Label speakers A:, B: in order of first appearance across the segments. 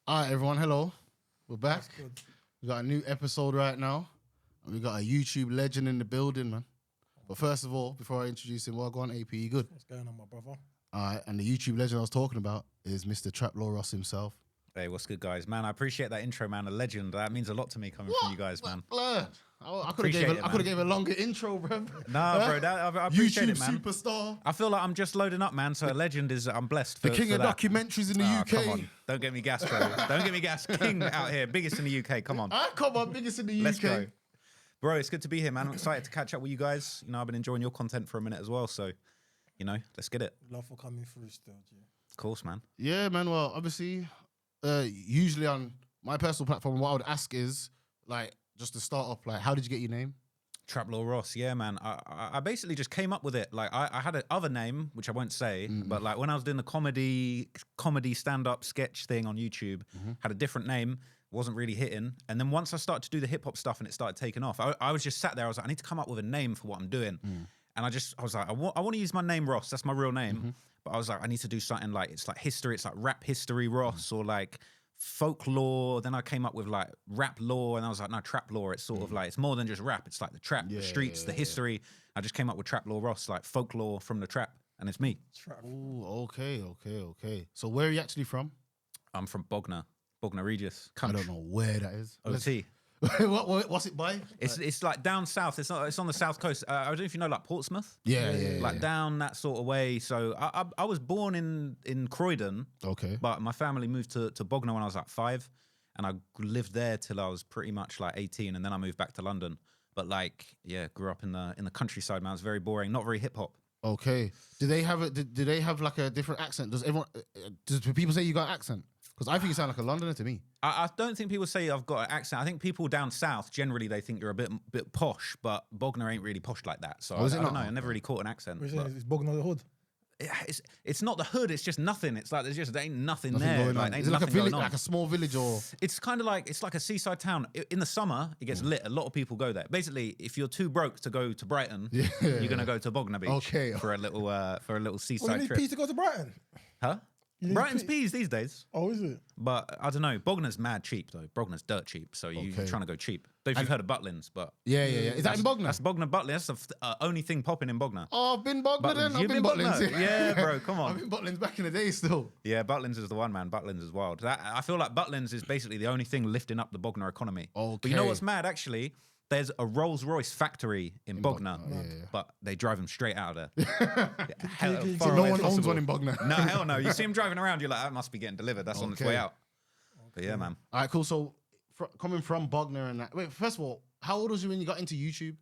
A: All right, everyone. Hello. We're back.
B: That's good.
A: We got a new episode right now. And we got a YouTube legend in the building, man. But first of all, before I introduce him, well, go on, AP. You good?
B: What's going on, my brother?
A: All right. And the YouTube legend I was talking about is Mr. Trap Law Ross himself.
C: Hey, what's good, guys? Man, I appreciate that intro, man. A legend. That means a lot to me coming from you guys, man.
A: Blur. I could have gave a longer intro, bro.
C: Nah, bro, I appreciate
A: YouTube
C: it, man.
A: superstar.
C: I feel like I'm just loading up, man. So a legend is, I'm blessed.
A: The king of documentaries in the UK.
C: Come on. Don't get me gas, bro. Don't get me gas. King out here. Biggest in the UK. Come on.
A: Come on, biggest in the UK.
C: Let's go. Bro, it's good to be here, man. I'm excited to catch up with you guys. You know, I've been enjoying your content for a minute as well. So, you know, let's get it.
B: Love for coming through still, G.
C: Of course, man.
A: Yeah, man. Well, obviously, usually on my personal platform, what I would ask is, like, just to start off, like, how did you get your name?
C: Trap Law Ross, yeah, man. I basically just came up with it. Like, I had another name, which I won't say, but like when I was doing the comedy stand-up sketch thing on YouTube, had a different name, wasn't really hitting. And then once I started to do the hip-hop stuff and it started taking off, I was just sat there, I was like, I need to come up with a name for what I'm doing. And I was like, I want to use my name Ross, that's my real name. But I was like, I need to do something like, it's like history, it's like rap history Ross, or like folklore. Then I came up with like rap law, and I was like, no, trap law. It's sort of like, it's more than just rap. It's like the trap, the streets, the history. I just came up with Trap Law Ross, like folklore from the trap, and it's me.
A: Ooh, okay. So where are you actually from? I'm
C: from Bognor Regis.
A: I don't know where that is.
C: OT.
A: What's it by?
C: It's like down south. It's on the south coast. I don't know if you know like Portsmouth.
A: Yeah.
C: Down that sort of way. So I was born in Croydon.
A: Okay.
C: But my family moved to Bognor when I was like 5, and I lived there till I was pretty much like 18, and then I moved back to London. But like, yeah, grew up in the countryside, man. It's very boring, not very hip hop.
A: Okay. Do they have like a different accent? Do people say you got an accent? Because I think you sound like a Londoner to me.
C: I don't think people say I've got an accent. I think people down south, generally, they think you're a bit posh, but Bognor ain't really posh like that. So I don't know. I never really caught an accent.
B: Is Bognor the hood?
C: It's not the hood. It's just nothing. It's like there ain't nothing there.
A: Like,
C: ain't
A: is it like a village,
C: like
A: a small village, or?
C: It's kind of like, it's like a seaside town. In the summer, it gets lit. A lot of people go there. Basically, if you're too broke to go to Brighton, you're gonna go to Bognor Beach for a little seaside
B: you
C: trip.
B: need peas to go to Brighton?
C: Huh? Brighton's peas these days.
B: Oh, is it?
C: But I don't know. Bognor's mad cheap though. Bognor's dirt cheap. So you're trying to go cheap. Don't know if you've heard of Butlins, but
A: yeah. Is that in Bognor?
C: That's Bognor Butlins. That's the only thing popping in Bognor.
A: Oh, I've been Bognor then. I've been Butlins.
C: Yeah, bro. Come on.
A: I've been Butlins back in the day still.
C: Yeah, Butlins is the one, man. Butlins is wild. I feel like Butlins is basically the only thing lifting up the Bognor economy.
A: Okay.
C: But you know what's mad actually? There's a Rolls Royce factory in Bognor, but they drive them straight out of there.
A: So no one owns one in Bognor.
C: No, hell no. You see them driving around, you're like, that must be getting delivered. That's on its way out. But yeah, man.
A: All right, cool. So coming from Bognor and that. Wait, first of all, how old was you when you got into YouTube?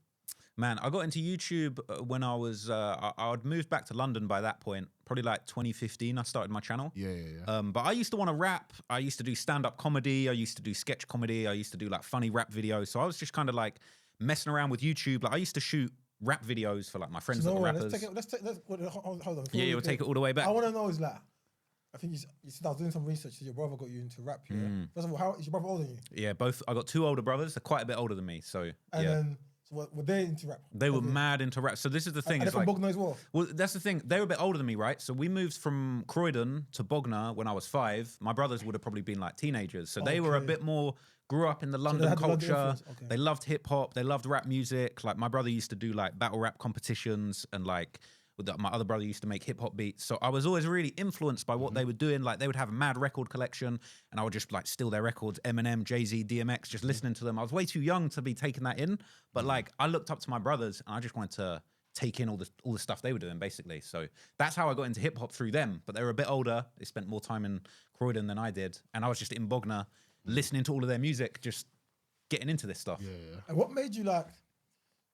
C: Man, I got into YouTube when I was, I'd moved back to London by that point, probably like 2015, I started my channel.
A: Yeah.
C: But I used to want to rap. I used to do stand-up comedy. I used to do sketch comedy. I used to do like funny rap videos. So I was just kind of like messing around with YouTube. Like I used to shoot rap videos for like my friends that were rappers.
B: Hold on.
C: Yeah, you'll take it all the way back.
B: I want to know is like, I think you said I was doing some research that your brother got you into rap. Yeah. First of all, how is your brother older than you?
C: Yeah, both. I got 2 older brothers. They're quite a bit older than me. So
B: So were they into rap?
C: They were mad into rap. So this is the thing.
B: And they're from Bognor as well?
C: Well, that's the thing. They were a bit older than me, right? So we moved from Croydon to Bognor when I was 5. My brothers would have probably been like teenagers. So they were a bit more, grew up in the London culture. They loved hip hop. They loved rap music. Like my brother used to do like battle rap competitions, and like my other brother used to make hip hop beats. So I was always really influenced by what they were doing. Like they would have a mad record collection, and I would just like steal their records, Eminem, Jay-Z, DMX, just listening to them. I was way too young to be taking that in, but like I looked up to my brothers, and I just wanted to take in all the stuff they were doing, basically. So that's how I got into hip hop, through them. But they were a bit older. They spent more time in Croydon than I did, and I was just in Bognor, listening to all of their music, just getting into this stuff.
A: Yeah.
B: And what made you like?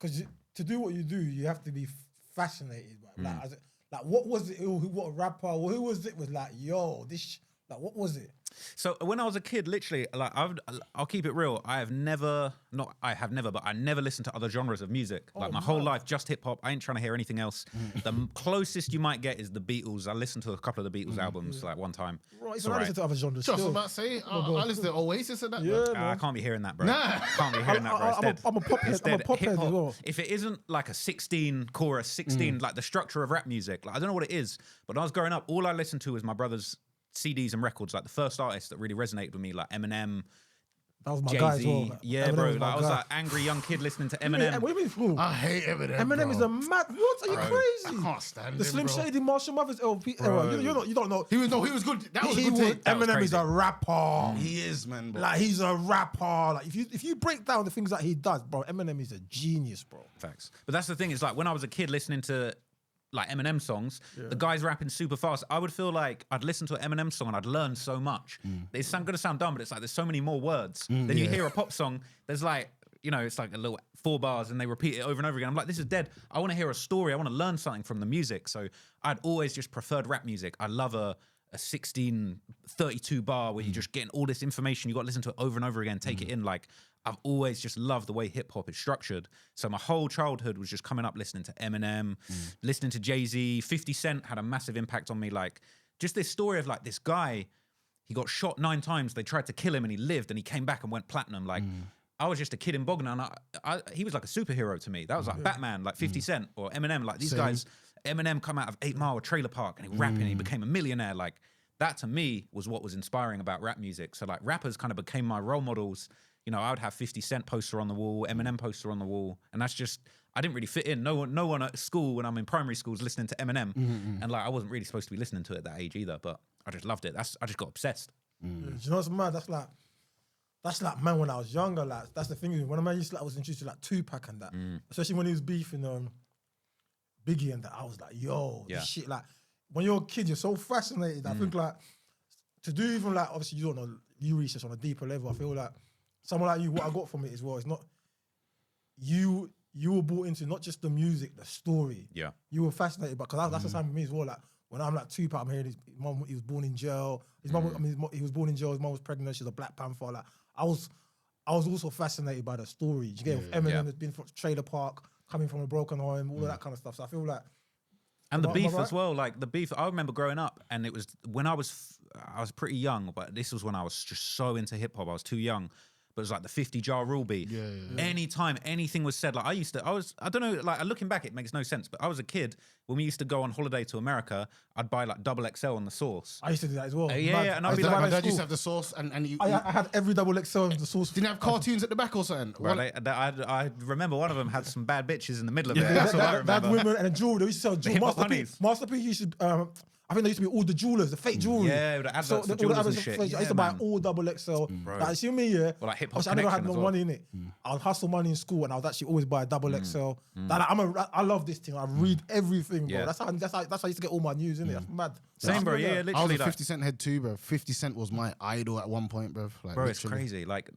B: Because to do what you do, you have to be fascinated by like what was it? What rapper? Who was it? Was like, yo, this. Like, what was it?
C: So when I was a kid, literally, like I'll keep it real. I never listened to other genres of music. Like my whole life, just hip hop. I ain't trying to hear anything else. The closest you might get is the Beatles. I listened to a couple of the Beatles albums like one time.
B: Right, so I listen to other genres.
A: Just about to say, I listen to Oasis and that.
C: I can't be hearing that, bro.
A: Nah.
C: Can't be hearing that, bro. It's dead.
B: I'm a pop head. I'm a pop head as well.
C: If it isn't like a 16 chorus, 16 like the structure of rap music, like I don't know what it is. But when I was growing up, all I listened to was my brother's CDs and records, like the first artists that really resonated with me, like Eminem,
B: That was my guy as well.
C: Jay-Z. Yeah,
B: Eminem
C: bro.
B: was
C: Like,
B: my
C: I was
B: guy.
C: like angry young kid listening to
B: What do you mean-
C: Eminem.
B: What do you mean, fool?
A: I hate Eminem.
B: Eminem
A: bro.
B: is a mad. What? Are you
A: Bro,
B: crazy?
A: I can't stand
B: The
A: him,
B: Slim
A: bro.
B: Shady Marshall Mathers LP
A: Bro.
B: era. You don't know.
A: He was good. That was a
B: He
A: good take.
C: That was
B: Eminem is
C: crazy.
B: a rapper.
A: He is, man. Bro.
B: Like he's a rapper. Like if you break down the things that he does, bro, Eminem is a genius, bro.
C: Facts. But that's the thing, is like when I was a kid listening to like Eminem songs, the guys rapping super fast, I would feel like I'd listen to an Eminem song and I'd learn so much. It's going to sound dumb, but it's like there's so many more words. Then you hear a pop song, there's like, you know, it's like a little 4 bars and they repeat it over and over again. I'm like, this is dead. I want to hear a story. I want to learn something from the music. So I'd always just preferred rap music. I love a 1632 bar where you're just getting all this information. You got to listen to it over and over again, take it in. Like, I've always just loved the way hip hop is structured. So my whole childhood was just coming up listening to Eminem, listening to Jay-Z. 50 Cent had a massive impact on me. Like, just this story of like this guy, he got shot 9 times. They tried to kill him and he lived and he came back and went platinum. Like, I was just a kid in Bognor and he was like a superhero to me. That was like Batman, like 50 Cent or Eminem. Like these guys, Eminem come out of 8 Mile, Trailer Park, and he rapping and he became a millionaire. Like, that to me was what was inspiring about rap music. So like rappers kind of became my role models. You know, I would have 50 Cent poster on the wall, Eminem poster on the wall. And that's just, I didn't really fit in. No one at school when I'm in primary school is listening to Eminem. And like, I wasn't really supposed to be listening to it at that age either, but I just loved it. I just got obsessed.
B: Do you know what's mad? That's like man when I was younger. Like that's the thing. When I used to, I was introduced to like Tupac and that, especially when he was beefing Biggie and that. I was like, yo, this shit. Like when you're a kid, you're so fascinated. I think like to do even like obviously you don't know, you research on a deeper level. I feel like someone like you, what I got from it as well, it's not you were brought into not just the music, the story.
C: Yeah.
B: You were fascinated, because that's the same with me as well. Like when I'm like Tupac, I'm hearing his mom, he was born in jail. His mom, I mean, he was born in jail. His mom was pregnant. She's a Black Panther. Like I was also fascinated by the story. You get with Eminem has been from Trailer Park, coming from a broken home, all of that kind of stuff. So I feel like.
C: And the beef as well, like the beef. I remember growing up, and it was when I was pretty young, but this was when I was just so into hip hop. I was too young. But it was like the 50 jar rule beef. Anytime anything was said, like I don't know, like looking back, it makes no sense. But I was a kid when we used to go on holiday to America. I'd buy like double XL on the sauce.
B: I used to do that as well.
C: And I'd be
A: My
C: like,
A: dad used to have the sauce, and you
B: I had every double XL in the sauce.
A: didn't have cartoons at the back or something.
C: bro, I remember one of them had some bad bitches in the middle of it. That's what I
B: They had
C: remember.
B: women and jewelry. They used to sell jewelry.
C: hip-hop honeys.
B: Master P used to. I think they used to be all the jewelers, the fake jewelry.
C: Yeah, with the adverts for
B: all the
C: jewelers and
B: adverts
C: shit.
B: for- I used
C: Yeah,
B: to buy
C: man.
B: all double XL. Like, see me, yeah.
C: Or like Hip Hop
B: Obviously, I never had
C: Connection
B: no
C: as well.
B: money in it. I'll hustle money in school, and I would actually always buy a double XL. Like, I love this thing. I read everything, bro.
C: Yeah.
B: That's how I used to get all my news in it. That's mad.
C: Same, bro. Yeah,
A: I was
C: literally.
A: a
C: Like,
A: 50 Cent head too, bro. 50 Cent was my idol at one point, bro. Like,
C: bro, it's
A: literally.
C: crazy. Like,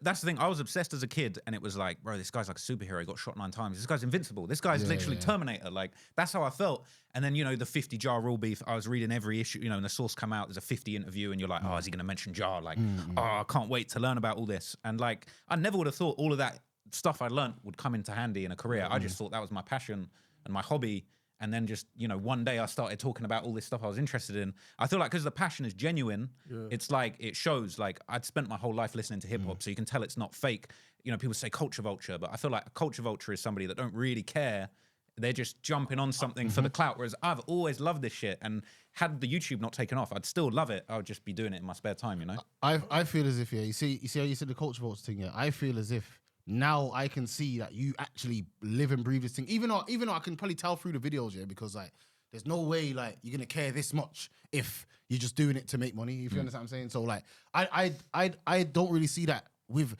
C: that's the thing. I was obsessed as a kid, and it was like, bro, this guy's like a superhero. He got shot 9 times. This guy's invincible. This guy's literally Terminator. Like, that's how I felt. And then, you know, the 50 jar rule beef. I was reading every issue, you know, and the source come out. There's a 50 interview, and you're like, oh, is he going to mention Jar? Like, oh, I can't wait to learn about all this. And like, I never would have thought all of that stuff I learned would come into handy in a career. I just thought that was my passion and my hobby. And then just, you know, one day I started talking about all this stuff I was interested in. I feel like because the passion is genuine, it's like, it shows. Like, I'd spent my whole life listening to hip hop, so you can tell it's not fake. You know, people say culture vulture, but I feel like a culture vulture is somebody that don't really care. They're just jumping on something for the clout. Whereas I've always loved this shit. And had the YouTube not taken off, I'd still love it. I would just be doing it in my spare time, you know?
A: I feel as if, you see how you said the culture votes thing, yeah? I feel as if now I can see that you actually live and breathe this thing. Even though I can probably tell through the videos, yeah, because like there's no way like you're gonna care this much if you're just doing it to make money. If you understand what I'm saying. So like I don't really see that with,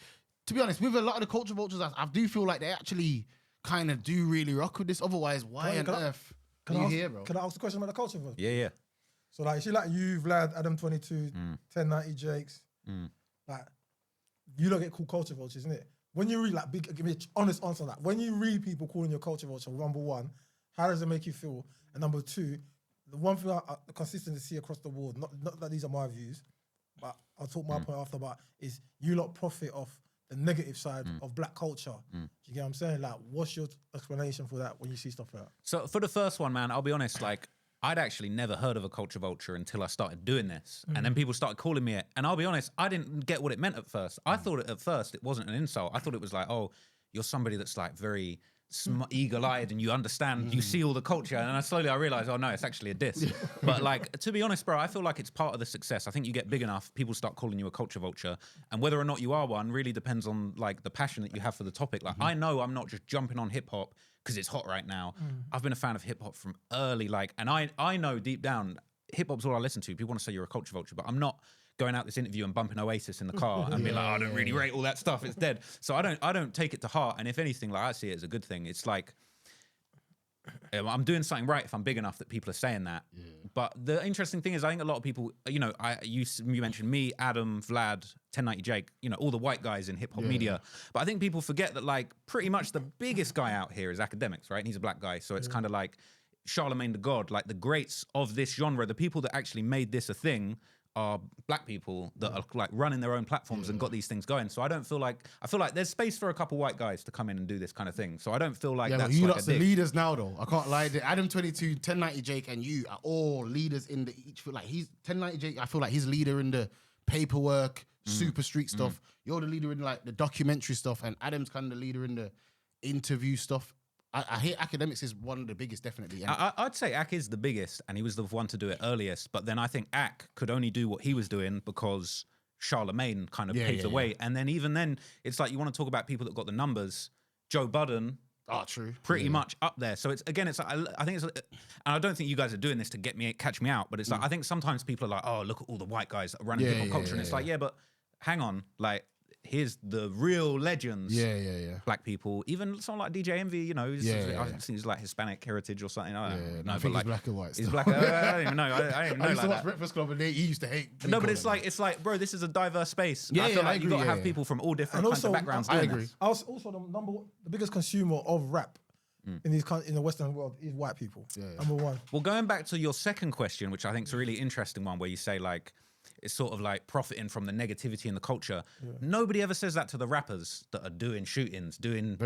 A: to be honest, with a lot of the culture vultures. I do feel like they actually kind of do really rock with this. Otherwise, why on earth are you here, bro?
B: Can I ask a question about the culture vote?
C: Yeah.
B: So like, you see like you, Vlad, Adam 22, 1090 Jakes, like you don't get called culture vultures, isn't it? When you read like give me an honest answer on that. When you read people calling you a culture vulture, number one, how does it make you feel? And number two, the one thing I consistently see across the board, not that these are my views, but I'll talk my point after about, is you lot profit off the negative side of black culture. Do you get what I'm saying? Like, what's your explanation for that when you see stuff like that?
C: So for the first one, man, I'll be honest, like, I'd actually never heard of a culture vulture until I started doing this. And then people started calling me it. And I'll be honest, I didn't get what it meant at first. I thought at first it wasn't an insult. I thought it was like, oh, you're somebody that's like very eagle-eyed and you understand, you see all the culture, and I realize, oh no, it's actually a diss. But like, to be honest, bro, I feel like it's part of the success. I think you get big enough, people start calling you a culture vulture, and whether or not you are one really depends on like the passion that you have for the topic. Like, I know I'm not just jumping on hip hop because it's hot right now. I've been a fan of hip hop from early, like, and I know deep down hip hop's all I listen to. People want to say you're a culture vulture, but I'm not going out this interview and bumping Oasis in the car and being like, oh, I don't really rate all that stuff. It's dead. So I don't take it to heart. And if anything, like, I see it as a good thing. It's like, I'm doing something right if I'm big enough that people are saying that. But the interesting thing is, I think a lot of people, you know, you mentioned me, Adam, Vlad, 1090 Jake, you know, all the white guys in hip hop media. But I think people forget that, like, pretty much the biggest guy out here is Akademiks, right? And he's a black guy. So it's kind of like Charlemagne the God, like the greats of this genre, the people that actually made this a thing are black people that are like running their own platforms and got these things going. So I feel like there's space for a couple white guys to come in and do this kind of thing. So I don't feel like that's
A: you
C: like
A: lot's the leaders now though. I can't lie. Adam 22, 1090 Jake, and you are all leaders in the each. Like he's 1090 Jake. I feel like he's leader in the paperwork, super street stuff. You're the leader in like the documentary stuff, and Adam's kind of the leader in the interview stuff. I hear Akademiks is one of the biggest, definitely.
C: I'd say Ak is the biggest, and he was the one to do it earliest. But then I think Ak could only do what he was doing because Charlemagne kind of paved the way. And then even then, it's like you want to talk about people that got the numbers. Joe Budden,
A: true,
C: pretty much up there. So it's again, it's like, I think it's, and I don't think you guys are doing this to catch me out. But it's like I think sometimes people are like, oh, look at all the white guys that are running hip hop culture, and it's like, but hang on, like. Here's the real legends. Black people. Even someone like DJ Envy, you know, I think he's like Hispanic heritage or something. I don't know.
A: I think he's black and white.
C: He's black. I don't even know. I don't even know.
A: I used to watch Breakfast Club and he used to hate.
C: No, but it's like, bro, this is a diverse space. I feel like you got to have people from all different kinds of backgrounds.
B: I agree. I was also the biggest consumer of rap in the Western world is white people. Number one.
C: Well, going back to your second question, which I think is a really interesting one, where you say like, it's sort of like profiting from the negativity in the culture. Nobody ever says that to the rappers that are doing shootings, doing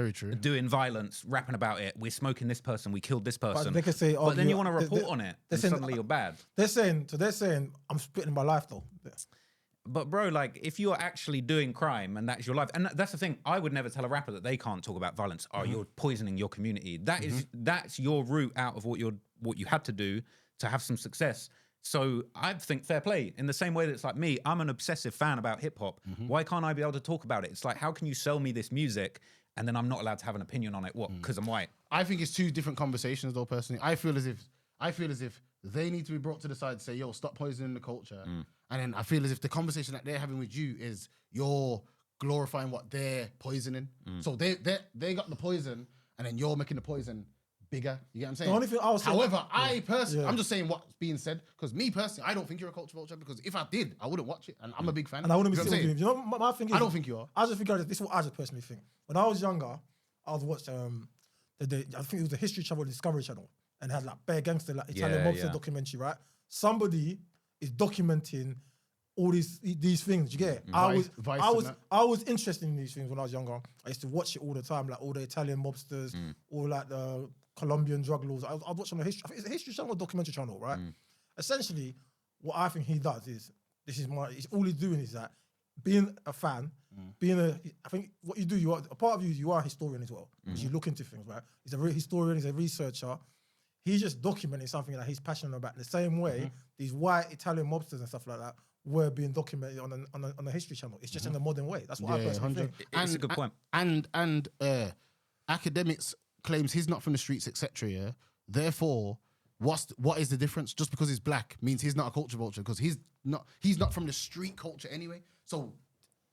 C: violence, rapping about it. We're smoking this person, we killed this person.
B: But they can say,
C: but then you want to report on it, and suddenly you're bad.
B: They're saying, I'm spitting my life though.
C: But bro, like if you're actually doing crime and that's your life, and that's the thing, I would never tell a rapper that they can't talk about violence. Oh, you're poisoning your community. That's your route out of what you had to do to have some success. So I think fair play. In the same way that it's like me, I'm an obsessive fan about hip hop. Why can't I be able to talk about it? It's like, how can you sell me this music and then I'm not allowed to have an opinion on it? What? Because I'm white.
A: I think it's two different conversations though, personally. I feel as if they need to be brought to the side to say, yo, stop poisoning the culture. And then I feel as if the conversation that they're having with you is you're glorifying what they're poisoning. So they got the poison and then you're making the poison bigger. You get what I'm saying?
B: The only thing I was saying,
A: however, I personally, I'm just saying what's being said, because me personally, I don't think you're a culture vulture, because if I did, I wouldn't watch it, and I'm a big fan.
B: And I wouldn't be sitting with you. You know, my thing is,
A: I don't think you are.
B: I just think this is what I just personally think. When I was younger, I was watching I think it was the History Channel, the Discovery Channel, and had like Bear Gangster, like Italian mobster documentary, right? Somebody is documenting all these things. You get it? I was interested in these things when I was younger. I used to watch it all the time, like all the Italian mobsters, all like the Colombian drug laws. I watched on the History. I think it's a History Channel or documentary channel, right? Essentially, what I think he does is all he's doing is that being a fan, I think what you do, you are a part of you are a historian as well, because you look into things, right? He's a historian, he's a researcher. He's just documenting something that he's passionate about. In the same way, these white Italian mobsters and stuff like that were being documented on the History Channel. It's just in a modern way. That's what I personally think.
C: It's a good point.
A: And Akademiks claims he's not from the streets, etc. Yeah. Therefore, what is the difference? Just because he's black means he's not a culture vulture, because he's not from the street culture anyway. So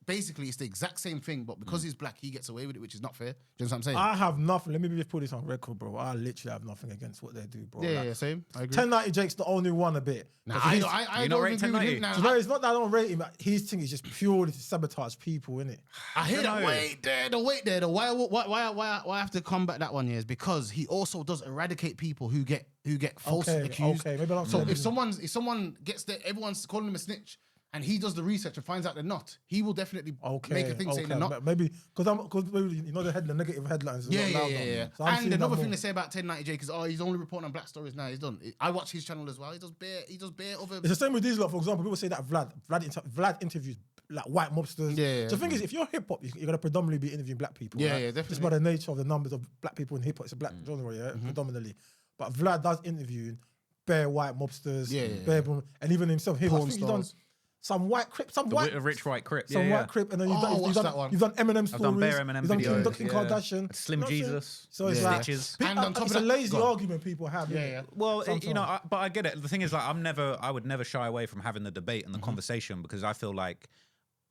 A: basically, it's the exact same thing, but because he's black, he gets away with it, which is not fair. Do you know what I'm saying?
B: I have nothing. Let me just put this on record, bro. I literally have nothing against what they do, bro.
A: Yeah, same. I agree.
B: 1090 Jake's the only one a bit.
A: Nah, I don't agree with him now.
B: You know, it's not that I don't rate him. His thing is just purely to sabotage people, innit?
A: I hear that. Wait there. Why I have to combat that one here is because he also does eradicate people who get falsely accused.
B: Okay, maybe
A: so if someone gets there, everyone's calling him a snitch, and he does the research and finds out they're not, he will definitely make a thing saying they're not.
B: Maybe because you know the negative headlines.
A: Yeah. So and another thing they say about 1090 Jake is, he's only reporting on black stories now. He's done. I watch his channel as well. He does bare other.
B: It's the same with these lot. For example, people say that Vlad interviews like white mobsters.
A: Yeah.
B: The thing is, if you're hip hop, you're gonna predominantly be interviewing black people.
A: Yeah,
B: right?
A: yeah, definitely.
B: Just by the nature of the numbers of black people in hip hop, it's a black genre, yeah, predominantly. But Vlad does interviewing bare white mobsters, bare and even himself. I think he's done some white Crip,
C: Rich white Crip,
B: white Crip, and then you've done Eminem stories.
C: I've done bare Eminem
B: you've done
C: videos,
B: Kim Kardashian,
C: Slim Jesus,
B: so it's like
C: Stitches.
A: And on top
B: it's
A: of
B: a
A: that,
B: lazy argument people have.
A: Yeah.
C: Well, but I get it. The thing is, like, I would never shy away from having the debate and the conversation because I feel like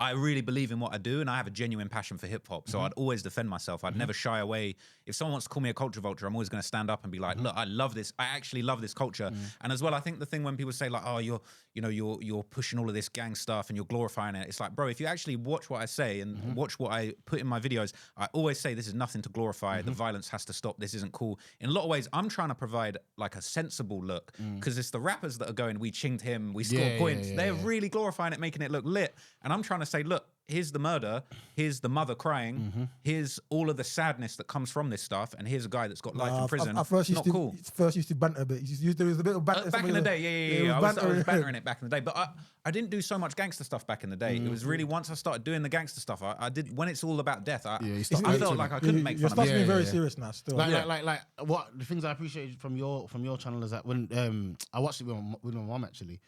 C: I really believe in what I do and I have a genuine passion for hip hop. So I'd always defend myself. I'd never shy away. If someone wants to call me a culture vulture, I'm always going to stand up and be like, look, I love this. I actually love this culture. And as well, I think the thing when people say like, oh, you're pushing all of this gang stuff and you're glorifying it. It's like, bro, if you actually watch what I say and watch what I put in my videos, I always say this is nothing to glorify. The violence has to stop. This isn't cool. In a lot of ways, I'm trying to provide like a sensible look because it's the rappers that are going, we chinged him, we scored points. They're really glorifying it, making it look lit. And I'm trying to say, look, here's the murder, here's the mother crying, here's all of the sadness that comes from this stuff, and here's a guy that's got life in prison. First used
B: to banter a bit. There was a bit of banter.
C: Back in the day, yeah. I was bantering it back in the day. But I didn't do so much gangster stuff back in the day. It was really once I started doing the gangster stuff, I did, when it's all about death, I felt like I couldn't make fun of it.
B: You're starting very serious now still.
A: Like what the things I appreciated from your channel is that when I watched it with my mom actually,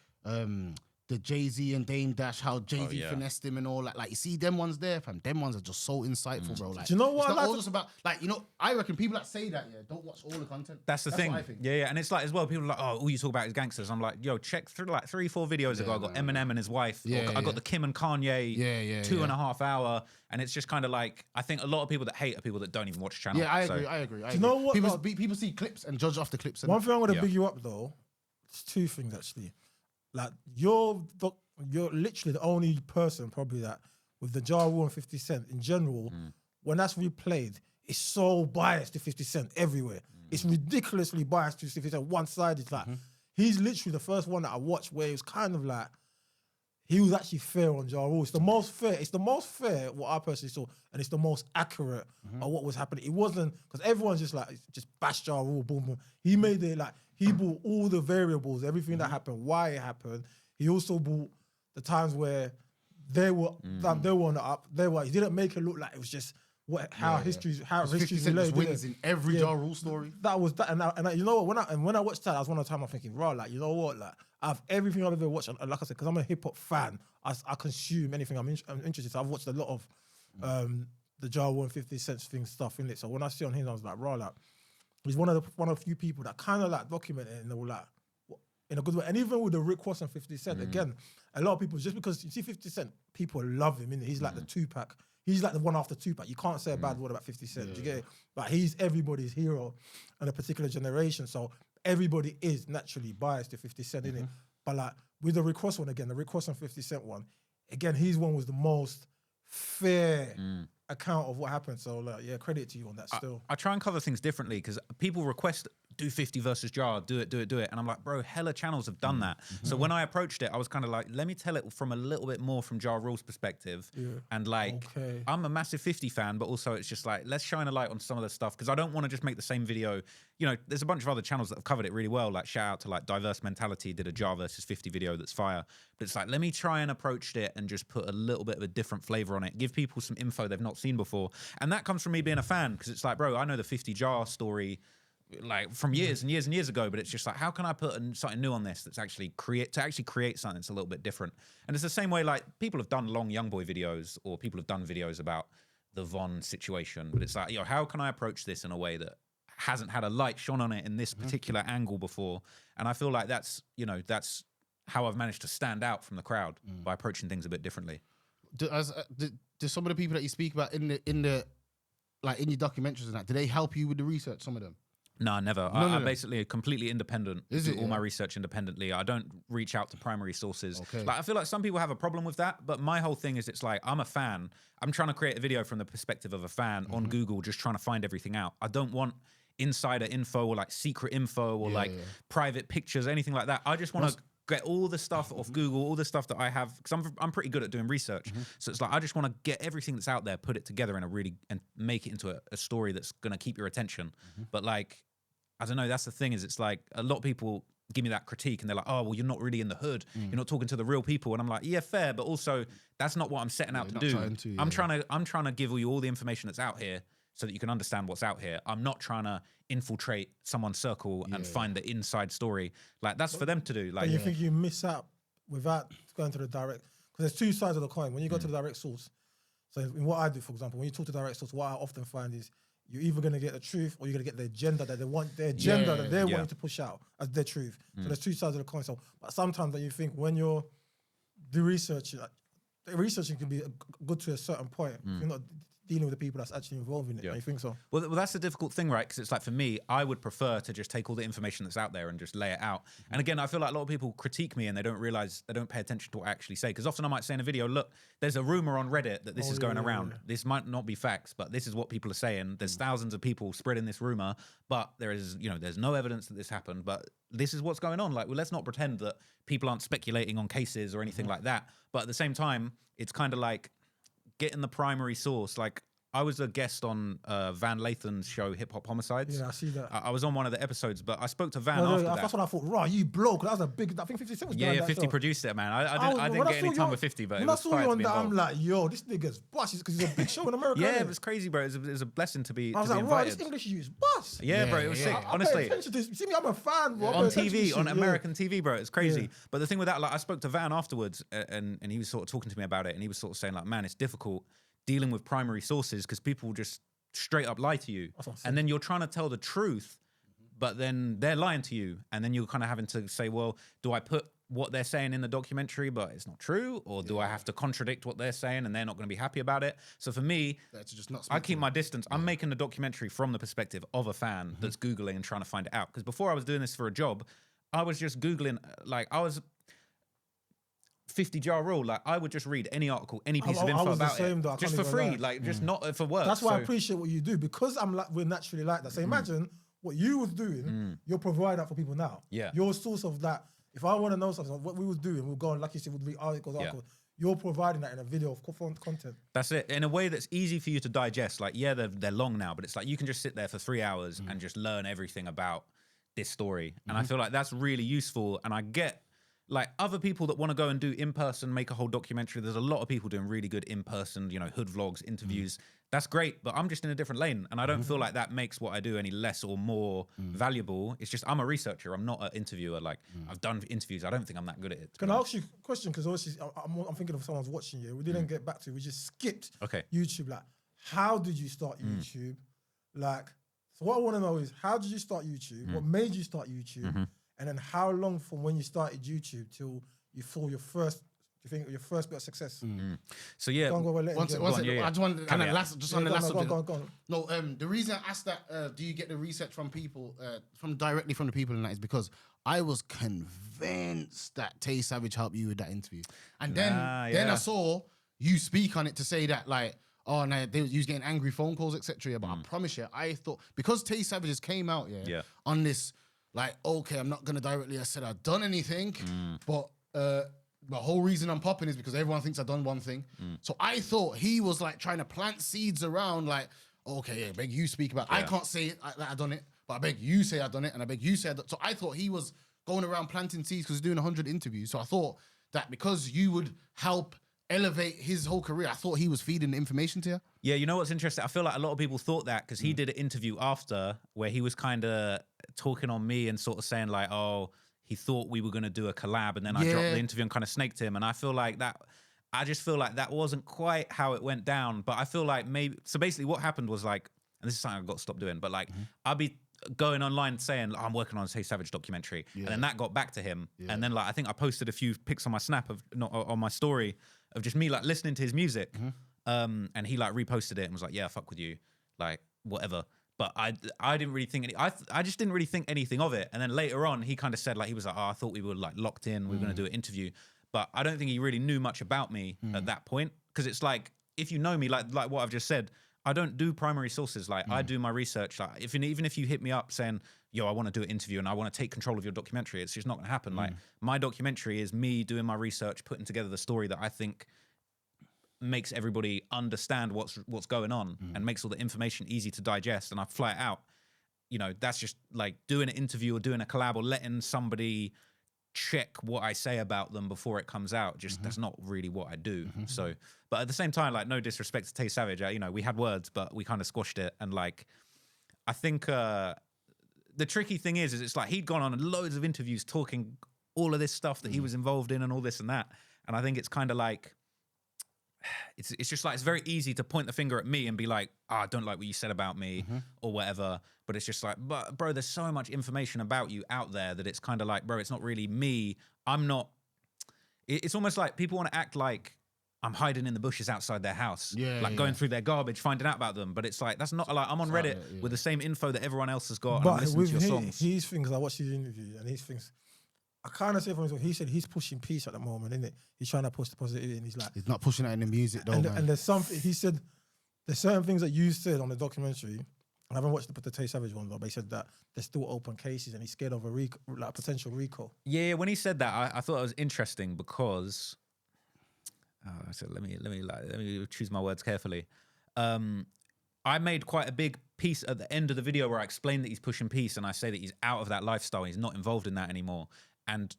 A: the Jay-Z and Dame Dash, how Jay-Z finessed him and all that. Like, you see them ones there, fam. Them ones are just so insightful, bro. Like,
B: do you know what?
A: It's not all just about, like, I reckon people that say that, don't watch all the content.
C: That's the thing.
A: What I think.
C: Yeah. And it's like, as well, people are like, oh, all you talk about is gangsters. I'm like, yo, check through like 3-4 videos ago. I got Eminem and his wife. I got the Kim and Kanye 2.5 hour. And it's just kind of like, I think a lot of people that hate are people that don't even watch the channel.
A: Yeah, I agree.
B: Do you know what?
A: People see clips and judge off the clips.
B: One thing I'm going to big you up, though, it's two things, actually. Like, you're literally the only person probably that with the Ja Rule and 50 Cent in general, when that's replayed, it's so biased to 50 Cent everywhere. It's ridiculously biased to 50 Cent. One side is like, he's literally the first one that I watched where it was kind of like, he was actually fair on Ja Rule. It's the most fair what I personally saw, and it's the most accurate of what was happening. It wasn't, because everyone's just like, just bash Ja Rule, boom, boom. He made it like, he brought all the variables, everything that happened, why it happened. He also brought the times where they were on the up. He didn't make it look like it was just history's related.
A: Wins in every Ja Rule story.
B: That was that, and you know what? When I watched that, I was one of the time I'm thinking, right, like, you know what, like, I've everything I've ever watched, and like I said, because I'm a hip hop fan, I consume anything I'm interested. So I've watched a lot of the Ja Rule and 50 Cent thing stuff in it. So when I see on him, I was like, right, like, he's one of the few people that kind of like document it and they were like, in a good way. And even with the Rick Ross and 50 Cent, again, a lot of people, just because you see 50 Cent, people love him, innit? He's like the Tupac. He's like the one after Tupac. You can't say a bad word about 50 Cent, do you get it? But he's everybody's hero in a particular generation. So everybody is naturally biased to 50 Cent, innit? But like, with the Rick Ross one again, the Rick Ross and 50 Cent one, again, his one was the most fair account of what happened. So like, yeah, credit to you on that still.
C: I try and cover things differently because people request do 50 versus Ja, do it. And I'm like, bro, hella channels have done that. So when I approached it, I was kind of like, let me tell it from a little bit more from Ja Rule's perspective. And like, I'm a massive 50 fan, but also it's just like, let's shine a light on some of the stuff because I don't want to just make the same video. You know, there's a bunch of other channels that have covered it really well. Like, shout out to like Diverse Mentality, did a Ja versus 50 video that's fire. But it's like, let me try and approach it and just put a little bit of a different flavor on it, give people some info they've not seen before. And that comes from me being a fan because it's like, bro, I know the 50 Ja story like from years and years and years ago, but it's just like, how can I put something new on this that's actually create something that's a little bit different? And it's the same way, like, people have done long Youngboy videos or people have done videos about the Von situation, but it's like, yo, how can I approach this in a way that hasn't had a light shone on it in this particular angle before? And I feel like that's how I've managed to stand out from the crowd by approaching things a bit differently.
A: Do some of the people that you speak about in your documentaries and that, do they help you with the research, some of them?
C: No, never. I'm basically completely independent. Do all my research independently. I don't reach out to primary sources.
A: Okay.
C: Like, I feel like some people have a problem with that, but my whole thing is, it's like, I'm a fan. I'm trying to create a video from the perspective of a fan on Google, just trying to find everything out. I don't want insider info or like secret info or private pictures, anything like that. I just want to get all the stuff off Google, all the stuff that I have, because I'm pretty good at doing research. So it's like, I just want to get everything that's out there, put it together in and make it into a story that's going to keep your attention. But like, I don't know, that's the thing, is it's like, a lot of people give me that critique, and they're like, oh, well, you're not really in the hood. You're not talking to the real people. And I'm like, yeah, fair, but also that's not what I'm setting out to do. I'm trying to give you all the information that's out here so that you can understand what's out here. I'm not trying to infiltrate someone's circle and find the inside story. Like, that's for them to do. Like,
B: you think you miss out without going to the direct? Because there's two sides of the coin. When you go to the direct source, so in what I do, for example, when you talk to direct source, what I often find is you're either going to get the truth or you're going to get the agenda that they want, their agenda that they're wanting to push out as their truth. So there's two sides of the coin. So, but sometimes that you think when you're the research, the researching can be good to a certain point. If you're not dealing with the people that's actually involved in it. You think so?
C: Well, that's the difficult thing, right? Because it's like, for me, I would prefer to just take all the information that's out there and just lay it out. And again, I feel like a lot of people critique me and they don't realize, they don't pay attention to what I actually say. Because often I might say in a video, look, there's a rumor on Reddit that this is going around. This might not be facts, but this is what people are saying. There's thousands of people spreading this rumor, but there is, there's no evidence that this happened, but this is what's going on. Like, well, let's not pretend that people aren't speculating on cases or anything like that. But at the same time, it's kind of like getting the primary source. Like, I was a guest on Van Lathan's show, Hip Hop Homicides.
B: Yeah, I see that.
C: I was on one of the episodes, but I spoke to Van after that.
B: That's what I thought. Right, you bloke. That was a big. I think 50 Cent was behind that
C: 50
B: show.
C: produced it, man. I didn't get any time with 50, but
B: when
C: it was
B: I saw you on that, I'm
C: involved.
B: like, yo, this nigga's boss, because he's a big show in America.
C: Yeah, it was crazy, bro. It was a blessing to be.
B: I was
C: to
B: like,
C: be
B: right,
C: invited.
B: this English you is boss.
C: Yeah, bro, it was sick.
B: I pay
C: Honestly,
B: attention to this. You see me, I'm a fan, bro.
C: on TV, on American TV, bro. It's crazy. But the thing with that, like, I spoke to Van afterwards, and he was sort of talking to me about it, and he was sort of saying, like, man, it's difficult dealing with primary sources because people will just straight up lie to you, and then you're trying to tell the truth, but then they're lying to you, and then you're kind of having to say, well, do I put what they're saying in the documentary but it's not true, or do I have to contradict what they're saying and they're not going to be happy about it? So for me, I keep my distance. I'm making the documentary from the perspective of a fan that's Googling and trying to find it out, because before I was doing this for a job, I was just Googling, like, I was 50 jar rule. Like, I would just read any article, any piece of info about it, just for free, like, just not for work.
B: That's why I appreciate what you do, because we're naturally like that. So imagine what you was doing, you're providing that for people now.
C: Yeah.
B: Your source of that. If I want to know something, what we was doing, we'll go on, like you said, we'd read articles. You're providing that in a video of content.
C: That's it. In a way that's easy for you to digest. Like, yeah, they're long now, but it's like you can just sit there for 3 hours and just learn everything about this story. And I feel like that's really useful. And I get, like, other people that want to go and do in-person, make a whole documentary. There's a lot of people doing really good in-person, hood vlogs, interviews. That's great, but I'm just in a different lane. And I don't feel like that makes what I do any less or more valuable. It's just, I'm a researcher. I'm not an interviewer. Like, I've done interviews. I don't think I'm that good at it.
B: Can I ask you a question? Because obviously, I'm thinking of someone's watching you. We didn't get back to it. We just skipped YouTube. Like, how did you start YouTube? Like, so what I want to know is, how did you start YouTube? What made you start YouTube? And then how long from when you started YouTube till you saw your first, your first bit of success?
C: So yeah,
A: I just wanted, and then just on the last subject.
B: Go on.
A: No, the reason I asked that, do you get the research from people, directly from the people, and that is because I was convinced that Tay Savage helped you with that interview, and then I saw you speak on it to say that, like, oh no, you was getting angry phone calls, etc. But I promise you, I thought, because Tay Savages came out on this, like, okay, I'm not gonna directly say I've done anything, but the whole reason I'm popping is because everyone thinks I've done one thing. So I thought he was like trying to plant seeds around, like, okay, yeah, I beg you speak about. I can't say that I done it, but I beg you say I done it, and I beg you say I done. So I thought he was going around planting seeds because he's doing 100 interviews. So I thought that because you would help elevate his whole career, I thought he was feeding the information to you.
C: Yeah, you know what's interesting? I feel like a lot of people thought that because he did an interview after where he was kind of talking on me and sort of saying, like, oh, he thought we were going to do a collab, and then I dropped the interview and kind of snaked him. And I feel like that, I just feel like that wasn't quite how it went down. But I feel like maybe, so basically what happened was, like, and this is something I've got to stop doing, but like, I'd be going online saying, I'm working on a Tay Savage documentary. And then that got back to him. And then, like, I think I posted a few pics on my Snap of, not on my story, of just me, like, listening to his music. And he, like, reposted it and was like, yeah, fuck with you, like, whatever. But I didn't really think I just didn't really think anything of it. And then later on, he kind of said, like, he was like, oh, I thought we were, like, locked in, we were going to do an interview. But I don't think he really knew much about me at that point. Because it's like, if you know me, like what I've just said, I don't do primary sources. Like, I do my research. Like, even if you hit me up saying, yo, I want to do an interview and I want to take control of your documentary, it's just not going to happen. Like, my documentary is me doing my research, putting together the story that I think makes everybody understand what's going on and makes all the information easy to digest, and I fly it out. you know, that's just like doing an interview or doing a collab or letting somebody check what I say about them before it comes out. Just that's not really what I do. So, but at the same time, like, no disrespect to Tay Savage, you know, we had words, but we kind of squashed it. And like, I think the tricky thing is it's like he'd gone on loads of interviews talking all of this stuff that he was involved in and all this and that. And I think it's kind of like, it's just like, it's very easy to point the finger at me and be like, I don't like what you said about me or whatever. But it's just like, but bro, there's so much information about you out there that it's kind of like, bro, it's not really me. I'm not, it's almost like people want to act like I'm hiding in the bushes outside their house, like going through their garbage, finding out about them. But it's like, that's not like, I'm on Reddit with the same info that everyone else has got.
B: But
C: and I'm listening to your songs.
B: His things, I watched his interview and his things, I kind of say for himself, he said he's pushing peace at the moment, isn't it? He's trying to push the positivity, and he's like,
A: he's not pushing that in the music though, man.
B: And there's something, he said, there's certain things that you said on the documentary, and I haven't watched the Tay Savage one, but he said that there's still open cases and he's scared of a like potential recall. Yeah,
C: when he said that, I thought it was interesting because, so let me choose my words carefully. I made quite a big piece at the end of the video where I explained that he's pushing peace, and I say that he's out of that lifestyle, he's not involved in that anymore. And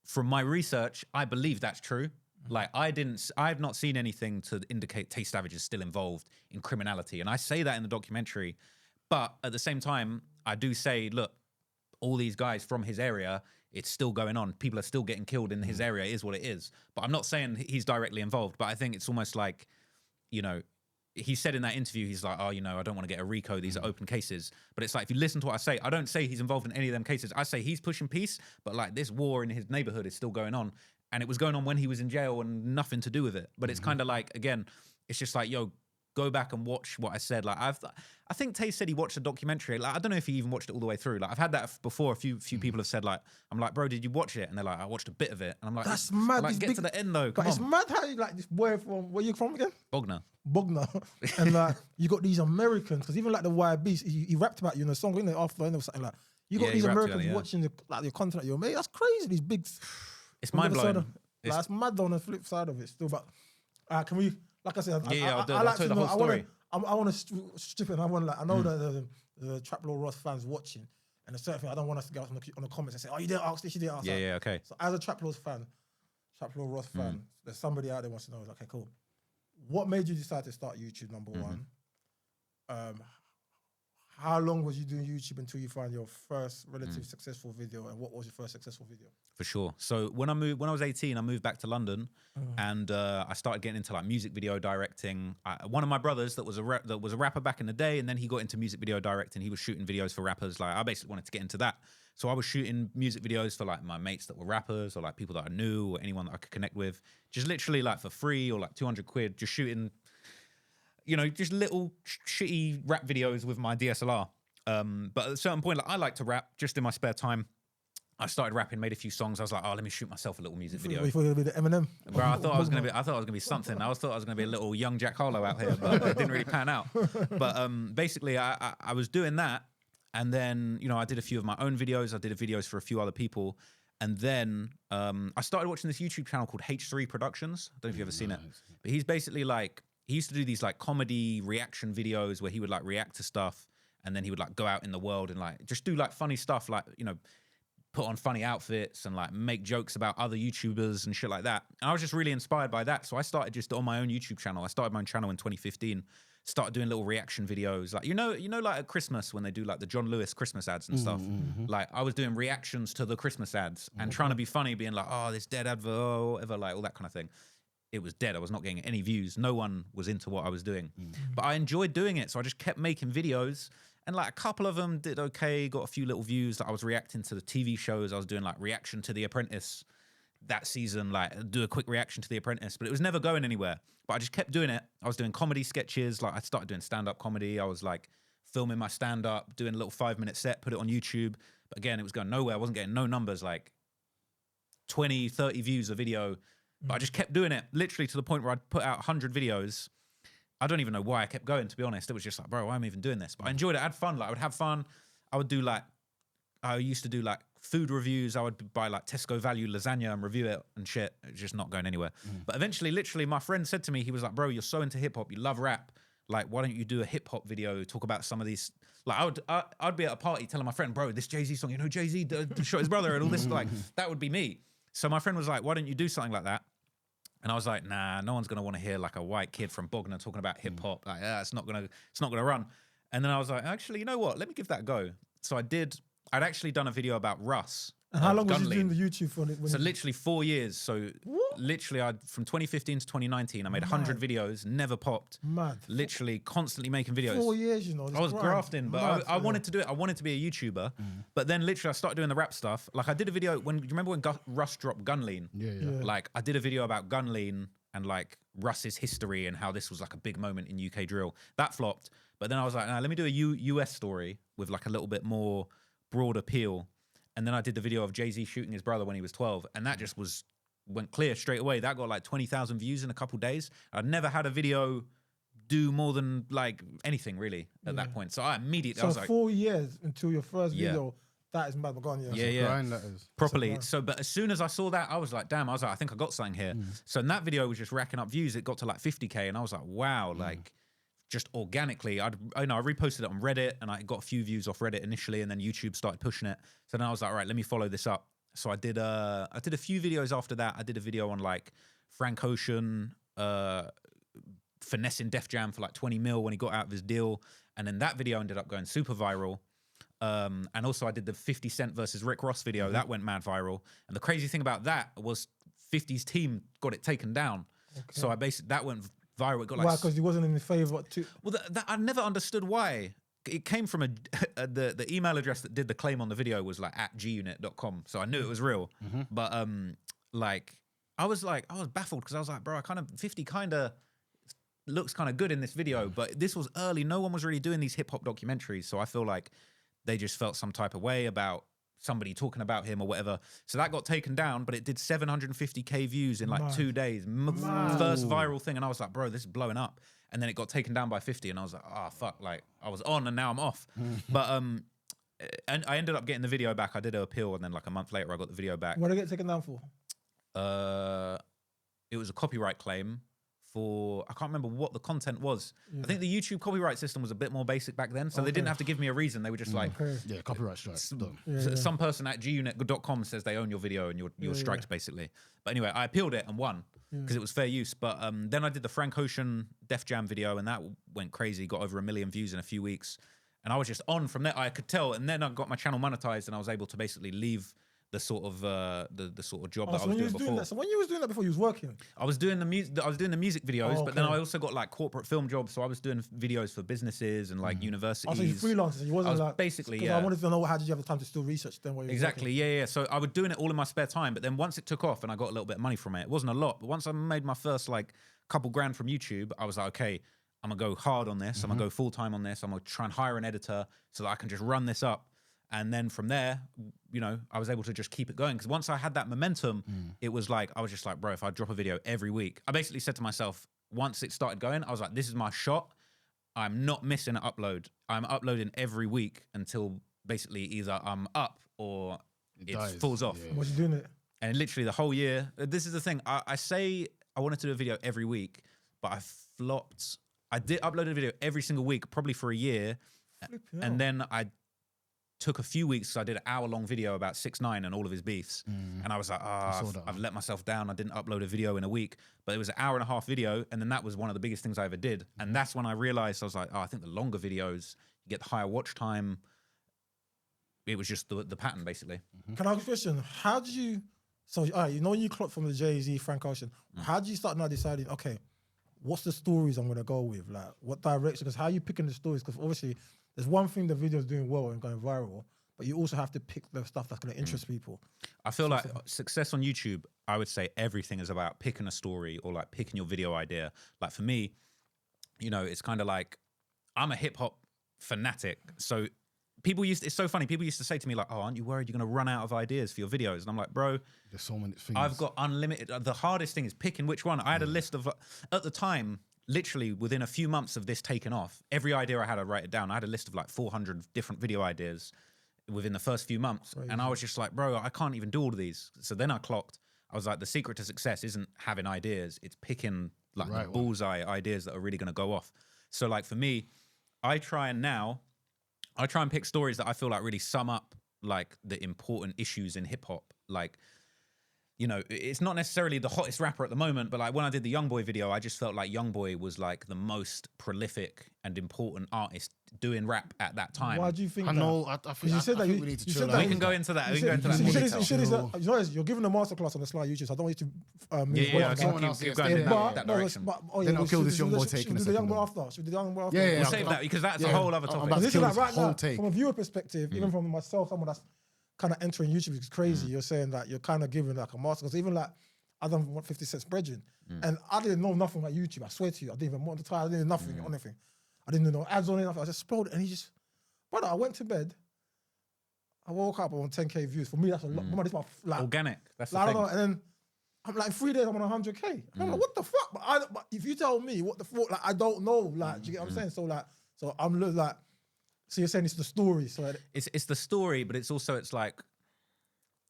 C: from my research, I believe that's true. Like, I've not seen anything to indicate Tay Savage is still involved in criminality. And I say that in the documentary. But at the same time, I do say, look, all these guys from his area, it's still going on. People are still getting killed in his area. It is what it is. But I'm not saying he's directly involved. But I think it's almost like, you know, he said in that interview, he's like, oh, you know, I don't want to get a RICO. These are open cases. But it's like, if you listen to what I say, I don't say he's involved in any of them cases. I say he's pushing peace, but like this war in his neighborhood is still going on. And it was going on when he was in jail and nothing to do with it. But it's kind of like, again, it's just like, yo, go back and watch what I said. Like, I think Tay said he watched a documentary. Like, I don't know if he even watched it all the way through. Like, I've had that before. A few people have said, like, I'm like, bro, did you watch it? And they're like, I watched a bit of it. And I'm like,
B: that's mad.
C: Like, get to the end though.
B: But it's mad how you like this boy from, where you from again?
C: Bognor.
B: And like, you got these Americans, because even like the YBs, he rapped about you in the song, didn't it? After the end or something like, you got these Americans watching your content, your mate. That's crazy. These big.
C: It's mind blowing.
B: Like, it's mad on the flip side of it still. But can we? Like I said,
C: I'll
B: like
C: tell you the whole story.
B: I want to strip it. And I want, like, I know that the Trap Lord Ross fans watching, and a certain thing I don't want us to go on the comments and say, oh, you didn't ask this, you didn't ask that.
C: Yeah, okay.
B: So as a Trap Lord Ross fan, there's somebody out there wants to know, like, okay, cool. What made you decide to start YouTube, number one? How long was you doing YouTube until you found your first relatively successful video, and what was your first successful video?
C: For sure. So when I was 18, I moved back to London, and I started getting into like music video directing. One of my brothers that was a rapper back in the day, and then he got into music video directing. He was shooting videos for rappers. Like, I basically wanted to get into that. So I was shooting music videos for like my mates that were rappers, or like people that I knew, or anyone that I could connect with. Just literally like for free, or like 200 quid, just shooting, you know, just little shitty rap videos with my DSLR. But at a certain point, like, I like to rap just in my spare time. I started rapping, made a few songs. I was like, oh, let me shoot myself a little music video.
B: You thought you were going to be the Eminem?
C: Bro, I thought I was going to be something. Thought I was going to be a little young Jack Harlow out here, but it didn't really pan out. But basically, I was doing that. And then, you know, I did a few of my own videos. I did videos for a few other people. And then I started watching this YouTube channel called H3 Productions. I don't know if you've ever seen it. But he's basically like, he used to do these like comedy reaction videos where he would like react to stuff, and then he would like go out in the world and like just do like funny stuff, like, you know, put on funny outfits and like make jokes about other YouTubers and shit like that. And I was just really inspired by that. So I started just on my own YouTube channel. I started my own channel in 2015, started doing little reaction videos. Like, you know, like at Christmas when they do like the John Lewis Christmas ads and stuff. Like, I was doing reactions to the Christmas ads and trying to be funny, being like, oh, this dead advert, or whatever, like all that kind of thing. It was dead. I was not getting any views. No one was into what I was doing. But I enjoyed doing it. So I just kept making videos. And like a couple of them did okay, got a few little views. Like, I was reacting to the TV shows. I was doing like reaction to The Apprentice that season, like do a quick reaction to The Apprentice, but it was never going anywhere. But I just kept doing it. I was doing comedy sketches. Like, I started doing stand-up comedy. I was like filming my stand-up, doing a little 5-minute set, put it on YouTube. But again, it was going nowhere. I wasn't getting no numbers, like 20, 30 views a video. But I just kept doing it, literally to the point where I'd put out 100 videos. I don't even know why I kept going, to be honest. It was just like, bro, why am I even doing this? But I enjoyed it. I had fun. Like, I would have fun. I used to do like food reviews. I would buy like Tesco value lasagna and review it and shit. It's just not going anywhere. But eventually, literally, my friend said to me, he was like, bro, you're so into hip hop. You love rap. like, why don't you do a hip hop video, talk about some of these, like I'd be at a party telling my friend, bro, this Jay-Z song, you know, Jay-Z shot his brother and all this, like, that would be me. So my friend was like, why don't you do something like that? And I was like, nah, no one's gonna want to hear like a white kid from Bognor talking about hip hop. Like, it's not gonna run. And then I was like, actually, you know what? Let me give that a go. So I'd actually done a video about Russ.
B: And how long was you doing the YouTube for?
C: So literally 4 years. So literally, from 2015 to 2019, I made 100 videos, never popped.
B: Mad.
C: Literally constantly making videos.
B: 4 years, you know.
C: I was grafting, but I wanted to do it. I wanted to be a YouTuber. But then literally I started doing the rap stuff. Like I did a video you remember when Russ dropped Gun Lean?
A: Yeah.
C: Like I did a video about Gun Lean and like Russ's history and how this was like a big moment in UK drill. That flopped. But then I was like, nah, let me do a US story with like a little bit more broad appeal. And then I did the video of Jay-Z shooting his brother when he was 12. And that just went clear straight away. That got like 20,000 views in a couple days. I'd never had a video do more than like anything really at that point. So I immediately, I was like,
B: 4 years until your first video, that is mad. Gone,
C: yeah.
A: Grind that is.
C: Properly. So, but as soon as I saw that, I was like, damn, I was like, I think I got something here. So that video was just racking up views. It got to like 50K. And I was like, wow, like, just organically, I reposted it on Reddit and I got a few views off Reddit initially, and then YouTube started pushing it. So then I was like, all right, let me follow this up. So I did a few videos after that. I did a video on like Frank Ocean finessing Def Jam for like 20 mil when he got out of his deal, and then that video ended up going super viral. And also I did the 50 Cent versus Rick Ross video. That went mad viral. And the crazy thing about that was 50's team got it taken down. So that went viral. It got like,
B: why? Because he wasn't in favor too.
C: Well, I never understood why. It came from the email address that did the claim on the video was like @gunit.com, so I knew it was real. But like I was baffled because I was like, bro, 50 kind of looks kind of good in this video, but this was early. No one was really doing these hip hop documentaries, so I feel like they just felt some type of way about somebody talking about him or whatever. So that got taken down, but it did 750K views in like 2 days. First viral thing. And I was like, bro, this is blowing up. And then it got taken down by 50. And I was like, oh, fuck. Like I was on and now I'm off. But and I ended up getting the video back. I did an appeal. And then like a month later, I got the video back.
B: What did it get taken down for?
C: It was a copyright claim for, I can't remember what the content was. I think the YouTube copyright system was a bit more basic back then, so they didn't have to give me a reason. They were just like,
A: yeah, copyright strike.
C: Some person at gunit.com says they own your video and you're striked basically. But anyway, I appealed it and won because it was fair use. But then I did the Frank Ocean Def Jam video and that went crazy, got over 1 million views in a few weeks. And I was just on from there, I could tell. And then I got my channel monetized and I was able to basically leave the sort of the sort of job that I was doing before.
B: So when you was doing that before, you was working.
C: I was doing the music. I was doing the music videos, but then I also got like corporate film jobs. So I was doing videos for businesses and like universities.
B: So you freelancers. You wasn't like
C: basically.
B: I wanted to know how did you have the time to still research then?
C: Exactly. Yeah. So I was doing it all in my spare time. But then once it took off and I got a little bit of money from it, it wasn't a lot. But once I made my first like couple grand from YouTube, I was like, okay, I'm gonna go hard on this. I'm gonna go full time on this. I'm gonna try and hire an editor so that I can just run this up. And then from there, you know, I was able to just keep it going. Because once I had that momentum, it was like, I was just like, bro, if I drop a video every week, I basically said to myself, once it started going, I was like, this is my shot. I'm not missing an upload. I'm uploading every week until basically either I'm up or it falls off.
B: Yeah. What's you doing it?
C: And literally the whole year, this is the thing. I say I wanted to do a video every week, but I flopped. I did upload a video every single week, probably for a year. And then I took a few weeks, so I did an hour-long video about 6ix9ine and all of his beefs. And I was like, I've let myself down. I didn't upload a video in a week. But it was an hour-and-a-half video, and then that was one of the biggest things I ever did. And that's when I realized, I was like, I think the longer videos, you get the higher watch time. It was just the pattern, basically.
B: Can I ask a question? How did you... So, all right, you know when you clocked from the Jay-Z, Frank Ocean, how did you start now deciding, okay, what's the stories I'm going to go with? Like, what direction? Because how are you picking the stories? Because obviously... there's one thing the video's doing well and going viral, but you also have to pick the stuff that's going to interest people.
C: I feel like success on YouTube, I would say everything is about picking a story or like picking your video idea. Like for me, you know, it's kind of like I'm a hip hop fanatic. So it's so funny. People used to say to me like, oh, aren't you worried you're going to run out of ideas for your videos? And I'm like, bro,
A: there's so many things.
C: I've got unlimited. The hardest thing is picking which one. I had a list of, at the time, literally within a few months of this taking off, every idea I had, I'd write it down. I had a list of like 400 different video ideas within the first few months. Crazy. And I was just like, bro, I can't even do all of these. So then I clocked, I was like, the secret to success isn't having ideas. It's picking like the bullseye ideas that are really going to go off. So like for me, I try and pick stories that I feel like really sum up like the important issues in hip hop. Like, you know, it's not necessarily the hottest rapper at the moment, but like when I did the Youngboy video, I just felt like Youngboy was like the most prolific and important artist doing rap at that time.
B: Why do you think
A: I
B: that?
A: know. I think,
B: you said
A: I
B: that
A: think
B: you-
A: we need to
B: you
A: chill
B: said
A: out.
B: that
C: We
B: you-
C: can go into that.
B: You
C: We can go into that
B: said-
C: more
B: you said
C: detail.
B: it's- you said it's- you're giving a masterclass on the slide YouTube, so I don't want you to move
C: Yeah,
B: on.
C: okay,
A: someone
C: keep,
A: else,
C: keep
A: yes,
C: going
A: yeah,
C: in
A: yeah,
C: that
A: yeah.
C: direction.
A: Then I'll kill this young boy taking
B: Should we
A: a
B: do the young
A: second
B: boy
A: one.
B: after? Should we do the young boy after?
A: Yeah, yeah,
C: We'll
A: I'm-
C: save that because that's
A: yeah,
C: a whole other
A: I'm
C: topic.
A: about to
B: This is
A: kill
B: like
A: this
B: right
A: whole
B: now,
A: take.
B: from a viewer perspective, even from myself, someone that's kind of entering YouTube, it's crazy. You're saying that you're kind of giving like a master, because even like I don't want 50 Cent's brethren, and I didn't know nothing about YouTube. I swear to you, I didn't even want to try. I didn't know nothing on anything. I didn't know ads on it. I just scrolled it, and he just, brother. I went to bed. I woke up on 10K views. For me, that's a lot. This is my like
C: Organic. That's the
B: I
C: thing.
B: don't know, and then I'm like 3 days I'm on 100K. I'm like, what the fuck? But if you tell me what the fuck, like I don't know. Like, do you get what I'm saying? So I'm like, so you're saying it's the story. So
C: It's the story, but it's also it's like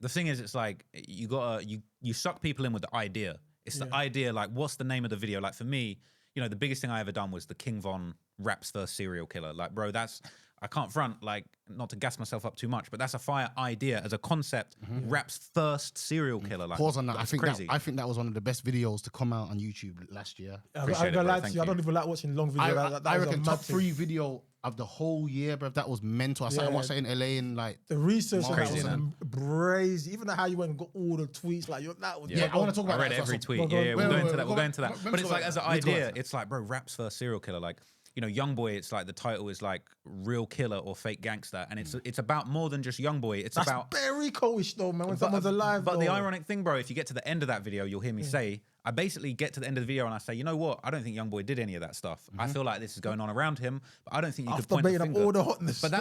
C: the thing is it's like you suck people in with the idea. It's the idea, like what's the name of the video? Like for me, you know, the biggest thing I ever done was the King Von raps first serial killer. Like, bro, that's I can't front, like, not to gas myself up too much, but that's a fire idea as a concept. Rap's first serial killer. Like,
A: Pause on that.
C: that's
A: I
C: crazy.
A: think that was one of the best videos to come out on YouTube last year.
B: I'm
C: Appreciate it,
B: gonna
C: bro.
B: lie to
C: Thank
B: you. I
C: you.
B: don't even like watching long videos.
A: I
B: was a
A: reckon
B: mad
A: top
B: thing.
A: 3 video of the whole year, bro. That was mental. I started
B: Yeah.
A: watching that in LA and like.
B: The research on that
C: Crazy,
B: was
C: man.
B: crazy. Even how you went and got all the tweets, like that was.
A: Yeah, I want to talk about
C: I read
A: that.
C: every
A: So-
C: tweet.
B: go-
C: Yeah,
B: go-
C: we'll go
B: wait,
C: into
B: wait,
C: that. We'll go into that.
A: let me
C: But it's
A: go
C: like
A: back
C: as
A: to
C: an
A: that. Let's go back
C: idea,
A: to that.
C: it's like, bro, rap's first serial killer. Like, you know, Youngboy. It's like the title is like real killer or fake gangster, and it's about more than just Youngboy. It's
B: That's
C: about
B: very Rico-ish though, man. When someone's alive,
C: But the
B: though.
C: ironic thing, bro, if you get to the end of that video, you'll hear me say, I basically get to the end of the video and I say, you know what? I don't think Youngboy did any of that stuff. I feel like this is going on around him, but I don't think you could
B: After
C: point the
B: baiting up
C: finger.
B: all the hotness.
C: But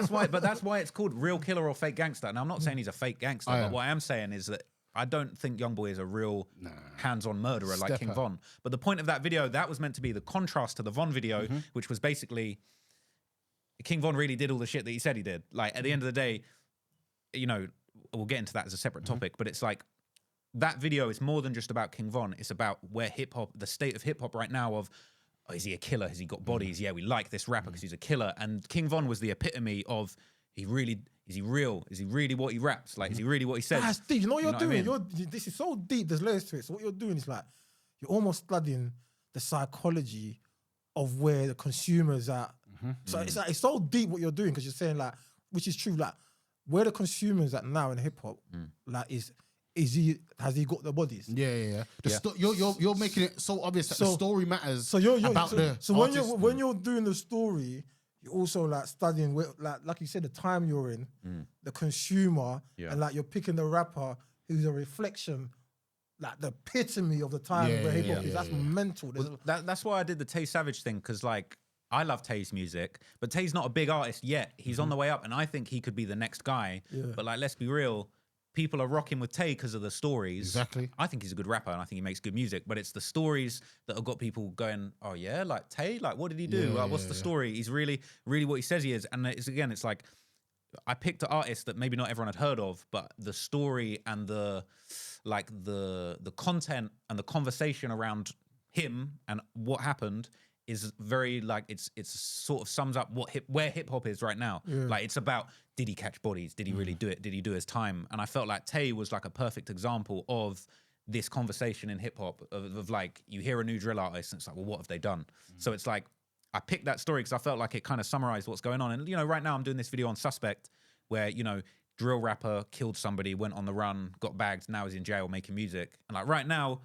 C: that's why it's called real killer or fake gangster. Now I'm not saying he's a fake gangster, but what I am saying is that I don't think Youngboy is a real hands-on murderer like King
A: Stepper.
C: Von. But the point of that video, that was meant to be the contrast to the Von video, which was basically King Von really did all the shit that he said he did. Like at the end of the day, you know, we'll get into that as a separate topic, but it's like that video is more than just about King Von. It's about where hip hop, the state of hip hop right now of, oh, is he a killer? Has he got bodies? Yeah, we like this rapper because he's a killer. And King Von was the epitome of, is he real? Is he really what he raps? Like, is he really what he says?
B: That's deep. You know what you're
C: know what I
B: doing?
C: mean?
B: This is so deep. There's layers to it. So what you're doing is like you're almost studying the psychology of where the consumers are. So it's like it's so deep what you're doing because you're saying like, which is true. Like where the consumers at now in hip hop, like has he got the bodies?
A: Yeah. You're making it so obvious that the story matters.
B: So you're
A: about the
B: so
A: artist.
B: when you're doing the story, you're also like studying where, like you said, the time you're in, the consumer, and like you're picking the rapper who's a reflection, like the epitome of the time where hip hop is. That's mental. There's
C: That's why I did the Tay Savage thing, because like I love Tay's music, but Tay's not a big artist yet. He's on the way up, and I think he could be the next guy. But like, let's be real, people are rocking with Tay because of the stories.
A: Exactly.
C: I think he's a good rapper, and I think he makes good music. But it's the stories that have got people going, oh yeah, like Tay, like what did he do? Like, what's the story? He's really, really what he says he is. And it's like I picked an artist that maybe not everyone had heard of, but the story and the content and the conversation around him and what happened is very like it's sort of sums up where hip hop is right now. Like it's about, did he catch bodies? Did he really do it? Did he do his time? And I felt like Tay was like a perfect example of this conversation in hip hop of like, you hear a new drill artist and it's like, well, what have they done? So it's like I picked that story because I felt like it kind of summarized what's going on. And you know, right now I'm doing this video on Suspect, where you know, drill rapper killed somebody, went on the run, got bagged, now is in jail making music. And like right now,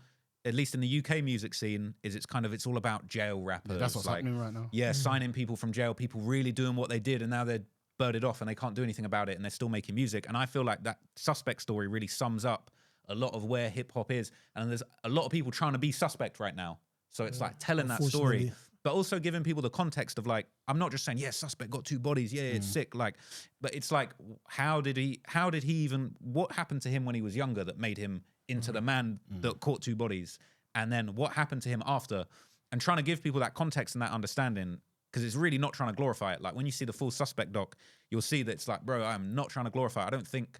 C: at least in the UK music scene, it's all about jail rappers.
A: That's what's
C: like,
A: happening right now.
C: Yeah, signing people from jail, people really doing what they did, and now they're birded off and they can't do anything about it, and they're still making music. And I feel like that Suspect story really sums up a lot of where hip hop is. And there's a lot of people trying to be Suspect right now. So it's like telling that story,
B: Unfortunately.
C: but also giving people the context of like, I'm not just saying, yeah, Suspect got 2 bodies, yeah, it's sick. Like, but it's like, how did he even, what happened to him when he was younger that made him into the man that caught 2 bodies? And then what happened to him after? And trying to give people that context and that understanding, because it's really not trying to glorify it. Like when you see the full Suspect doc, you'll see that it's like, bro, I'm not trying to glorify it. I don't think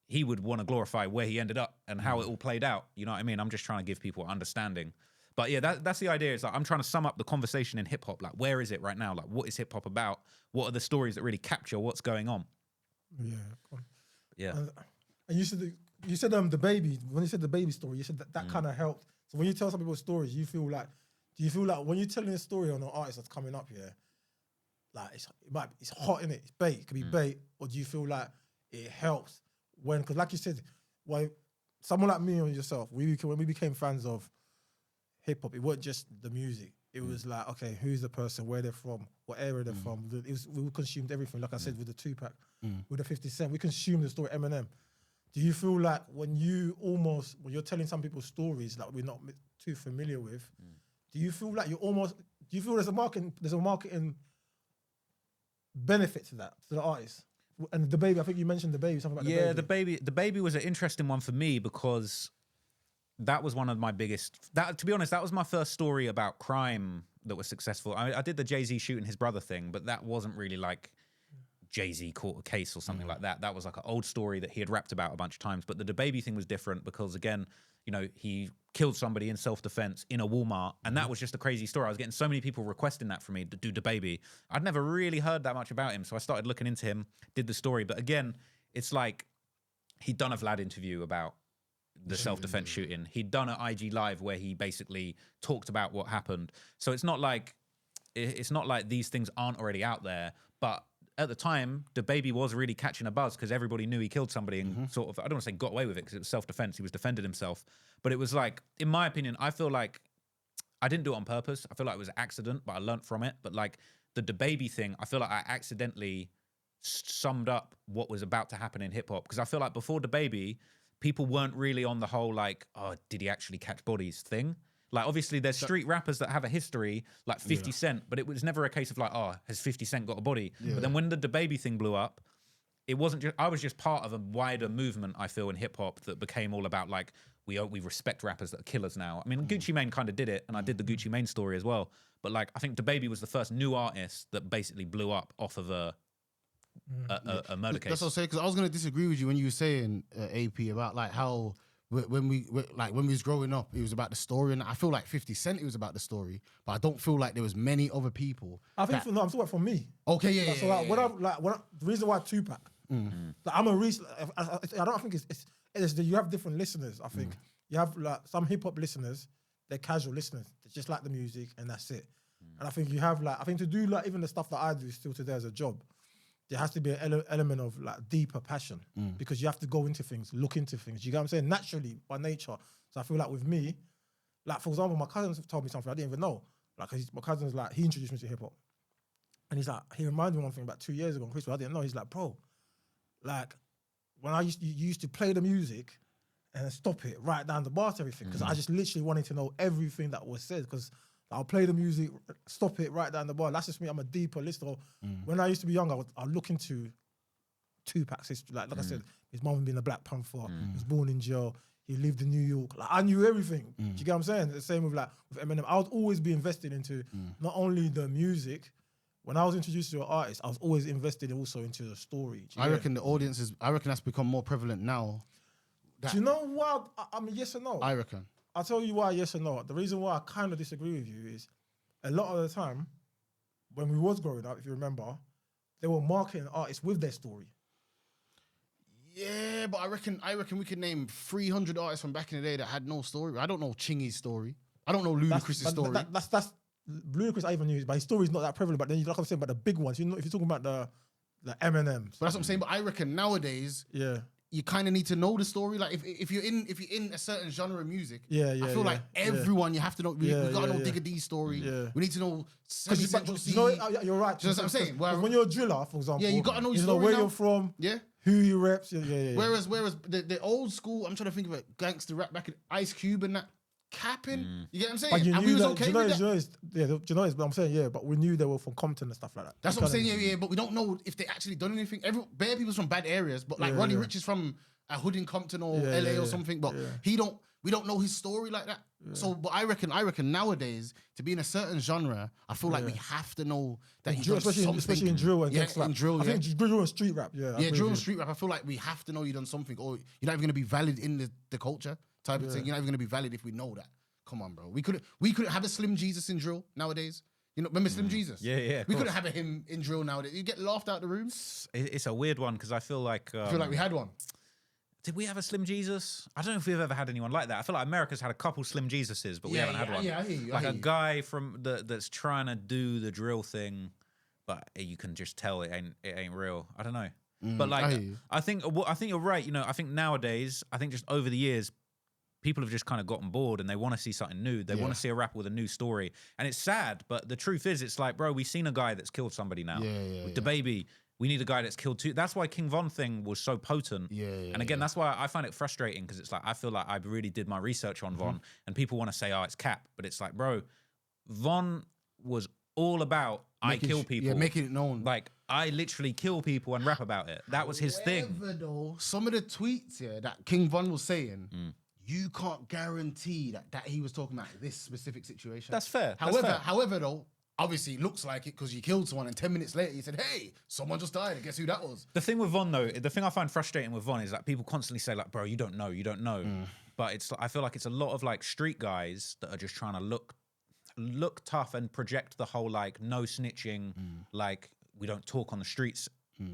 C: he would want to glorify where he ended up and how it all played out. You know what I mean? I'm just trying to give people understanding. But yeah, that's the idea. It's like I'm trying to sum up the conversation in hip hop. Like, where is it right now? Like, what is hip hop about? What are the stories that really capture what's going on?
B: Yeah.
C: Yeah.
B: And you said the baby, when you said the baby story, you said that kind of helped. So when you tell some people stories, do you feel like when you're telling a story on an artist that's coming up here, like it's hot in it, it's bait, it could be bait, or do you feel like it helps because like you said, someone like me or yourself, when we became fans of hip hop, it wasn't just the music. It was like, okay, who's the person, where they're from, what area they're from. We consumed everything. Like I said, with the Tupac, with the 50 Cent, we consumed the story Eminem. Do you feel like when you're telling some people's stories that we're not too familiar with, do you feel like do you feel there's a marketing benefit to that, to the artist? And the baby, I think you mentioned the baby, something about the baby.
C: The baby was an interesting one for me because that was one of my biggest. To be honest, that was my first story about crime that was successful. I did the Jay-Z shooting his brother thing, but that wasn't really like Jay-Z caught a case or something like that. That was like an old story that he had rapped about a bunch of times. But the baby thing was different because, again, you know, he killed somebody in self-defense in a Walmart, and that was just a crazy story. I was getting so many people requesting that for me to do the baby. I'd never really heard that much about him, so I started looking into him, did the story. But again, it's like he'd done a Vlad interview about the self-defense shooting. He'd done an IG live where he basically talked about what happened. So it's not like these things aren't already out there. But at the time, the baby was really catching a buzz because everybody knew he killed somebody and sort of, I don't want to say got away with it because it was self-defense. He was defending himself. But it was like, in my opinion, I feel like I didn't do it on purpose. I feel like it was an accident, but I learned from it. But like the baby thing, I feel like I accidentally summed up what was about to happen in hip hop. Because I feel like before the baby, people weren't really on the whole like, oh, did he actually catch bodies thing? Like, obviously, there's street rappers that have a history, like 50 Cent, but it was never a case of like, oh, has 50 Cent got a body? But then when the baby thing blew up, it wasn't just, I was just part of a wider movement, I feel, in hip hop that became all about like, we respect rappers that are killers now. I mean, Gucci Mane kind of did it, and I did the Gucci Mane story as well. But like, I think DaBaby was the first new artist that basically blew up off of a murder case.
A: That's what I'm saying, because I was going to disagree with you when you were saying, AP, about like how when we was growing up, it was about the story, and I feel like 50 Cent, it was about the story, but I don't feel like there was many other people.
B: I think I'm talking about for me.
A: Okay, yeah.
B: So the reason why Tupac, like, I'm a I don't think it's you have different listeners. I think you have like some hip hop listeners, they're casual listeners, they just like the music and that's it. And I think you have like, I think to do like even the stuff that I do still today as a job, there has to be an element of like deeper passion because you have to go into things, look into things. You get what I'm saying? Naturally, by nature. So I feel like with me, like for example, my cousins told me something I didn't even know. Like my cousin's like, he introduced me to hip hop. And he's like, he reminded me of one thing about 2 years ago on Christmas. I didn't know. He's like, bro, like when you used to play the music and stop it, write down the bars, everything. Because I just literally wanted to know everything that was said. Because I'll play the music, stop it, write down the bar. That's just me. I'm a deeper listener. When I used to be young, I'd look into Tupac's history. Like I said, his mum being a Black Panther. He was born in jail. He lived in New York. Like I knew everything. Do you get what I'm saying? The same with Eminem. I would always be invested into not only the music. When I was introduced to an artist, I was always invested also into the story.
A: I reckon the audience I reckon that's become more prevalent now.
B: Do you know what? I mean, yes or no?
A: I reckon.
B: I'll tell you why, yes or no. The reason why I kind of disagree with you is a lot of the time, when we was growing up, if you remember, they were marketing artists with their story.
A: Yeah, but I reckon we could name 300 artists from back in the day that had no story. I don't know Chingy's story. I don't know Ludacris' story.
B: That's Ludacris. I even knew, but his story's not that prevalent. But then, like I'm saying, about the big ones, you know, if you're talking about the Eminems.
A: But that's what I'm saying. But I reckon nowadays, you kind of need to know the story. Like if you're in a certain genre of music, I feel like everyone you have to know. We gotta know Digga D's story. Yeah. We need to know Central C.
B: You're right.
A: You know what I'm saying?
B: When you're a driller, for example,
A: you gotta know
B: you
A: your
B: know
A: story
B: where
A: now.
B: you're from.
A: Yeah.
B: Who you reps.
A: Whereas the old school, I'm trying to think of it, gangster rap back in Ice Cube and that. Capping, you get what I'm saying?
B: And
A: we was
B: that,
A: okay with that.
B: Do you know but I'm saying, but we knew they were from Compton and stuff like that.
A: That's what I'm saying, but we don't know if they actually done anything. Bare people's from bad areas, but like Roddy Ricch is from a hood in Compton or LA or something, but we don't know his story like that. So, but I reckon nowadays, to be in a certain genre, I feel like we have to know that he's done something.
B: Especially in drill and
A: in drill,
B: I think drill and street rap,
A: drill and street rap, I feel like we have to know you done something, or you're not even going to be valid in the culture type of thing. You're not even going to be valid if we know that. come on, bro. We couldn't have a Slim Jesus in drill nowadays. You know, remember Slim Jesus?
C: Yeah.
A: We couldn't have him in drill nowadays. You get laughed out the room.
C: It's a weird one because I feel like
A: I feel like we had one.
C: did we have a Slim Jesus? I don't know if we've ever had anyone like that. I feel like America's had a couple Slim Jesuses, but we haven't had one.
A: Yeah, I hear you.
C: Like a guy from that's trying to do the drill thing, but you can just tell it ain't real. I don't know. But like, I think you're right. You know, I think nowadays, I think just over the years, people have just kind of gotten bored and they want to see something new. They want to see a rapper with a new story. And it's sad, but the truth is, it's like, bro, we've seen a guy that's killed somebody now. With the baby, we need a guy that's killed too. That's why King Von thing was so potent. And again, that's why I find it frustrating because it's like, I feel like I really did my research on Von and people want to say, oh, it's cap. But it's like, bro, Von was all about I kill people.
A: Yeah, making it known.
C: Like, I literally kill people and rap about it. That was his thing.
A: Though, some of the tweets that King Von was saying, you can't guarantee that he was talking about this specific situation.
C: That's fair.
A: However, though, obviously it looks like it because you killed someone and 10 minutes later you said, hey, someone just died. And guess who that was?
C: The thing with Von, though, the thing I find frustrating with Von is that people constantly say, like, bro, you don't know. But I feel like it's a lot of like street guys that are just trying to look tough and project the whole like no snitching, like we don't talk on the streets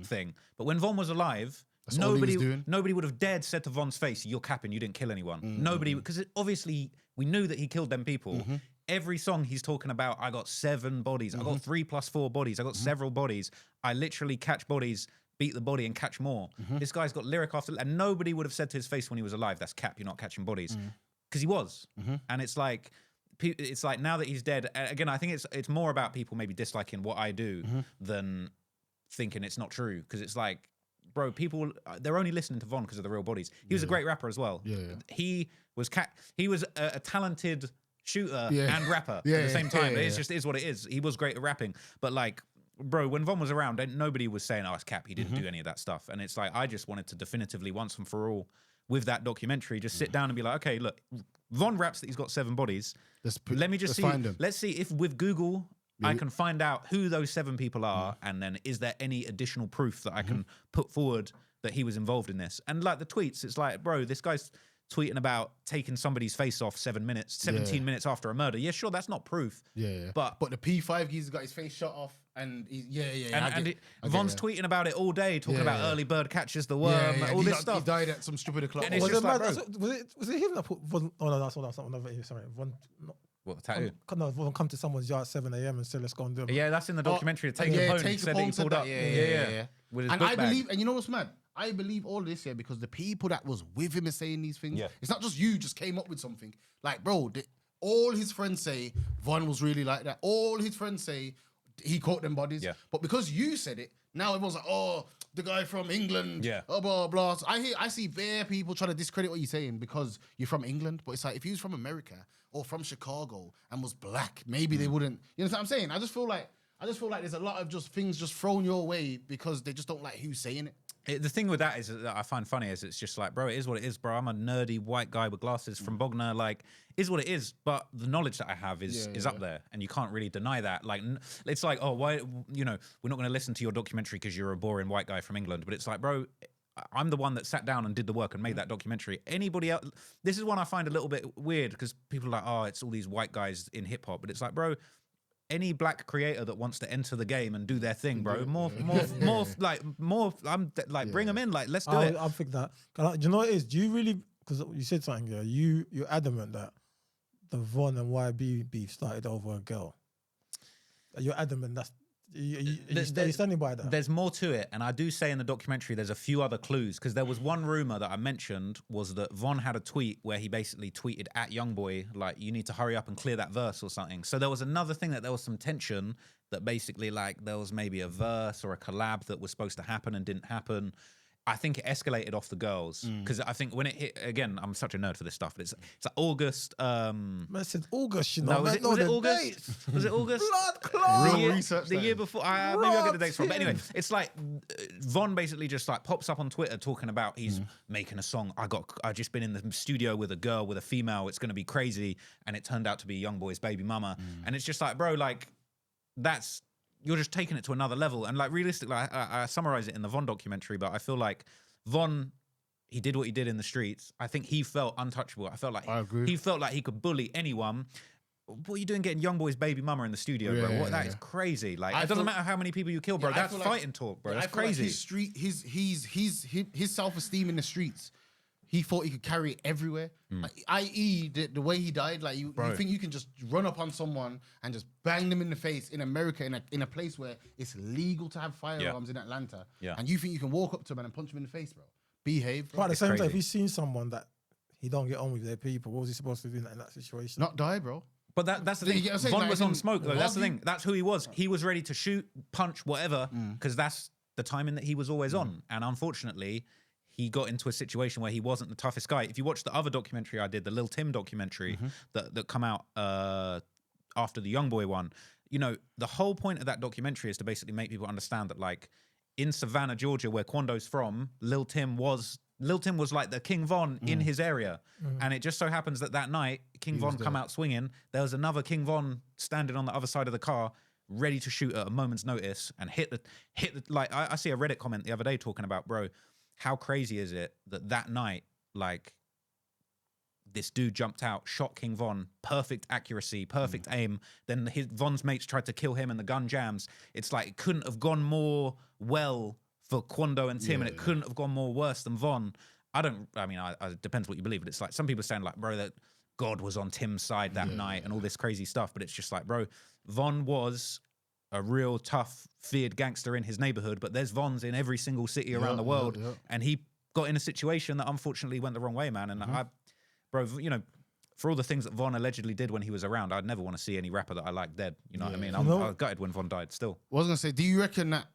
C: thing. But when Von was alive, nobody would have dared said to Von's face, you're capping, you didn't kill anyone. Nobody, because obviously we knew that he killed them people. Every song he's talking about, I got 7 bodies. I got 3 + 4 bodies. I got several bodies. I literally catch bodies, beat the body and catch more. This guy's got lyric after, and nobody would have said to his face when he was alive, that's cap, you're not catching bodies. Because he was. And it's like now that he's dead, again, I think it's more about people maybe disliking what I do than thinking it's not true. Because it's like, bro, people, they're only listening to Von because of the real bodies. He was a great rapper as well. He was a talented shooter and rapper at the same time. It just is what it is. He was great at rapping. But like, bro, when Von was around, nobody was saying, oh, it's cap, he didn't do any of that stuff. And it's like, I just wanted to definitively, once and for all, with that documentary, just sit down and be like, okay, look, Von raps that he's got 7 bodies. Let me just see. Let's see if with Google, I can find out who those 7 people are, and then is there any additional proof that I can put forward that he was involved in this? And like the tweets, it's like, bro, this guy's tweeting about taking somebody's face off 17 minutes after a murder. Yeah, sure, that's not proof. But
A: the P5 geezer got his face shot off, and
C: Von's tweeting about it all day, talking about early bird catches the worm, all this stuff.
A: He died at some stupid o'clock.
C: And it's just like, bro,
B: was it him that put Von? Oh no, that's another. Sorry, Von.
C: What, the tattoo?
B: No, Von come to someone's yard at 7 a.m. and said, "Let's go and do it."
C: Yeah, that's in the documentary. Take a pony. Said that he pulled up. Yeah. With his
A: and
C: book
A: I
C: bag.
A: believe, and you know what's mad? I believe all this here because the people that was with him are saying these things. It's not just you just came up with something. Like, bro, all his friends say Von was really like that. All his friends say he caught them bodies. But because you said it, now everyone's like, oh, the guy from England. Blah, blah, blah. So I see bare people trying to discredit what you're saying because you're from England. But it's like, if he was from America or from Chicago and was black, maybe they wouldn't. You know what I'm saying? I just feel like there's a lot of just things just thrown your way because they just don't like who's saying it.
C: The thing with that is that I find funny is it's just like, bro, it is what it is, bro. I'm a nerdy white guy with glasses from Bognor, like, is what it is. But the knowledge that I have is up there, and you can't really deny that. Like, it's like, oh, why, we're not going to listen to your documentary because you're a boring white guy from England. But it's like, bro, I'm the one that sat down and did the work and made that documentary. Anybody else, this is one I find a little bit weird because people are like, oh, it's all these white guys in hip hop. But it's like, bro, any black creator that wants to enter the game and do their thing, bro, bring them in, like, let's do it.
B: I think that. Do you know what it is? Do you really? Because you said something, you're adamant that the Von and YB beef started over a girl. You're adamant that's. You're standing by that.
C: There's more to it, and I do say in the documentary there's a few other clues because there was one rumor that I mentioned was that Von had a tweet where he basically tweeted at Youngboy like, you need to hurry up and clear that verse or something. So there was another thing that there was some tension that basically like there was maybe a verse or a collab that was supposed to happen and didn't happen. I think it escalated off the girls because I think when it hit again, I'm such a nerd for this stuff, but it's like August.
B: Man said August, you know.
C: Was it August? Was it August?
A: Real research.
C: The year before. Maybe I'll get the dates wrong. But anyway, it's like Von basically just like pops up on Twitter talking about he's making a song. I just been in the studio with a girl, with a female. It's going to be crazy, and it turned out to be Youngboy's baby mama. And it's just like, bro, like that's. You're just taking it to another level. And like realistically, I summarize it in the Von documentary, but I feel like Von, he did what he did in the streets. I think he felt untouchable. I felt like
A: I agree.
C: he felt like he could bully anyone. What are you doing getting Youngboy's baby mama in the studio, bro? That is crazy. Like, it doesn't matter how many people you kill, bro. That's fighting talk, bro. That's crazy.
A: Like his self-esteem in the streets, he thought he could carry it everywhere. Like, i.e., the way he died, like you think you can just run up on someone and just bang them in the face in America, in a place where it's legal to have firearms in Atlanta, and you think you can walk up to them and punch them in the face, bro? Behave, bro.
B: But at the same time, if he's seen someone that he don't get on with their people, what was he supposed to do in that situation?
A: Not die, bro.
C: But that's the thing. Von was on smoke, though. That's the thing. That's who he was. He was ready to shoot, punch, whatever, because that's the timing that he was always on. And unfortunately, he got into a situation where he wasn't the toughest guy. If you watch the other documentary I did, the Lil Tim documentary that come out after the Youngboy one, you know, the whole point of that documentary is to basically make people understand that, like, in Savannah, Georgia, where Quando's from, Lil Tim was like the King Von in his area. And it just so happens that night, King Von come out swinging. There was another King Von standing on the other side of the car, ready to shoot at a moment's notice and hit the like, I see a Reddit comment the other day talking about, bro, how crazy is it that night, like, this dude jumped out, shot King Von, perfect accuracy, perfect aim. Then Von's mates tried to kill him and the gun jams. It's like, it couldn't have gone more well for Quando and Tim, and it couldn't have gone more worse than Von. It depends what you believe, but it's like, some people are saying, like, bro, that God was on Tim's side that night and all this crazy stuff. But it's just like, bro, Von was a real tough, feared gangster in his neighborhood, but there's Vons in every single city around the world. And he got in a situation that unfortunately went the wrong way, man. And bro, you know, for all the things that Von allegedly did when he was around, I'd never want to see any rapper that I like dead. You know what I mean? I was gutted when Von died still.
A: I was going to say, do you reckon that,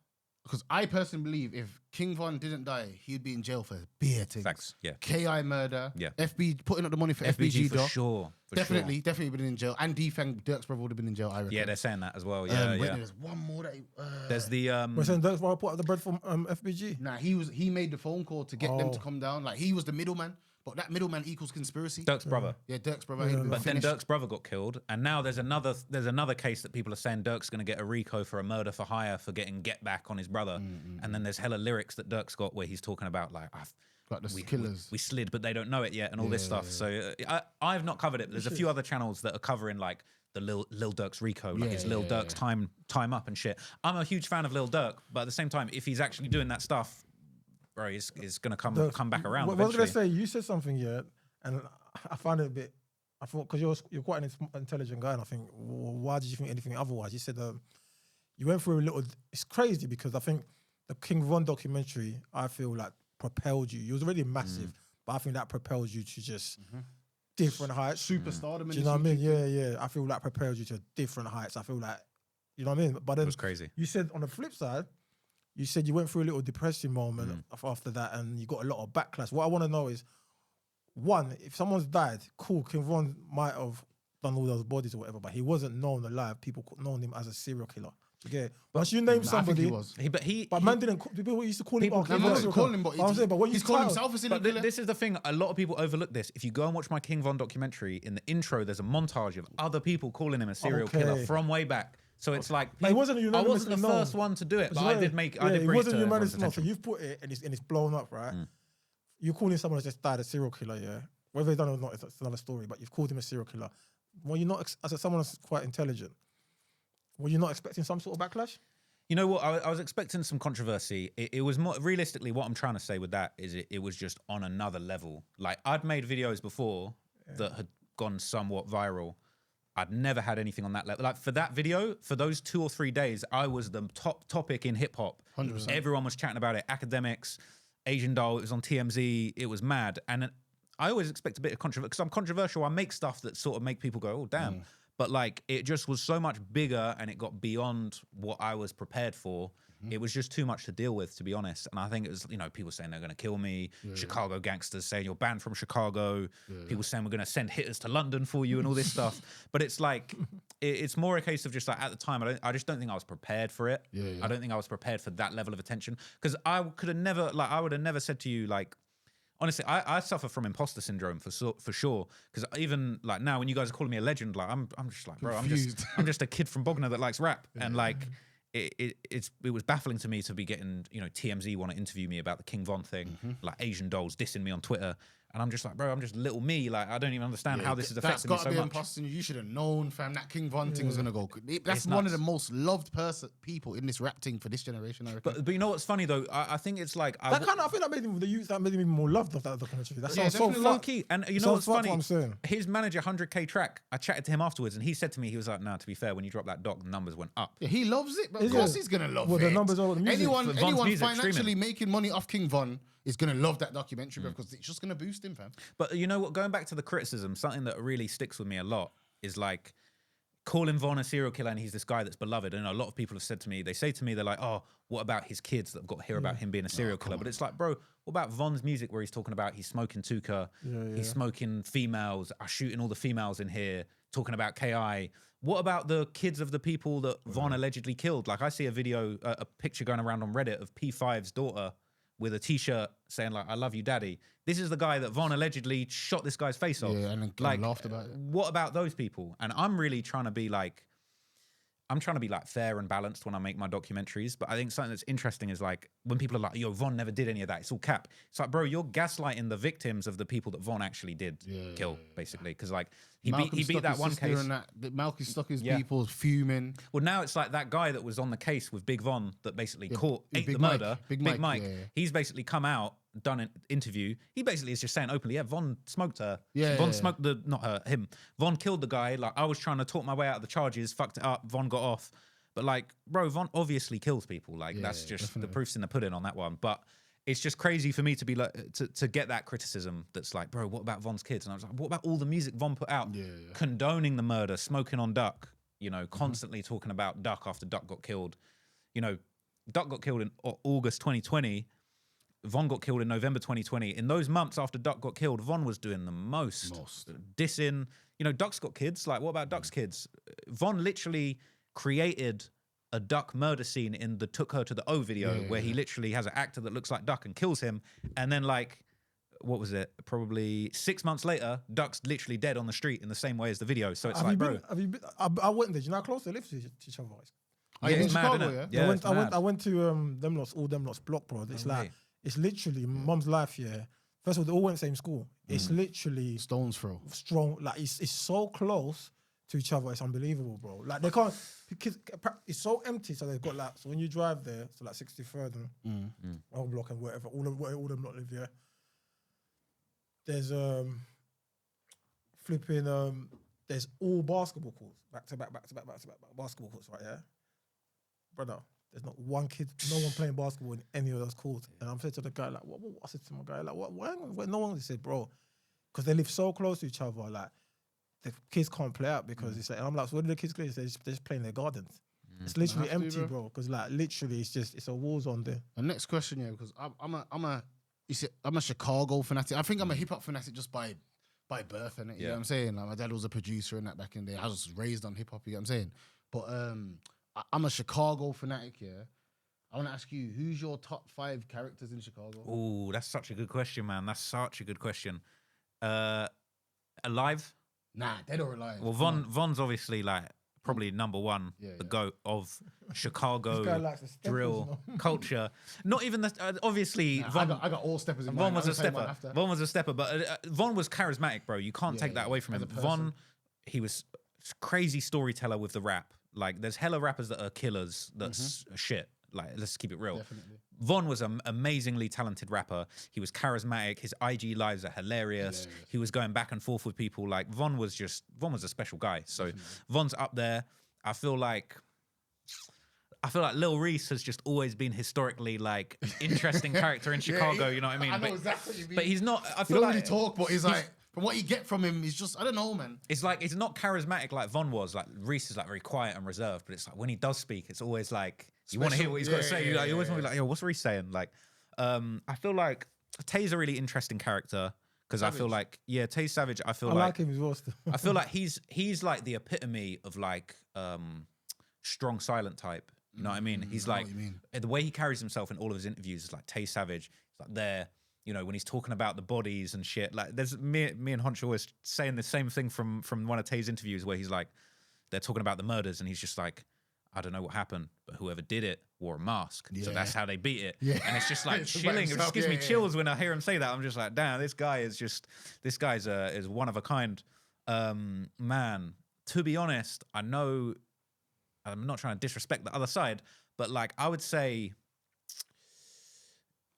A: because I personally believe if King Von didn't die, he'd be in jail for beer things.
C: Facts, yeah.
A: KI murder,
C: yeah.
A: FB, putting up the money for FBG
C: for sure.
A: Definitely been in jail. And D-Fang, Durk's brother, would have been in jail, I reckon.
C: Yeah, they're saying that as well. Yeah, yeah.
A: There's one more that
C: there's the...
B: We're saying Durk's brother put up the bread from FBG?
A: Nah, he made the phone call to get them to come down. Like, he was the middleman. But that middleman equals conspiracy.
C: Durk's brother.
A: Yeah, Durk's brother.
C: But then Durk's brother got killed, and now there's another case that people are saying Durk's going to get a Rico for a murder for hire for getting get back on his brother. And then there's hella lyrics that Durk's got where he's talking about, like, we slid, but they don't know it yet, and all this stuff. So I've not covered it. There's a few other channels that are covering, like, the Lil Durk's Rico, like it's Lil Durk's time up and shit. I'm a huge fan of Lil Durk, but at the same time, if he's actually doing that stuff, bro, he's going to come back around.
B: What I was going to say, you said something, and I found it a bit, I thought, because you're quite an intelligent guy, and I think, well, why did you think anything otherwise? You said you went through a little, it's crazy because I think the King Von documentary, I feel like propelled you. You was already massive, but I think that propelled you to just different heights.
A: Superstardom.
B: Do you know what I mean? Yeah. I feel like propelled you to different heights. I feel like, you know what I mean? But then
C: it was crazy.
B: You said on the flip side, you said you went through a little depressing moment after that and you got a lot of backlash. What I want to know is, one, if someone's died, cool, King Von might have done all those bodies or whatever, but he wasn't known alive. People known him as a serial killer. Okay, once you name somebody,
A: he was.
B: But man didn't. People used to call him.
A: Man wasn't calling him, but he's calling himself a serial killer.
C: This is the thing. A lot of people overlook this. If you go and watch my King Von documentary, in the intro, there's a montage of other people calling him a serial killer from way back. So it's like,
B: he wasn't
C: I wasn't the first one to do it, but I did make. I did bring it
B: wasn't unanimously known. So you've put it and it's blown up, right? You're calling someone that's just died a serial killer, yeah. Whether they've done it or not, it's another story. But you've called him a serial killer. Well, you're not as someone that's quite intelligent. Were you not expecting some sort of backlash?
C: You know what? I was expecting some controversy. It was more realistically. What I'm trying to say with that is it was just on another level. Like, I'd made videos before that had gone somewhat viral. I'd never had anything on that level. Like, for that video, for those 2 or 3 days, I was the top topic in hip hop.
A: 100%.
C: Everyone was chatting about it. Akademiks, Asian Doll. It was on TMZ. It was mad. And I always expect a bit of controversy because I'm controversial. I make stuff that sort of make people go, "Oh, damn." But like, it just was so much bigger and it got beyond what I was prepared for. It was just too much to deal with, to be honest. And I think it was, people saying they're going to kill me. Chicago gangsters saying you're banned from Chicago. People saying we're going to send hitters to London for you and all this stuff. But it's like, it's more a case of just like, at the time, I just don't think I was prepared for it. I don't think I was prepared for that level of attention. Because I would have never said to you, like, honestly, I suffer from imposter syndrome for sure. Because even like now, when you guys are calling me a legend, like I'm just like, bro, I'm just a kid from Bognor that likes rap, and like it was baffling to me to be getting, you know, TMZ want to interview me about the King Von thing, like Asian dolls dissing me on Twitter. And I'm just like, bro, I'm just little me. Like, I don't even understand how this is affecting me so much.
A: Imposter. You should have known, fam. That King Von thing was gonna go. That's one of the most loved people in this rap thing for this generation. I reckon.
C: But you know what's funny though? I think it's like
B: I think that made him the youth that made him even more loved of that documentary. That sounds so
C: low key. And you know what's funny?
B: What I'm saying.
C: His manager, 100K Track. I chatted to him afterwards, and he said to me, he was like, "No, to be fair, when you drop that doc, the numbers went up."
A: Yeah, he loves it, but of course he's gonna love it.
B: The numbers are the music.
A: Anyone
C: music
A: financially
C: streaming.
A: making money off King Von is gonna love that documentary because it's just gonna boost him, fam.
C: But you know what? Going back to the criticism, something that really sticks with me a lot is like calling Von a serial killer, and he's this guy that's beloved. And a lot of people have said to me, they say to me, they're like, "Oh, what about his kids that have got to hear about him being a serial killer?" But it's like, bro, what about Von's music where he's talking about he's smoking Tuka, he's smoking females, I'm shooting all the females in here, talking about KI. What about the kids of the people that Von allegedly killed? Like, I see a video, a picture going around on Reddit of P5's daughter with a t-shirt saying like, "I love you, daddy." This is the guy that Von allegedly shot this guy's face off.
A: Yeah, and then
C: like,
A: laughed about it.
C: What about those people? And I'm really trying to be like, fair and balanced when I make my documentaries. But I think something that's interesting is like when people are like, "Yo, Von never did any of that. It's all cap." It's like, bro, you're gaslighting the victims of the people that Von actually did kill, basically. Because like he beat that one case.
A: And Malcolm stuck his people fuming.
C: Well, now it's like that guy that was on the case with Big Von that basically ate the
A: Mike,
C: murder.
A: Big Mike. Yeah.
C: He's basically come out, done an interview. He basically is just saying openly, "Yeah, Von smoked her. Smoked him. Von killed the guy. Like, I was trying to talk my way out of the charges, fucked it up. Von got off." But like, bro, Von obviously kills people. Like, that's just definitely the proof's in the pudding on that one. But it's just crazy for me to be like to get that criticism that's like, bro, what about Von's kids? And I was like, what about all the music Von put out condoning the murder, smoking on Duck, you know, constantly talking about Duck after Duck got killed. You know, Duck got killed in August 2020. Von got killed in November 2020. In those months after Duck got killed, Von was doing the most. Dissing. You know, Duck's got kids. Like, what about Duck's kids? Von literally created a Duck murder scene in the Took Her to the O video where he literally has an actor that looks like Duck and kills him. And then like, what was it? Probably 6 months later, Duck's literally dead on the street in the same way as the video. So it's like, bro.
B: I went there. Do you know how close they live to each other?
C: It's mad,
A: Chicago,
C: yeah?
B: I went to all them lots block, bro. It's like, it's literally mum's life, First of all, they all went to the same school. It's literally
A: stone's throw.
B: Strong. Like, it's so close to each other. It's unbelievable, bro. Like, they can't, because it's so empty. So they've got like, so when you drive there, so like 63rd and old block and whatever, all them lot live there. There's there's all basketball courts, back to back basketball courts, right? Yeah, brother. There's not one kid, no one playing basketball in any of those courts. And I'm saying to the guy, like, what? I said to my guy, like, why no one? He said, bro, because they live so close to each other, like, the kids can't play out because he said, and I'm like, so what do the kids play? They're just playing their gardens. It's literally empty, bro. Because like, literally, it's a war zone there.
A: The next question, because I'm a Chicago fanatic. I think I'm a hip hop fanatic just by birth, innit? You know what I'm saying? Like, my dad was a producer in that back in the day. I was raised on hip hop, you know what I'm saying? But I'm a Chicago fanatic, I want to ask you, who's your top 5 characters in Chicago?
C: Oh, that's such a good question, man. That's such a good question. Alive?
A: Nah, dead or alive.
C: Well, Von's obviously like probably number one, the GOAT of Chicago drill culture. Not even the obviously.
A: Nah,
C: Von,
A: I got all steppers in
C: Von
A: mind.
C: was a stepper. Von was a stepper, but Von was charismatic, bro. You can't take that away from him. Von, he was crazy storyteller with the rap. Like, there's hella rappers that are killers. That's shit. Like, let's keep it real.
A: Definitely.
C: Von was an amazingly talented rapper. He was charismatic. His IG lives are hilarious. He was going back and forth with people. Like, Von was a special guy. So Von's up there. I feel like Lil Reese has just always been historically like an interesting character in Chicago. You know what I mean?
A: I know exactly what you mean.
C: But he's not. I
A: He
C: feel
A: don't
C: like
A: really talk, but he's like, from what you get from him, he's just, I don't know, man.
C: it's like it's not charismatic like Von was. Like, Reese is like very quiet and reserved, but it's like when he does speak, it's always like you want to hear what he's got to say. You always want to be like, yo, what's Reese saying? Like, I feel like Tay's a really interesting character because I feel like Tay Savage. I
B: like him as well. Still.
C: I feel like he's like the epitome of like strong silent type. You know what I mean? He's like the way he carries himself in all of his interviews is like Tay Savage. He's like there. You know, when he's talking about the bodies and shit, like there's me and Hunch always saying the same thing from one of Tay's interviews where he's like, they're talking about the murders and he's just like, I don't know what happened, but whoever did it wore a mask. So
A: Yeah.
C: that's how they beat it.
A: Yeah.
C: And it's just like
A: It's about
C: chilling. It
A: himself.
C: just gives
A: Yeah,
C: me
A: yeah.
C: chills when I hear him say that. I'm just like, damn, this guy's is one of a kind. Man, to be honest, I know I'm not trying to disrespect the other side, but like I would say,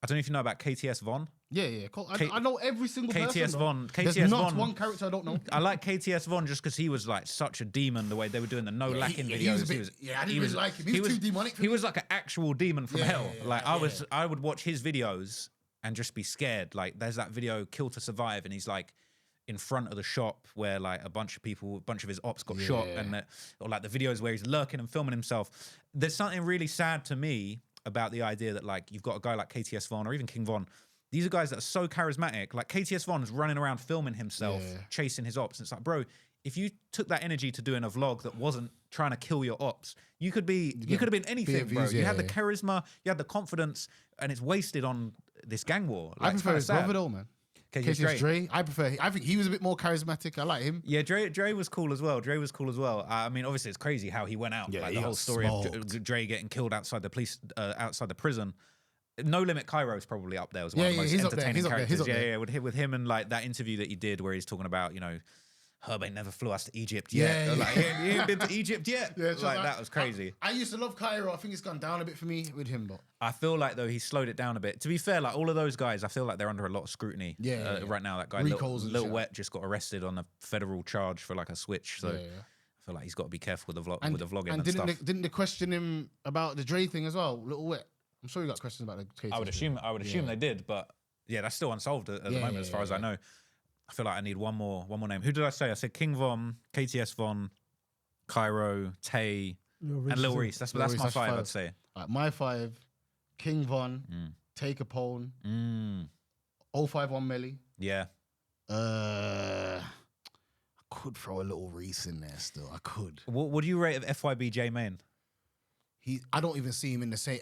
C: I don't know if you know about KTS Von.
A: Yeah. Cool. I know every single person.
C: KTS
A: though.
C: Von.
A: There's
C: KTS
A: not
C: Von.
A: one character I don't know.
C: I like KTS Von just because he was like such a demon. The way they were doing the no lacking
A: he
C: videos.
A: was a bit- I didn't really like him. He was too demonic for
C: He
A: me.
C: was like an actual demon from hell.
A: yeah,
C: Like I would watch his videos and just be scared. Like there's that video Kill to Survive, and he's like in front of the shop where like a bunch of his ops got shot, and or like the videos where he's lurking and filming himself. There's something really sad to me about the idea that like you've got a guy like KTS Von or even King Von. These are guys that are so charismatic. Like KTS Von's running around filming himself, chasing his ops. And it's like, bro, if you took that energy to doing a vlog that wasn't trying to kill your ops, you could have been anything, bro.
A: views,
C: You had the
A: yeah.
C: charisma, you had the confidence, and it's wasted on this gang war.
A: I
C: Like,
A: prefer his
C: it's kinda
A: brother
C: sad.
A: though, man.
C: KTS
A: Dre. I think he was a bit more charismatic. I like him.
C: Yeah, Dre was cool as well. I mean, obviously, it's crazy how he went out.
A: Yeah,
C: Like
A: he
C: the
A: got
C: whole story of
A: smoked.
C: Dre getting killed outside the police, outside the prison. No Limit Cairo is probably up there as one
A: Yeah,
C: of the
A: yeah,
C: most
A: he's up there,
C: entertaining
A: he's up there,
C: characters.
A: he's up there.
C: Yeah, with him and like that interview that he did where he's talking about, you know, Herb ain't never flew us to Egypt yet.
A: Yeah,
C: Like, he ain't been to Egypt yet.
A: Yeah,
C: Like that was crazy.
A: I used to love Cairo. I think it's gone down a bit for me with him, but
C: I feel like though he slowed it down a bit. To be fair, like all of those guys, I feel like they're under a lot of scrutiny.
A: Yeah.
C: Right now, that guy
A: Ricos and
C: Lil
A: shit.
C: Wet just got arrested on a federal charge for like a switch. So
A: Yeah.
C: I feel like he's got to be careful with the
A: and
C: vlogging
A: and
C: and stuff.
A: didn't they question him about the Dre thing as well? Little Wet. I'm sure you got questions about the case.
C: I would assume they did, but yeah, that's still unsolved at the moment, as far as I know. I feel like I need one more name. Who did I say? I said King Von, KTS Von, Cairo, Tay, and Lil Reese. That's my
A: Reese, that's
C: five,
A: five.
C: I'd say.
A: My 5, King Von, Take Capone, 051 Melly.
C: Yeah.
A: I could throw a little Reese in there still. I could.
C: What do you rate of FYB J Main?
A: I don't even see him in the same.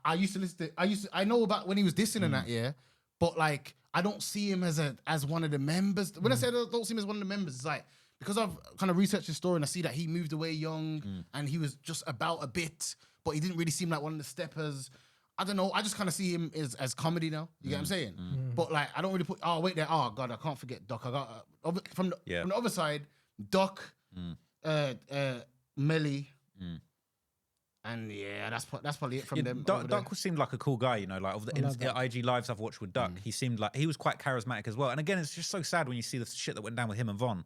A: I used to listen to. I know about when he was dissing and that, yeah. But like, I don't see him as one of the members. When I say I don't see him as one of the members, it's like because I've kind of researched his story and I see that he moved away young and he was just about a bit, but he didn't really seem like one of the steppers. I don't know. I just kind of see him as comedy now. You get what I'm saying? But like, I don't really put. Oh wait, there. Oh god, I can't forget Duck. I got from the other side, Duck, Melly. And yeah, that's probably it from them.
C: Duck seemed like a cool guy, you know, like of the IG lives I've watched with Duck, he seemed like he was quite charismatic as well. And again, it's just so sad when you see the shit that went down with him and Von.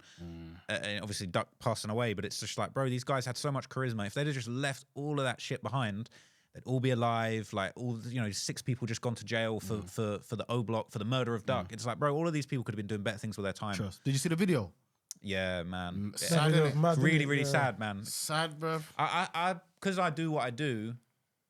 C: And obviously Duck passing away, but it's just like, bro, these guys had so much charisma. If they'd have just left all of that shit behind, they'd all be alive. Like all, 6 people just gone to jail for the O Block for the murder of Duck. It's like, bro, all of these people could have been doing better things with their time.
A: Did you see the video?
C: Yeah, man.
A: Sad, innit?
C: Really sad, man.
A: Sad, bruv.
C: Because I do what I do,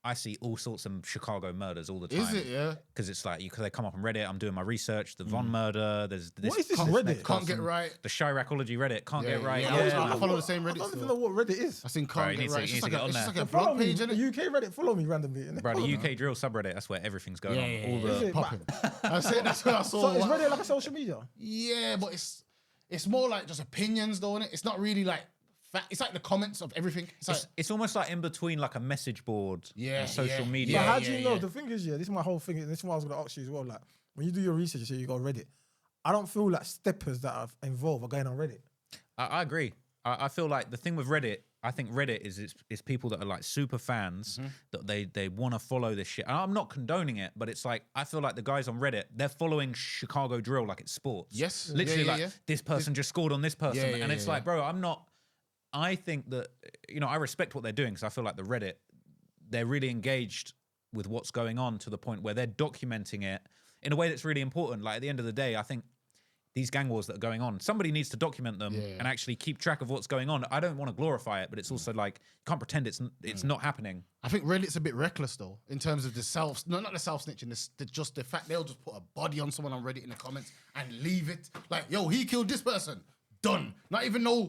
C: I see all sorts of Chicago murders all the time.
A: Is it? Yeah.
C: Because it's like, because they come up on Reddit, I'm doing my research, the Von murder, there's this.
B: What is this Reddit?
A: Can't get right.
C: The Chiracology Reddit, can't get right.
A: I follow the same Reddit.
B: I don't even
A: still.
B: know what Reddit is.
A: I think
C: Bro,
A: can't
C: you
A: get
C: need to-
A: right.
C: you
A: It's
C: need
A: just
C: to
A: like
C: get on
A: a
C: there.
A: blog
B: Follow me.
A: page, innit?
B: The UK Reddit, follow me randomly. innit?
C: Bro,
B: Follow
C: the
B: me.
C: UK drill subreddit, that's where everything's going on. All
B: Is
C: the
B: it?
A: Popping. That's what I saw.
B: So is Reddit like a social media?
A: Yeah, but it's more like just opinions, though, innit? It's not really like fact. It's like the comments of everything. It's like
C: It's almost like in between like a message board and social
A: yeah.
C: media.
B: But
A: Yeah,
B: how do you know?
A: yeah.
B: The thing is, this is my whole thing. This is what I was going to ask you as well. Like, when you do your research, you say you go Reddit. I don't feel like steppers that are involved are going on Reddit.
C: I agree. I feel like the thing with Reddit, I think Reddit is people that are like super fans that they want to follow this shit. And I'm not condoning it, but it's like I feel like the guys on Reddit, they're following Chicago drill like it's sports.
A: Yes.
C: Literally
A: Yeah,
C: like
A: yeah.
C: this person just scored on this person.
A: Yeah, yeah,
C: and it's
A: yeah,
C: like, bro, I think that, I respect what they're doing because I feel like the Reddit, they're really engaged with what's going on to the point where they're documenting it in a way that's really important. Like at the end of the day, I think these gang wars that are going on, somebody needs to document them and actually keep track of what's going on. I don't want to glorify it, but it's also like, you can't pretend it's not happening.
A: I think Reddit's a bit reckless though, in terms of not the self-snitching, just the fact they'll just put a body on someone on Reddit in the comments and leave it. Like, yo, he killed this person. Done. Not even know,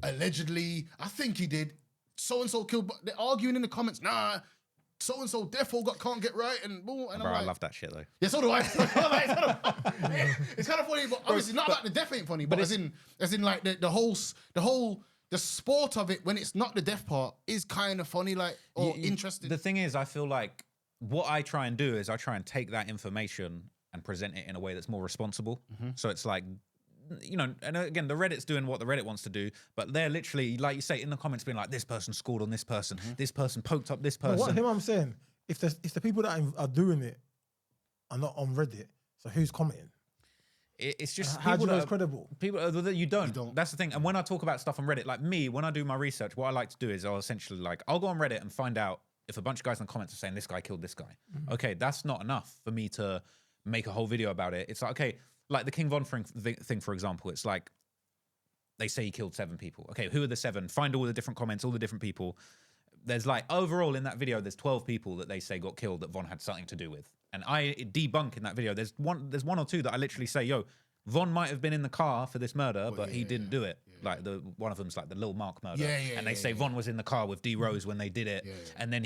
A: allegedly, I think he did. So-and-so killed, but they're arguing in the comments, nah, so-and-so defo can't get right, and boom. And
C: Bro,
A: I'm like,
C: I love that shit though.
A: yeah, so do I. It's kind of funny, but obviously not like the death ain't funny, but as in like the whole the sport of it, when it's not the death part, is kind of funny, like, or interesting.
C: The thing is, I feel like what I try and do is I try and take that information and present it in a way that's more responsible. So it's like, you know, and again, the Reddit's doing what the Reddit wants to do, but they're literally, like you say, in the comments being like, this person scored on this person, this person poked up this person.
B: What I'm saying, if the people that are doing it are not on Reddit, so who's commenting?
C: It's just
B: how do you know it's
C: are,
B: credible?
C: People you don't. That's the thing. And when I talk about stuff on Reddit, like me, when I do my research, what I like to do is I'll essentially I'll go on Reddit and find out if a bunch of guys in the comments are saying this guy killed this guy. Okay, that's not enough for me to make a whole video about it. It's like, okay, like the King Von thing, for example, it's like they say he killed 7 people. Okay, who are the 7? Find all the different comments, all the different people. There's like, overall in that video, there's 12 people that they say got killed that Von had something to do with. And I debunk in that video. There's one or two that I literally say, yo, Von might have been in the car for this murder, but he didn't do it. Like one of them's like the Lil Mark murder. And they say Von was in the car with D Rose when they did it. And then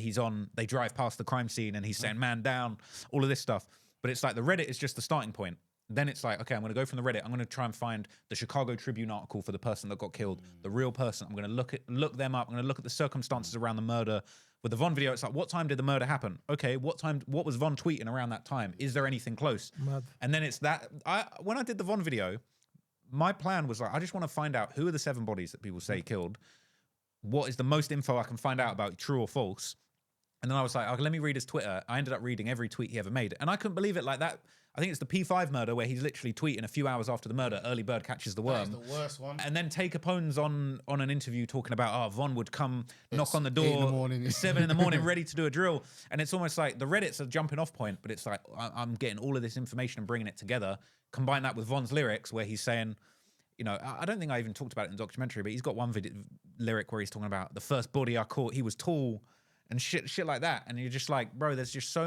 C: they drive past the crime scene and he's saying, man down, all of this stuff. But it's like the Reddit is just the starting point. Then it's like, okay, I'm going to go from the Reddit. I'm going to try and find the Chicago Tribune article for the person that got killed, the real person. I'm going to look them up. I'm going to look at the circumstances around the murder. With the Von video, it's like, what time did the murder happen? Okay, what was Von tweeting around that time? Is there anything close?
B: Mad.
C: And then it's that. When I did the Von video, my plan was like, I just want to find out who are the 7 bodies that people say killed. What is the most info I can find out about, true or false? And then I was like, oh, let me read his Twitter. I ended up reading every tweet he ever made. And I couldn't believe it like that. I think it's the P5 murder where he's literally tweeting a few hours after the murder, early bird catches the worm.
A: That is the worst one.
C: And then Take Capone's on an interview talking about, oh, Von would come knock on the door
A: 8 in the morning.
C: 7 in the morning, ready to do a drill. And it's almost like the Reddit's a jumping off point, but it's like, I'm getting all of this information and bringing it together. Combine that with Von's lyrics where he's saying, you know, I don't think I even talked about it in the documentary, but he's got one lyric where he's talking about the first body I caught, he was tall and shit like that. And you're just like, bro, there's just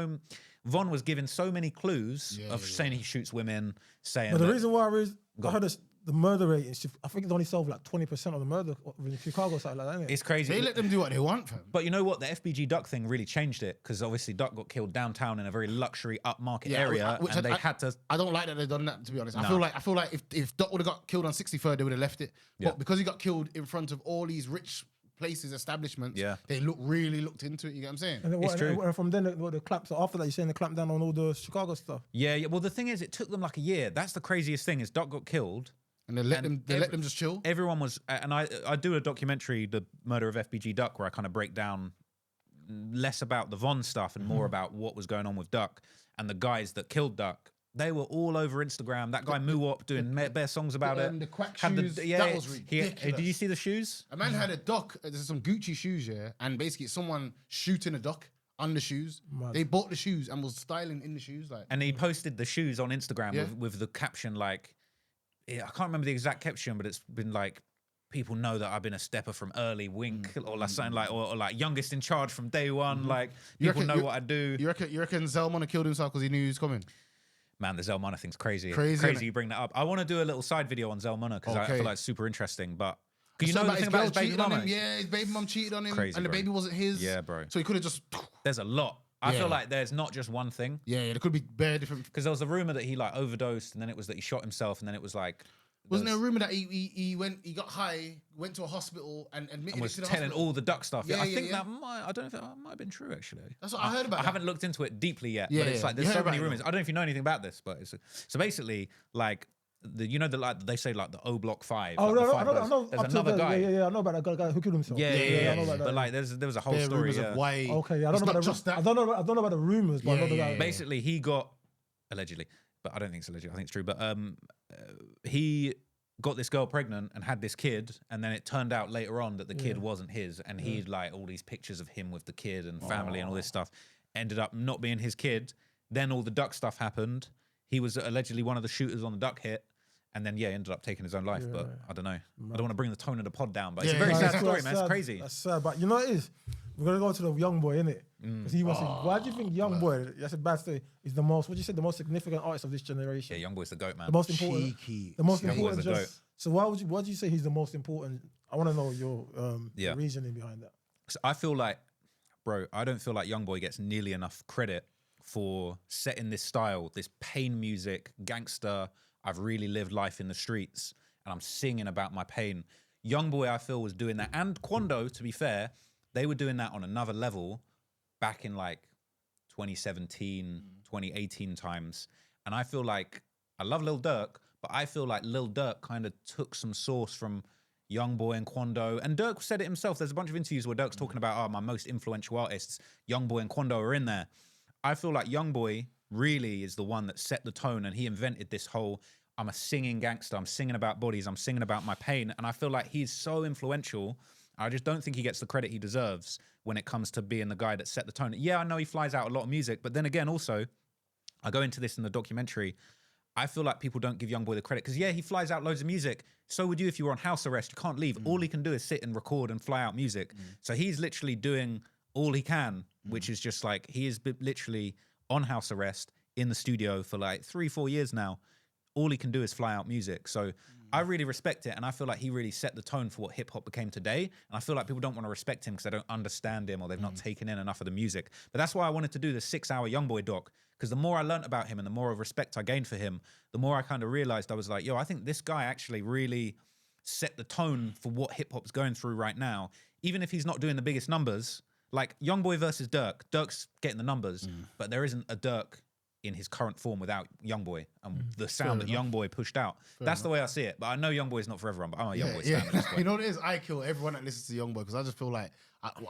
C: Von was given so many clues saying he shoots women, saying.
B: But the reason why I heard the murder rate, I think it's only solved like 20% of the murder in Chicago, something like that, isn't it?
C: It's crazy.
A: They let them do what they want, fam.
C: But you know what? The FBG Duck thing really changed it because obviously Duck got killed downtown in a very luxury upmarket area, and they had to.
A: I don't like that they've done that. To be honest, I feel like if Duck would have got killed on 63rd, they would have left it. But because he got killed in front of all these rich places, establishments, they really looked into it. You get what I'm saying?
B: And
C: it's true.
B: And from then, the clap. So after that, you're saying the clamp down on all the Chicago stuff.
C: Yeah. Well, the thing is, it took them like a year. That's the craziest thing. Is Duck got killed,
A: and they let them just chill.
C: Everyone was, and I do a documentary, The Murder of FBG Duck, where I kind of break down less about the Von stuff and more about what was going on with Duck and the guys that killed Duck. They were all over Instagram. That guy Muwop doing bare songs about it.
A: The quack shoes, that was ridiculous.
C: Did you see the shoes?
A: A man had a duck. There's some Gucci shoes, and basically someone shooting a duck on the shoes.
B: Mad.
A: They bought the shoes and was styling in the shoes, like.
C: And he posted the shoes on Instagram with the caption like, I can't remember the exact caption, but it's been like, people know that I've been a stepper from early, wink, or like something like, or like youngest in charge from day one. Like people know what I do.
A: You reckon Zelman killed himself because he knew he was coming?
C: Man, the Zelmana thing's crazy.
A: Crazy
C: you bring that up. I want to do a little side video on Zelmana because I feel like it's super interesting. But you
A: know
C: the thing about his baby mama?
A: Yeah, his baby mum cheated on him,
C: Crazy,
A: and the
C: bro.
A: baby wasn't his.
C: Yeah, bro.
A: So he could have just.
C: There's a lot. I feel like there's not just one thing.
A: Yeah, there could be bare different.
C: Because there was a rumor that he like overdosed, and then it was that he shot himself, and then it was like.
A: Wasn't there a rumor that he got high, went to a hospital, and admitted
C: and was
A: it to the
C: telling
A: hospital?
C: all the Duck stuff? Yeah, I think
A: yeah.
C: that might. I don't know if that might have been true actually.
A: That's what I heard about.
C: I haven't looked into it deeply yet,
A: Yeah,
C: but it's like there's
A: you
C: so
A: heard
C: many
A: about it,
C: rumors. I don't know if you know anything about this, but it's so basically like. Like they say like the O Block 5.
B: Oh,
C: like
B: no,
C: the
B: I know.
C: There's another guy.
B: Yeah, I know about that guy who killed himself.
C: Yeah.
B: I know about that.
C: But like there was a whole
A: Bare
C: story.
A: rumors of why.
B: Okay, I don't know about
A: just that.
B: I don't know about the rumors, but I know the guy.
C: Basically, he got allegedly, but I don't think it's alleged. I think it's true. But he got this girl pregnant and had this kid, and then it turned out later on that the kid wasn't his, and he'd like all these pictures of him with the kid and family and all this stuff ended up not being his kid. Then all the Duck stuff happened. He was allegedly one of the shooters on the Duck hit. And then, ended up taking his own life. But I don't know. I don't want to bring the tone of the pod down. But it's a very sad story, man. It's crazy.
B: That's sad. But you know what it is? We're going to go to the Youngboy, innit? Because he wants to. Why do you think Youngboy, that's a bad story, is the most, what you said, the most significant artist of this generation?
C: Yeah, Youngboy's the GOAT, man.
B: The most important.
A: Cheeky.
B: The most
C: Youngboy's
B: important.
C: the GOAT.
B: So why do you say he's the most important? I want to know your reasoning behind that.
C: So I feel like, bro, I don't feel like Youngboy gets nearly enough credit for setting this style, this pain music, gangster. I've really lived life in the streets and I'm singing about my pain. Youngboy, I feel, was doing that. And Quando, to be fair, they were doing that on another level back in like 2017, 2018 times. And I feel like, I love Lil Durk, but I feel like Lil Durk kind of took some source from Youngboy and Quando. And Durk said it himself. There's a bunch of interviews where Durk's talking about, my most influential artists, Youngboy and Quando are in there. I feel like Youngboy really is the one that set the tone, and he invented this whole, I'm a singing gangster, I'm singing about bodies, I'm singing about my pain. And I feel like he's so influential. I just don't think he gets the credit he deserves when it comes to being the guy that set the tone. Yeah, I know he flies out a lot of music, but then again, also, I go into this in the documentary, I feel like people don't give Youngboy the credit because, yeah, he flies out loads of music. So would you if you were on house arrest. You can't leave. All he can do is sit and record and fly out music. So he's literally doing all he can, which is just like, he is literally on house arrest in the studio for like 3-4 years now. All he can do is fly out music. So I really respect it. And I feel like he really set the tone for what hip hop became today. And I feel like people don't want to respect him because they don't understand him or they've not taken in enough of the music. But that's why I wanted to do the 6-hour Youngboy doc. Because the more I learned about him and the more of respect I gained for him, the more I kind of realized, I was like, yo, I think this guy actually really set the tone for what hip hop's going through right now. Even if he's not doing the biggest numbers, like Youngboy versus Durk, Durk's getting the numbers, but there isn't a Durk in his current form without Youngboy and the sound that Youngboy pushed out. That's the way I see it. But I know Youngboy's not for everyone, but I'm a Youngboy fan at this point.
A: You know what it is? I kill everyone that listens to Youngboy because I just feel like,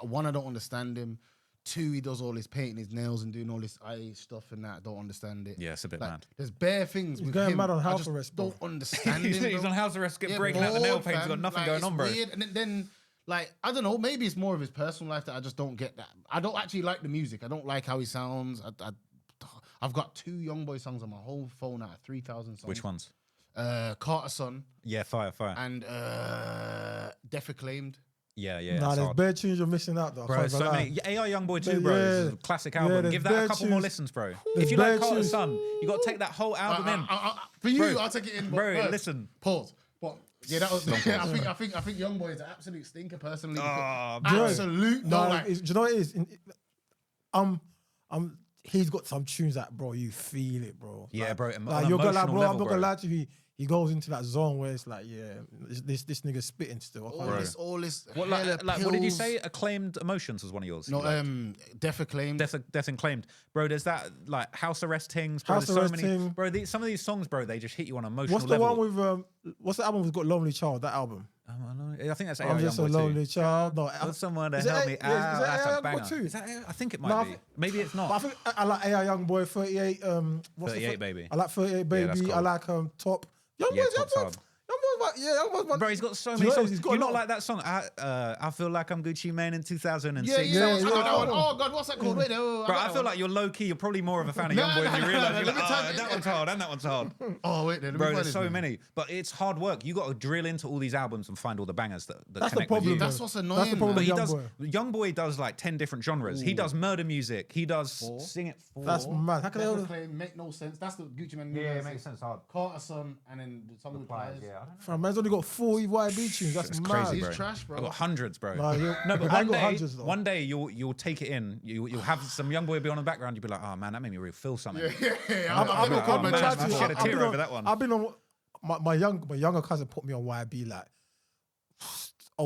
A: one, I don't understand him. 2, he does all this painting his nails and doing all this eye stuff and that. I don't understand it.
C: Yeah, it's a bit mad.
A: There's bare things
B: He's
A: with
B: going
A: him.
B: mad on
A: I
B: house
A: just
B: arrest, bro.
A: don't understand him.
C: He's
A: bro.
C: on house arrest,
A: Yeah,
C: breaking out the nail
A: bored,
C: paint. He's got
A: fam.
C: nothing
A: Like,
C: going
A: it's
C: on, bro.
A: weird. And then, like, I don't know, maybe it's more of his personal life that I just don't get that. I don't actually like the music. I don't like how he sounds. I've got 2 Youngboy songs on my whole phone out of 3,000 songs.
C: Which ones?
A: Carter Son
C: Yeah, fire.
A: and Deaf Acclaimed.
C: Yeah,
B: Nah,
C: it's
B: there's
C: hard.
B: bare tunes you're missing out though.
C: Bro, there's so many. Yeah, AI Youngboy too, bro.
B: Yeah.
C: It's a classic album.
B: there's
C: Give that a
B: bare
C: couple more
B: tunes.
C: listens, bro.
B: There's
C: If you like
B: bare
C: Carter
B: tunes.
C: Son, you got to take that whole album in.
A: For you,
C: Bro,
A: I'll take it in. But
C: bro,
A: first,
C: listen.
A: Pause. But yeah, that was. I think Youngboy is an absolute stinker personally.
C: Oh,
A: Absolute. No,
B: Nah,
A: like,
B: do you know what it is? He's got some tunes that, bro, you feel it, bro.
C: Yeah,
B: like,
C: bro, on
B: Like
C: an
B: you're gonna, like,
C: emotional
B: bro, I'm
C: level,
B: not gonna
C: bro.
B: lie to you. He goes into that zone where it's like, yeah, this nigga's spitting still.
A: all this.
C: What,
A: hella
C: like what did you
A: pills.
C: say? Acclaimed Emotions was one of yours.
A: No,
C: You liked?
A: Deaf Acclaimed.
C: Death and Claimed. Bro, there's that, like, house arrest things. Bro,
B: House
C: there's so
B: Arrest
C: many.
B: Ting.
C: Bro, some of these songs, bro, they just hit you on an emotional
B: What's the
C: level.
B: one with what's the album with got Lonely Child? That album.
C: I think that's AI
B: I'm just a
C: Youngboy
B: lonely
C: too.
B: child. No,
C: Want someone to
B: is it
C: help
B: A-
C: me
B: is it
C: out. That's
B: AI
C: a banger.
B: Youngboy too?
C: Is that AI? I think it
B: No,
C: might
B: I
C: be.
B: think-
C: Maybe it's not.
B: But I think I like AI Youngboy 38. What's
C: 38
B: the
C: Baby.
B: I like 38 Baby.
C: that's
B: I
C: cold.
B: like Top. Youngboy,
C: Yeah, Top's hard.
B: Youngboy.
C: Bro, he's got so
B: Do
C: many
B: you know
C: songs.
B: he's got
C: You
B: a
C: not
B: lot-
C: like that song? I feel like I'm Gucci Mane in 2006.
A: Yeah,
B: yeah,
A: that was
B: yeah,
A: hard.
B: that one.
A: Oh God, what's that called? Wait, no,
C: Bro, I feel like you're low key. You're probably more of a fan of
A: No,
C: Youngboy than you
A: no,
C: realize.
A: no,
C: You're
A: let me
C: like,
A: tell
C: oh,
A: you-
C: that one's hard, and that one's hard.
A: Oh wait, let me
C: Bro,
A: find
C: there's
A: this
C: so
A: one.
C: many, but it's hard work. You got to drill into all these albums and find all the bangers that
B: That's the
C: connect with
B: problem.
C: you.
A: That's what's annoying.
B: That's the problem
C: But
B: with
C: he does.
B: Youngboy.
C: Youngboy does like 10 different genres. He does murder music. He does sing it.
B: That's mad. How can they
A: Deaf
B: all?
A: Acclaimed make no sense. That's the Gucci Man.
C: sense. Hard.
A: Carter Son and then the song with Plies.
B: Fam, man's only got 4 YB tunes. That's
C: It's
B: mad.
C: crazy,
A: He's
C: bro.
A: trash, bro.
C: I've got hundreds, bro.
B: Nah,
C: No, but
B: I got hundreds, though.
C: one day you'll take it in. You'll have some Youngboy be on the background. You'll be like, oh man, that made me really feel something.
B: I've been
C: Oh, man,
B: trying
C: I
B: to
C: shed a
B: I've
C: tear
B: been
C: over that one.
B: I've been on my younger cousin put me on YB like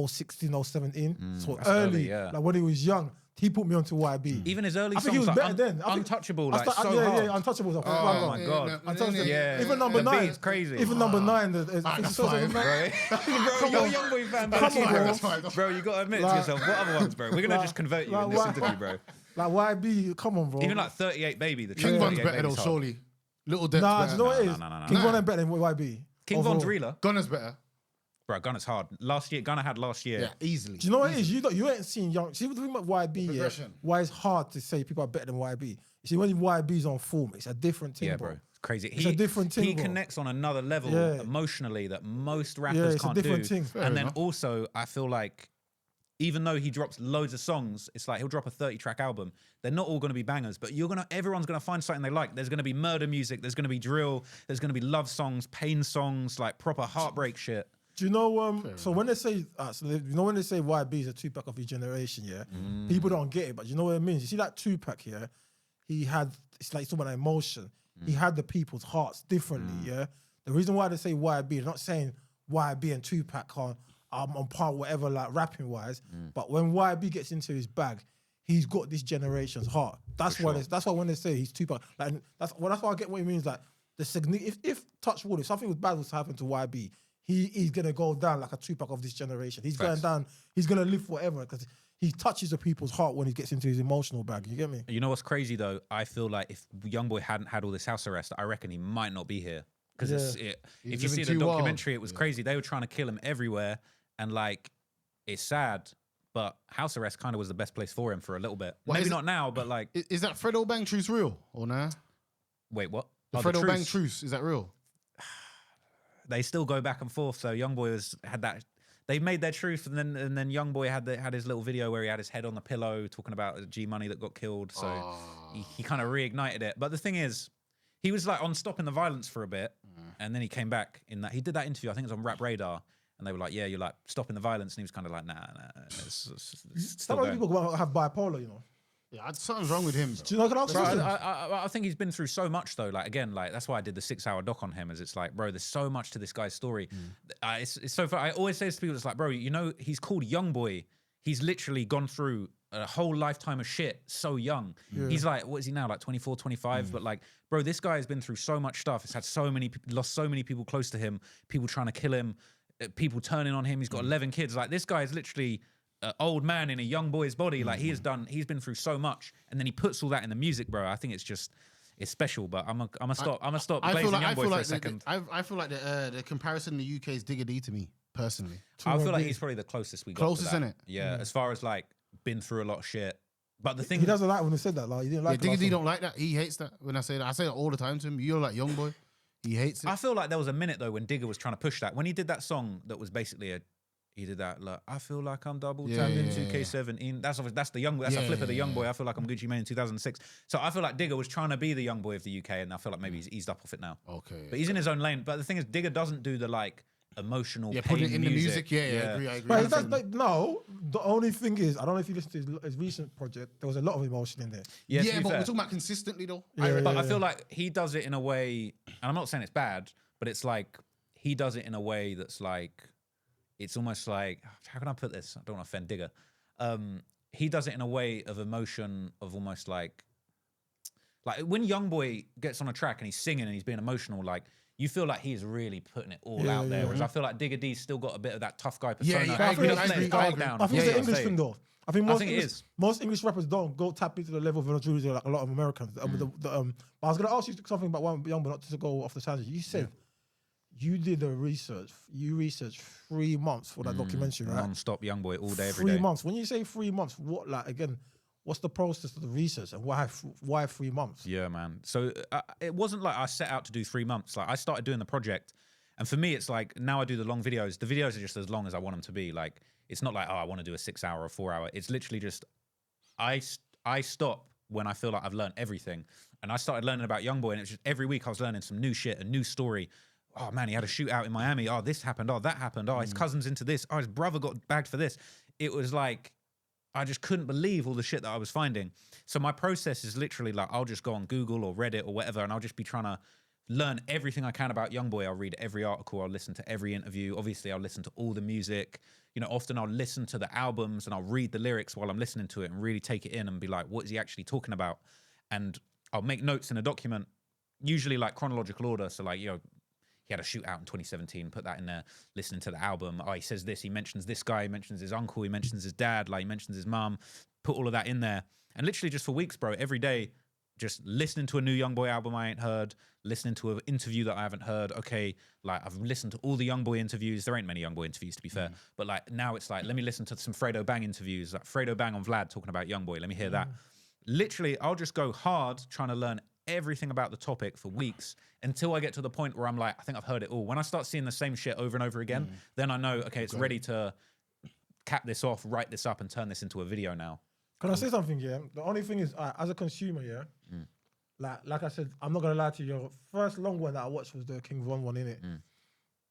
B: 016, 017. So
C: that's
B: early,
C: early, yeah.
B: like when he was young, he put me onto YB.
C: Even his early
B: I think he
C: songs,
B: was
C: like
B: better then. I think-
C: Untouchable,
B: I
C: like
B: start-
C: so hard.
B: yeah, Untouchables.
C: Oh my God. Yeah.
B: Even number
C: The
B: 9.
C: beat's crazy.
B: Even number 9.
A: that's fine,
C: Bro, you're a Youngboy fan,
B: Come on, bro.
C: bro. You gotta admit to
B: Like-
C: yourself. What other ones, bro? We're gonna
B: like-
C: just convert you
B: like
C: in this
B: what?
C: interview, bro.
B: Like YB, come on, bro.
C: Even like 38 Baby, the
A: King
C: track
A: Von's
C: 38
A: better though,
C: Baby's hard.
A: surely. Little Depp's
B: Nah, do
A: better.
B: you know what it is?
C: no.
B: King Von ain't better than YB.
C: King Von's
B: overall.
C: realer.
A: Gunna's better.
C: Bro, Gunna's hard. Gunna had last year.
A: Yeah, easily.
B: Do you know what it is? You ain't seen young. See, the thing about YB, yeah,
A: Progression.
B: why it's hard to say people are better than YB. You see, when YB's on form, it's a different thing,
C: Yeah, bro. It's crazy.
B: It's a different thing,
C: He
B: bro.
C: connects on another level
B: Yeah.
C: emotionally that most
B: Yeah,
C: rappers
B: it's a
C: can't
B: different
C: do.
B: thing.
A: Fair
C: And then
A: enough.
C: also, I feel like even though he drops loads of songs, it's like he'll drop a 30-track album. They're not all going to be bangers, but everyone's going to find something they like. There's going to be murder music. There's going to be drill. There's going to be love songs, pain songs, like proper heartbreak shit.
B: Do you know? So when they say, when they say YB is a Tupac of his generation, yeah, people don't get it, but you know what it means. You see that Tupac here, it's like talking about emotion. He had the people's hearts differently, yeah. The reason why they say YB, they're not saying YB and Tupac I'm on par, whatever, like rapping wise. But when YB gets into his bag, he's got this generation's heart. That's why. That's why when they say he's Tupac, like that's why I get what he means. Like if touch wood, if something bad was to happen to YB, he's gonna go down like a Tupac of this generation. He's going down. He's gonna live forever because he touches the people's heart when he gets into his emotional bag. You get me?
C: You know what's crazy though? I feel like if Youngboy hadn't had all this house arrest, I reckon he might not be here. Because if you see the documentary, it was crazy. They were trying to kill him everywhere, and like, it's sad. But house arrest kind of was the best place for him for a little bit. Maybe not now, but like,
A: is that Fredo Bang truce real or nah?
C: Wait, what?
A: The Fredo Bang truce, is that real?
C: They still go back and forth. So Youngboy had that. They made their truth, and then Youngboy had his little video where he had his head on the pillow talking about G Money that got killed. So he kind of reignited it. But the thing is, he was like on stopping the violence for a bit, and then he came back in that. He did that interview, I think it was on Rap Radar, and they were like, "Yeah, you're like stopping the violence," and he was kind of like, "Nah."
B: Some people have bipolar, you know.
A: Yeah, something's wrong with him.
B: Do you know what
C: I think he's been through so much though. Like again, like that's why I did the 6-hour doc on him. Is it's like, bro, there's so much to this guy's story. It's so far. I always say to people, it's like, bro, you know, he's called Youngboy. He's literally gone through a whole lifetime of shit so young. He's like, what is he now? Like 24, 25. But like, bro, this guy has been through so much stuff. He's had lost so many people close to him. People trying to kill him. People turning on him. He's got 11 kids. Like this guy is literally an old man in a young boy's body. Like he's been through so much, and then he puts all that in the music, bro. I think it's special. But I'm gonna stop blazing Youngboy for a second.
A: I feel like the comparison in the UK is Digga D to me personally.
C: I feel like he's probably the closest we got.
A: Closest, innit?
C: Yeah, as far as like been through a lot of shit. But the thing
B: he doesn't like when he said that. Like he didn't like.
A: Digga D don't like that. He hates that when I say that. I say that all the time to him. You're like Youngboy. He hates it.
C: I feel like there was a minute though when Digga was trying to push that. When he did that song that was basically he did that like, I feel like I'm double tapped in 2K17. That's the young. That's a flip of the Youngboy. I feel like I'm Gucci Mane in 2006. So I feel like Digga was trying to be the Youngboy of the UK, and I feel like maybe he's eased up off it now.
A: Okay,
C: but he's in his own lane. But the thing is, Digga doesn't do the like emotional.
A: Yeah,
C: pain
A: put it in
C: music.
A: the music. Yeah, I agree.
B: But he does, no, the only thing is, I don't know if you listened to his recent project. There was a lot of emotion in there.
A: Yeah, but we're talking about consistently though.
C: I feel like he does it in a way, and I'm not saying it's bad, but it's like he does it in a way that's like. It's almost like, how can I put this? I don't want to offend Digga. He does it in a way of emotion of almost like when Youngboy gets on a track and he's singing and he's being emotional, like you feel like he's really putting it all out there. Whereas I feel like Digga D's still got a bit of that tough guy persona.
B: I agree. I think it's an English thing though. I think most English rappers don't go tap into the level of Nigeria like a lot of Americans. But I was going to ask you something about Youngboy, not to go off the tangent. You said you did the research. You researched 3 months for that documentary, right?
C: Non-stop Youngboy all day, every
B: 3
C: day.
B: months. When you say 3 months, what what's the process of the research and why 3 months?
C: Yeah, man. So it wasn't like I set out to do 3 months. Like I started doing the project, and for me, it's like now I do the long videos. The videos are just as long as I want them to be. Like it's not like I want to do a 6 hour or 4 hour. It's literally just I stop when I feel like I've learned everything, and I started learning about Youngboy, and it's just every week I was learning some new shit, a new story. Oh man, he had a shootout in Miami. Oh, this happened. Oh, that happened. Oh, his cousin's into this. Oh, his brother got bagged for this. It was like, I just couldn't believe all the shit that I was finding. So my process is literally like, I'll just go on Google or Reddit or whatever, and I'll just be trying to learn everything I can about Youngboy. I'll read every article. I'll listen to every interview. Obviously, I'll listen to all the music. You know, often I'll listen to the albums and I'll read the lyrics while I'm listening to it and really take it in and be like, what is he actually talking about? And I'll make notes in a document, usually like chronological order. So like, he had a shootout in 2017, put that in there, listening to the album. Oh, he says this, he mentions this guy, he mentions his uncle, he mentions his dad, like he mentions his mum, put all of that in there. And literally just for weeks, bro, every day, just listening to a new Youngboy album I ain't heard, listening to an interview that I haven't heard. Okay, like I've listened to all the Youngboy interviews. There ain't many Youngboy interviews, to be fair. But like now it's like, let me listen to some Fredo Bang interviews, like Fredo Bang on Vlad talking about Youngboy. Let me hear that. Literally, I'll just go hard trying to learn everything about the topic for weeks until I get to the point where I'm like, I think I've heard it all. When I start seeing the same shit over and over again, then I know, okay, it's ready to cap this off, write this up, and turn this into a video now.
B: Can I say something, yeah? The only thing is, as a consumer, yeah, like I said, I'm not gonna lie to you, your first long one that I watched was the King Von one, innit?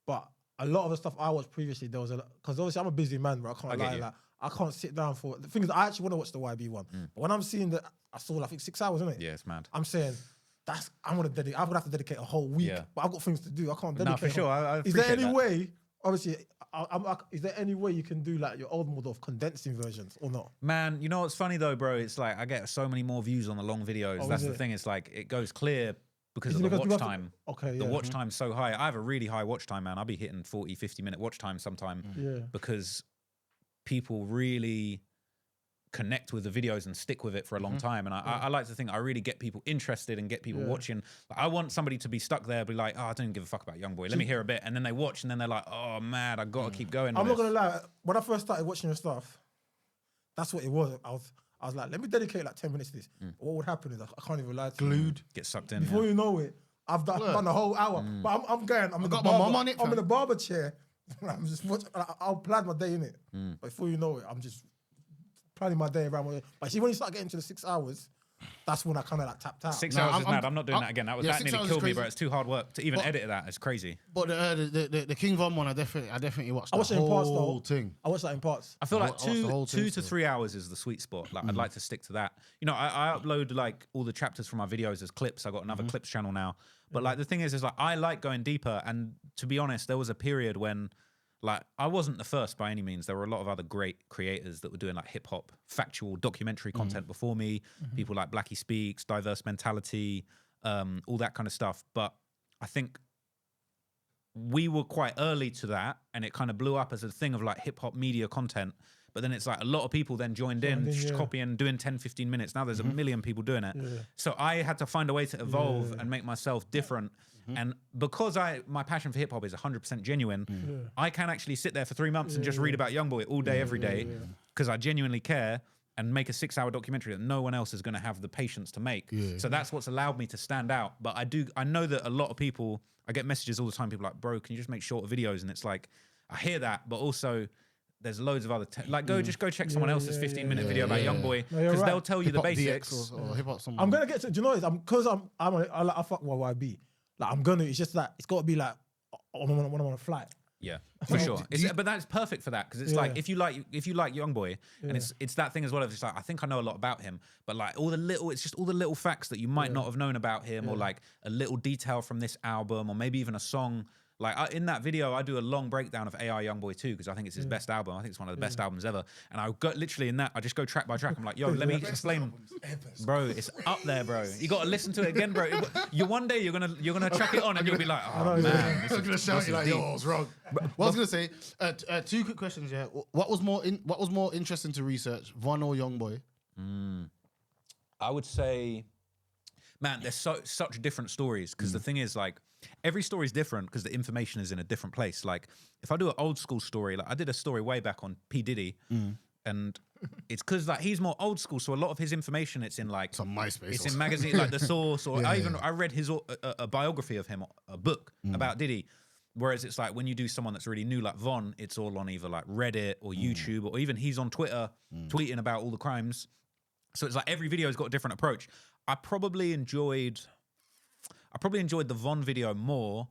B: But a lot of the stuff I watched previously, there was because obviously I'm a busy man, bro. I can't lie, like I can't sit down for the thing is I actually want to watch the YB one. But when I'm seeing that, I saw I think 6 hours, isn't it?
C: Yeah, it's mad.
B: I'm saying I'm gonna have to dedicate a whole week, but I've got things to do. I can't dedicate.
C: No, for sure. I
B: is there any way obviously, is there any way you can do like your old model of condensing versions or not?
C: Man, you know what's funny though, bro? It's like I get so many more views on the long videos.
B: Oh,
C: That's
B: is
C: the
B: it?
C: thing. It's like it goes clear because
B: Is
C: of
B: it
C: the
B: because
C: watch
B: people have
C: time.
B: to- Okay,
C: The
B: yeah.
C: watch time's so high. I have a really high watch time, man. I'll be hitting 40, 50-minute watch time sometime
B: Yeah.
C: because people really connect with the videos and stick with it for a long time. And I like to think I really get people interested and get people watching. Like, I want somebody to be stuck there, be like, oh, I don't give a fuck about Youngboy. Let me hear a bit. And then they watch and then they're like, oh, man, I got to keep going.
B: I'm
C: with
B: not
C: this.
B: gonna lie. When I first started watching your stuff, that's what it was. I was like, let me dedicate like 10 minutes to this. What would happen is I can't even lie to you.
A: Glued.
C: Get sucked in.
B: Before you know it, I've done a whole hour. But I'm going. I'm in the
A: got my
B: barber.
A: mum on it,
B: I'm in
A: fam.
B: the barber chair. I'm just watching. I'll plan my day in it. But before you know it, I'm just planning my day around. But see, when you start getting to the 6 hours, that's when I kind of like tapped out.
C: 6
A: No,
C: hours
A: I'm-
C: is mad.
A: I'm-
C: I'm not doing
A: I'm-
C: that again. That
A: yeah, 6
C: nearly
A: hours is
C: killed me, bro.
A: crazy.
C: It's too hard work to even
A: But-
C: edit that. It's crazy.
A: But the King Von one, I definitely watched
B: I
A: the
B: watched it in parts
A: whole
B: though.
A: thing.
B: I watched that in parts.
C: I feel like
A: watched the whole
C: two
A: thing
C: to
A: still.
C: 3 hours is the sweet spot. Like I'd like to stick to that. You know, I upload like all the chapters from my videos as clips. I got another clips channel now. But like the thing is like I like going deeper. And to be honest, there was a period when like I wasn't the first by any means. There were a lot of other great creators that were doing like hip hop, factual documentary content before me. People like Blackie Speaks, Diverse Mentality, all that kind of stuff. But I think we were quite early to that, and it kind of blew up as a thing of like hip hop media content. But then it's like a lot of people then joined in, just copying, doing 10, 15 minutes. Now there's a million people doing it. So I had to find a way to evolve and make myself different. And because my passion for hip hop is 100% genuine, I can actually sit there for 3 months and just read about Youngboy all day, every day, because I genuinely care, and make a 6-hour documentary that no one else is going to have the patience to make. So that's what's allowed me to stand out. But I know that a lot of people, I get messages all the time, people are like, bro, can you just make shorter videos? And it's like, I hear that, but also there's loads of other, just go check someone else's 15-minute video about Youngboy,
B: No, you're
C: because
B: right.
C: they'll tell you the
A: Hip-hop DX
C: basics.
A: or hip-hop something.
B: I'm gonna get to. Do you know what? Because I fuck with YB. Like I'm gonna. It's just that it's got to be like when I'm on a flight.
C: Yeah, for sure. But that's perfect for that, because it's like if you like Youngboy, and it's that thing as well. Of just like I think I know a lot about him, but like it's just all the little facts that you might not have known about him, or like a little detail from this album, or maybe even a song. Like in that video, I do a long breakdown of AI Youngboy 2 because I think it's his best album. I think it's one of the best albums ever. And I go literally in that, I just go track by track. I'm like, yo, let me explain, bro. It's up there, bro. You got to listen to it again, bro. One day you're gonna track it on and you'll be like, oh man,
A: I was gonna shout you like, yo, I was wrong. What I was gonna say, 2 quick questions. Yeah, what was more interesting to research, Von or Youngboy?
C: I would say, man, there's such different stories, because the thing is, like, every story is different because the information is in a different place. Like, if I do an old school story, like I did a story way back on P. Diddy, and it's because like he's more old school, so a lot of his information it's in like
A: It's on MySpace.
C: it's in magazines like The Source, or I read his a biography of him, a book about Diddy. Whereas it's like when you do someone that's really new, like Von, it's all on either like Reddit or YouTube, or even he's on Twitter tweeting about all the crimes. So it's like every video's got a different approach. I probably enjoyed the Von video more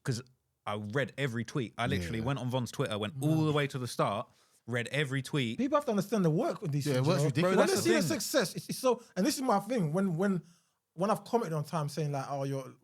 C: because I read every tweet. I literally went on Von's Twitter, went all the way to the start, read every tweet.
B: People have to understand the work with these things.
A: it works
B: you know?
A: ridiculous.
B: When
C: That's
B: they
C: the
B: see the
C: thing.
B: success, it's so. And this is my thing. When I've commented on time saying like,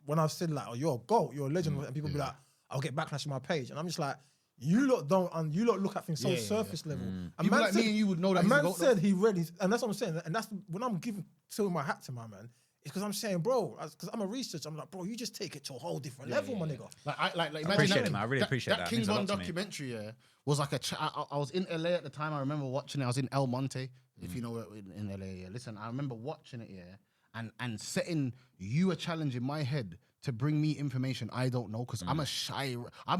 B: when I've said like, oh, you're a GOAT, you're a legend, and people be like, I'll get backlash on my page, and I'm just like, you lot don't, and you lot look at things so surface level. A
A: People
B: man
A: like me and you would know that
B: A
A: he's a
B: man
A: GOAT,
B: said he read his, and that's what I'm saying, and that's when I'm tilting my hat to my man. It's because I'm saying, bro, because I'm a researcher. I'm like, bro, you just take it to a whole different level, my nigga.
A: Like imagine
C: appreciate
A: that,
C: it, man. I really appreciate that. It
A: King
C: means a
A: Von
C: lot to me.
A: documentary. Was like I was in LA at the time. I remember watching it. I was in El Monte, if you know where in LA. Yeah. Listen, I remember watching it. Yeah, and setting you a challenge in my head to bring me information I don't know, because I'm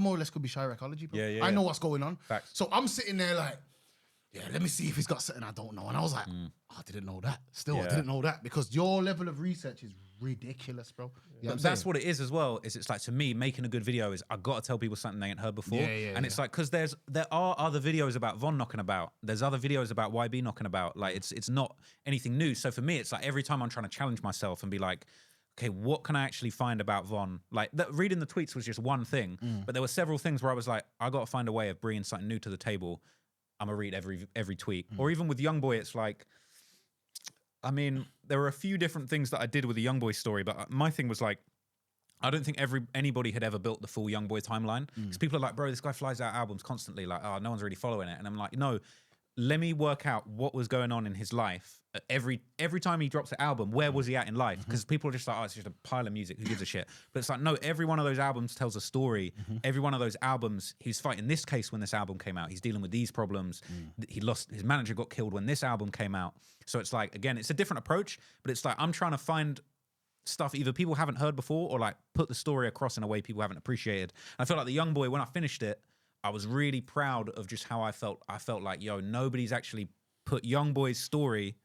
A: more or less could be shy psychology. Bro.
C: Yeah,
A: I know what's going on.
C: Facts.
A: So I'm sitting there like, yeah, let me see if he's got something I don't know. And I was like, I didn't know that. Still, I
C: Yeah.
A: didn't know that, because your level of research is ridiculous, bro. You know what I'm
C: But that's
A: saying?
C: what it is as well. It's like, to me, making a good video is I got to tell people something they ain't heard before. And it's like, because there are other videos about Von knocking about. There's other videos about YB knocking about. Like it's not anything new. So for me, it's like every time I'm trying to challenge myself and be like, okay, what can I actually find about Von? Like reading the tweets was just one thing, but there were several things where I was like, I got to find a way of bringing something new to the table. I'm gonna read every tweet. Or even with Youngboy, it's like, I mean, there were a few different things that I did with the Youngboy story, but my thing was like, I don't think anybody had ever built the full Youngboy timeline because people are like, bro, this guy flies out albums constantly. Like, oh, no one's really following it. And I'm like, no, let me work out what was going on in his life. Every time he drops an album, where was he at in life? Because people are just like, oh, it's just a pile of music. Who gives a shit? But it's like, no, every one of those albums tells a story. Every one of those albums, he's fighting this case when this album came out. He's dealing with these problems. He lost, his manager got killed when this album came out. So it's like, again, it's a different approach, but it's like, I'm trying to find stuff either people haven't heard before or like put the story across in a way people haven't appreciated. And I feel like the Youngboy, when I finished it, I was really proud of just how I felt. I felt like, yo, nobody's actually put Youngboy's story.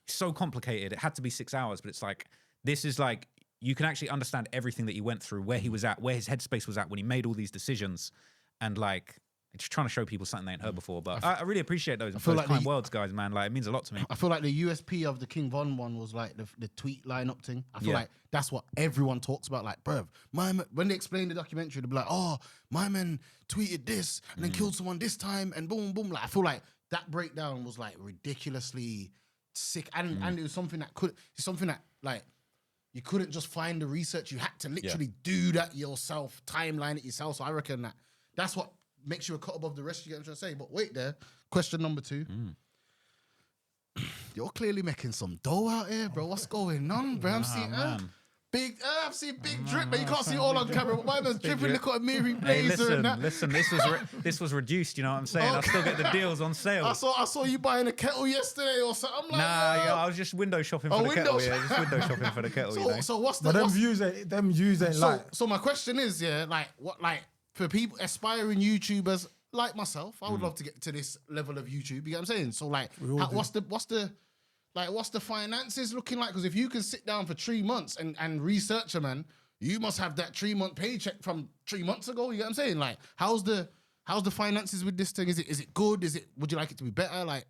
C: So complicated. It had to be 6 hours, but it's like, this is like, you can actually understand everything that he went through, where he was at, where his headspace was at when he made all these decisions. And like, just trying to show people something they ain't heard before. But I really appreciate those
A: like
C: kind words, guys, man. Like, it means a lot to me.
A: I feel like the USP of the King Von one was like the tweet lineup thing. I feel like that's what everyone talks about. Like, bruv, when they explain the documentary, they'll be like, oh, my man tweeted this and then killed someone this time and boom, boom. Like, I feel like that breakdown was like ridiculously sick. And it was something that like, you couldn't just find the research. You had to literally do that yourself, timeline it yourself. So I reckon that's what makes you a cut above the rest, you get what I'm trying to say. But wait there, question number 2. You're clearly making some dough out here, bro. What's going on, bro? I'm seeing big drip, but you can't see it all on camera. But my man's dripping, look at a Miri Blazer and that.
C: Listen, this was reduced, you know what I'm saying? I still get the deals on sale.
A: I saw you buying a kettle yesterday or something. I'm like,
C: I was just window shopping for the kettle. Yeah, just window shopping for the kettle, you know?
A: So what's the...
B: But them views ain't like...
A: So my question is, for people, aspiring YouTubers like myself, I would love to get to this level of YouTube. You get what I'm saying? So like, what's the finances looking like? Because if you can sit down for 3 months and research a man, you must have that 3-month paycheck from 3 months ago. You get what I'm saying? Like, how's the finances with this thing? Is it good? Would you like it to be better? Like,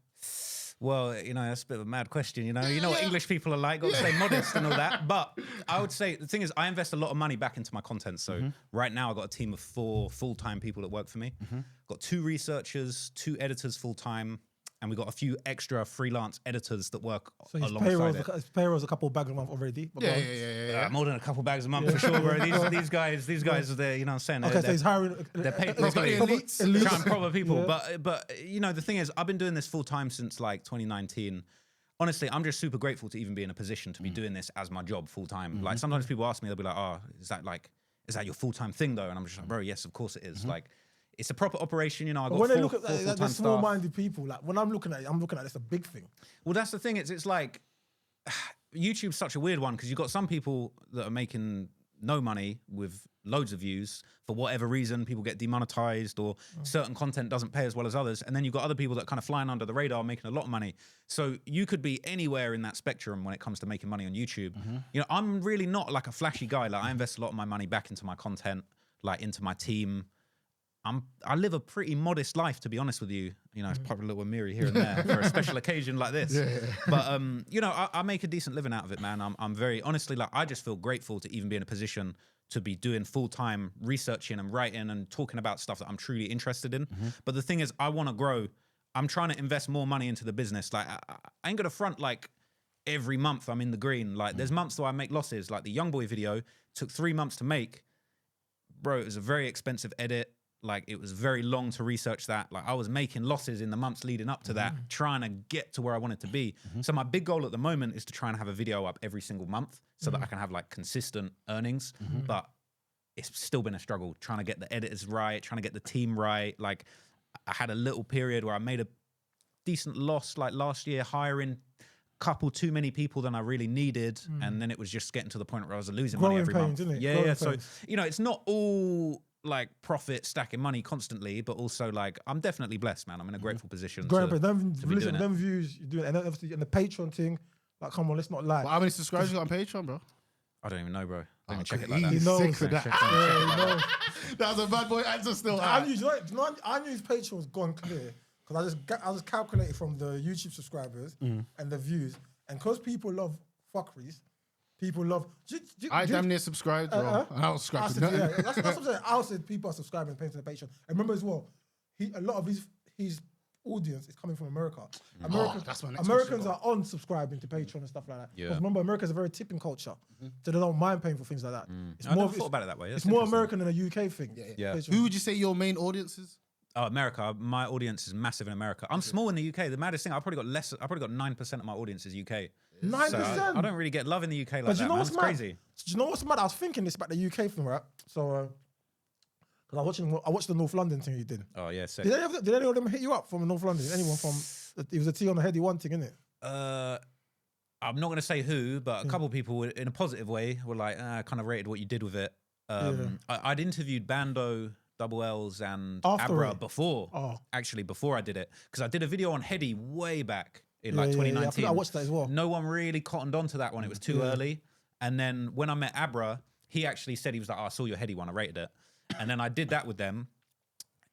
C: well, you know, that's a bit of a mad question, you know? You know what English people are like, got to stay modest and all that. But I would say, the thing is, I invest a lot of money back into my content. So right now I've got a team of 4 full-time people that work for me. Got 2 researchers, 2 editors full-time, and we got a few extra freelance editors that work alongside it.
B: His payroll's a couple of bags a month already.
A: Yeah.
C: More than a couple bags a month for sure, bro. These guys are there, you know what I'm saying?
B: Okay, so he's hiring...
C: They're paid properly. Trying proper people. But, you know, the thing is, I've been doing this full time since like 2019. Honestly, I'm just super grateful to even be in a position to be doing this as my job full time. Like, sometimes people ask me, they'll be like, oh, is that your full-time thing though? And I'm just like, bro, yes, of course it is. Like, it's a proper operation, you know. I got
B: when
C: four,
B: they look at
C: four
B: the small-minded people, like when I'm looking at it, it's a big thing.
C: Well, that's the thing. It's like YouTube's such a weird one because you've got some people that are making no money with loads of views for whatever reason. People get demonetized or certain content doesn't pay as well as others. And then you've got other people that are kind of flying under the radar, making a lot of money. So you could be anywhere in that spectrum when it comes to making money on YouTube. You know, I'm really not like a flashy guy. Like I invest a lot of my money back into my content, like into my team. I live a pretty modest life, to be honest with you. You know, it's probably a little Amiri here and there for a special occasion like this. But, you know, I make a decent living out of it, man. I'm very, honestly, like, I just feel grateful to even be in a position to be doing full-time researching and writing and talking about stuff that I'm truly interested in. But the thing is, I want to grow. I'm trying to invest more money into the business. Like, I ain't going to front, like, every month I'm in the green. Like, there's months where I make losses. Like, the Youngboy video took 3 months to make. Bro, it was a very expensive edit. Like, it was very long to research that. Like, I was making losses in the months leading up to that, trying to get to where I wanted to be. So my big goal at the moment is to try and have a video up every single month so that I can have, like, consistent earnings. But it's still been a struggle trying to get the editors right, trying to get the team right. Like, I had a little period where I made a decent loss, like, last year, hiring couple too many people than I really needed, and then it was just getting to the point where I was losing money every month.
B: Isn't it?
C: Yeah. So, you know, it's not all like profit stacking money constantly, but also like I'm definitely blessed, man. I'm in a grateful position.
B: Them views you're doing, and obviously and the Patreon thing. Like, come on, let's not lie.
A: Well, how many subscribers you got on Patreon, bro?
C: I don't even know, bro. Don't even check it like that.
A: He knows that.
B: That
A: That was a bad boy answer still.
B: I knew his Patreon was gone clear because I just calculated from the YouTube subscribers and the views, and because people love fuckeries. People love.
A: I damn near subscribed, bro. I was subscribed to nothing.
B: Yeah, that's what I'm saying. I said people are subscribing and paying to the Patreon. And remember as well, a lot of his audience is coming from America.
A: That's my next
B: Americans
A: question,
B: are unsubscribing to Patreon and stuff like that.
C: Yeah.
B: Because remember, America's a very tipping culture, so they don't mind paying for things like that. It's
C: I
B: more
C: never thought about it that way.
B: It's
C: That's
B: more
C: interesting.
B: American than a UK thing.
C: Yeah.
B: Patreon.
A: Who would you say your main audience is?
C: Oh, America. My audience is massive in America. I'm small in the UK. The maddest thing, I probably got 9% of my audience is UK.
B: 9%.
C: So I don't really get love in the UK like
B: But
C: that.
B: you know
C: Man.
B: what's
C: It's
B: mad?
C: crazy.
B: Do you know what's mad? I was thinking this about the UK thing, right? So, because I watched the North London thing you did.
C: Oh yeah, sick.
B: Did any of them hit you up from North London? Anyone from? It was a T on the heady one thing, isn't it?
C: I'm not going to say who, but a couple of people in a positive way were like, kind of rated what you did with it. I'd interviewed Bando, Double L's, and
B: After
C: Abra
B: it?
C: before. Actually, before I did it, because I did a video on Heady way back in
B: Yeah,
C: like
B: yeah,
C: 2019.
B: I think I watched that as well.
C: No one really cottoned onto that one. It was too early. And then when I met Abra, he actually said, he was like, oh, I saw your Heady one, I rated it. And then I did that with them.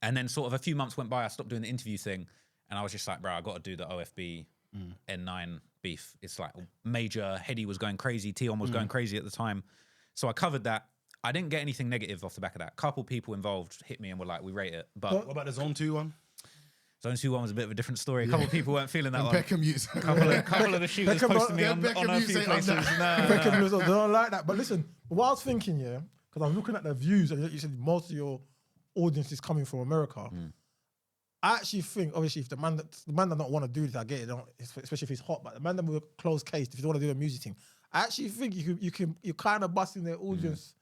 C: And then sort of a few months went by, I stopped doing the interview thing. And I was just like, bro, I got to do the OFB N9 beef. It's like major. Heady was going crazy. Tion was going crazy at the time. So I covered that. I didn't get anything negative off the back of that. Couple people involved hit me and were like, we rate it. But
A: What about the Zone 2 one?
C: Zone 2 one was a bit of a different story. A couple of people weren't feeling that one.
A: Beckham use.
C: Couple of the shooters
B: Beckham
C: posted me
B: don't-
C: on a few places.
B: Beckham was- they don't like that. But listen, what I was thinking, yeah, because I'm looking at the views, and you said most of your audience is coming from America. I actually think, obviously, if the man that don't want to do this, I get it, especially if he's hot. But the man that with a closed case, if you don't want to do the music thing, I actually think you're kind of busting their audience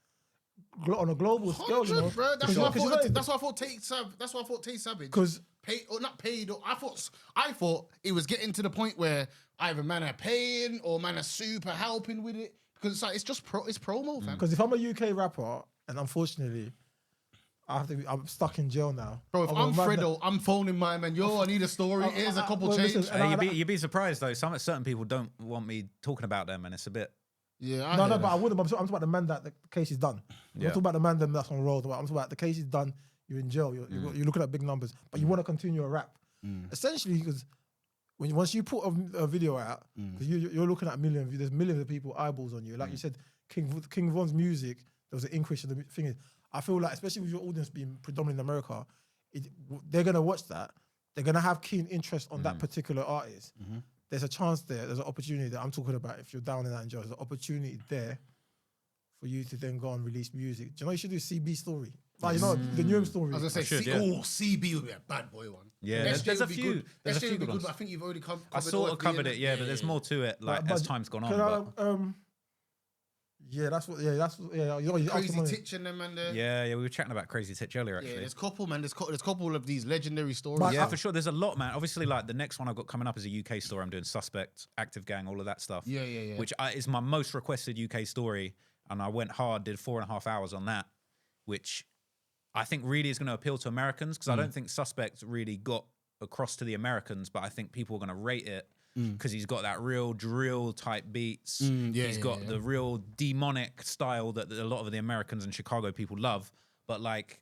B: on a global scale. You know,
A: bro. That's why I thought Tay Savage.
B: Because
A: paid or not paid. Or I thought it was getting to the point where either man are paying or man are super helping with it, because it's like it's just it's promo, fam.
B: if I'm a UK rapper and unfortunately I'm stuck in jail now,
A: Bro, if I'm Fredo, I'm phoning my man. Yo, I need a story. Here's a couple change.
C: You'd be surprised though. Certain people don't want me talking about them, and it's a bit.
A: Yeah,
B: no, but I wouldn't. I'm talking about the man that the case is done. I'm
C: Yeah.
B: talking about the man that's on road. I'm talking about the case is done. You're in jail. You're looking at big numbers, but you want to continue a rap. Essentially, because once you put a video out, because you're looking at millions. There's millions of people eyeballs on you. Like you said, King Von's music. There was an increase in the thing. I feel like, especially with your audience being predominant in America, they're gonna watch that. They're gonna have keen interest on that particular artist. There's a chance there. There's an opportunity that I'm talking about. If you're down in that and there's an opportunity there for you to then go and release music. Do you know you should do CB story? Like, you know, the new story.
A: I was gonna say, CB would be a bad boy one.
C: Yeah,
A: SJ
C: there's a
A: would be
C: few.
A: good.
C: There's a
A: SJ
C: few
A: would be
C: good ones.
A: but I think you've already covered.
C: I sort of covered
A: OFB,
C: it, yeah, but there's more to it. Like as time's gone on. But
B: Yeah, that's what. Yeah. You
A: Crazy Titch and them and
C: yeah, we were chatting about Crazy Titch earlier.
A: Yeah,
C: Actually,
A: there's couple, man. There's couple of these legendary stories.
B: But
C: yeah, for sure. There's a lot, man. Obviously, like the next one I've got coming up is a UK story. I'm doing Suspect, Active Gang, all of that stuff.
A: Yeah.
C: Which is my most requested UK story, and I went hard, did 4.5 hours on that, which I think really is going to appeal to Americans, because I don't think Suspect really got across to the Americans, but I think people are going to rate it because he's got that real drill type beats. He's got the real demonic style that a lot of the Americans and Chicago people love, but like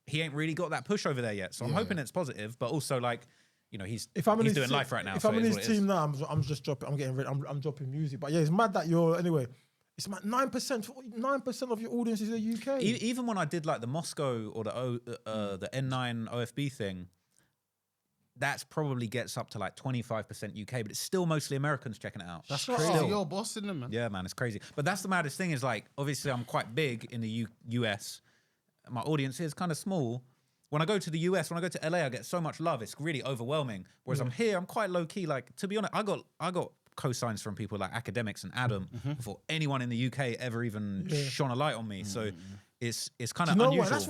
C: he ain't really got that push over there yet. So I'm hoping it's positive, but also like, you know, he's doing life right now.
B: If I'm in his team now, I'm just dropping. I'm getting rid. I'm dropping music. But yeah, it's mad that you're anyway. It's about 9% of your audience is the UK.
C: Even when I did like the Moscow or the N9 OFB thing, that's probably gets up to like 25% UK, but it's still mostly Americans checking it out.
A: That's crazy. You're bossing them, man.
C: Yeah, man, it's crazy. But that's the maddest thing is like, obviously I'm quite big in the US. My audience is kind of small. When I go to the US, when I go to LA, I get so much love. It's really overwhelming. Whereas I'm here, I'm quite low key. Like, to be honest, I got co-signs from people like Akademiks and Adam before anyone in the UK ever even shone a light on me. So it's kind of unusual.
B: What? That's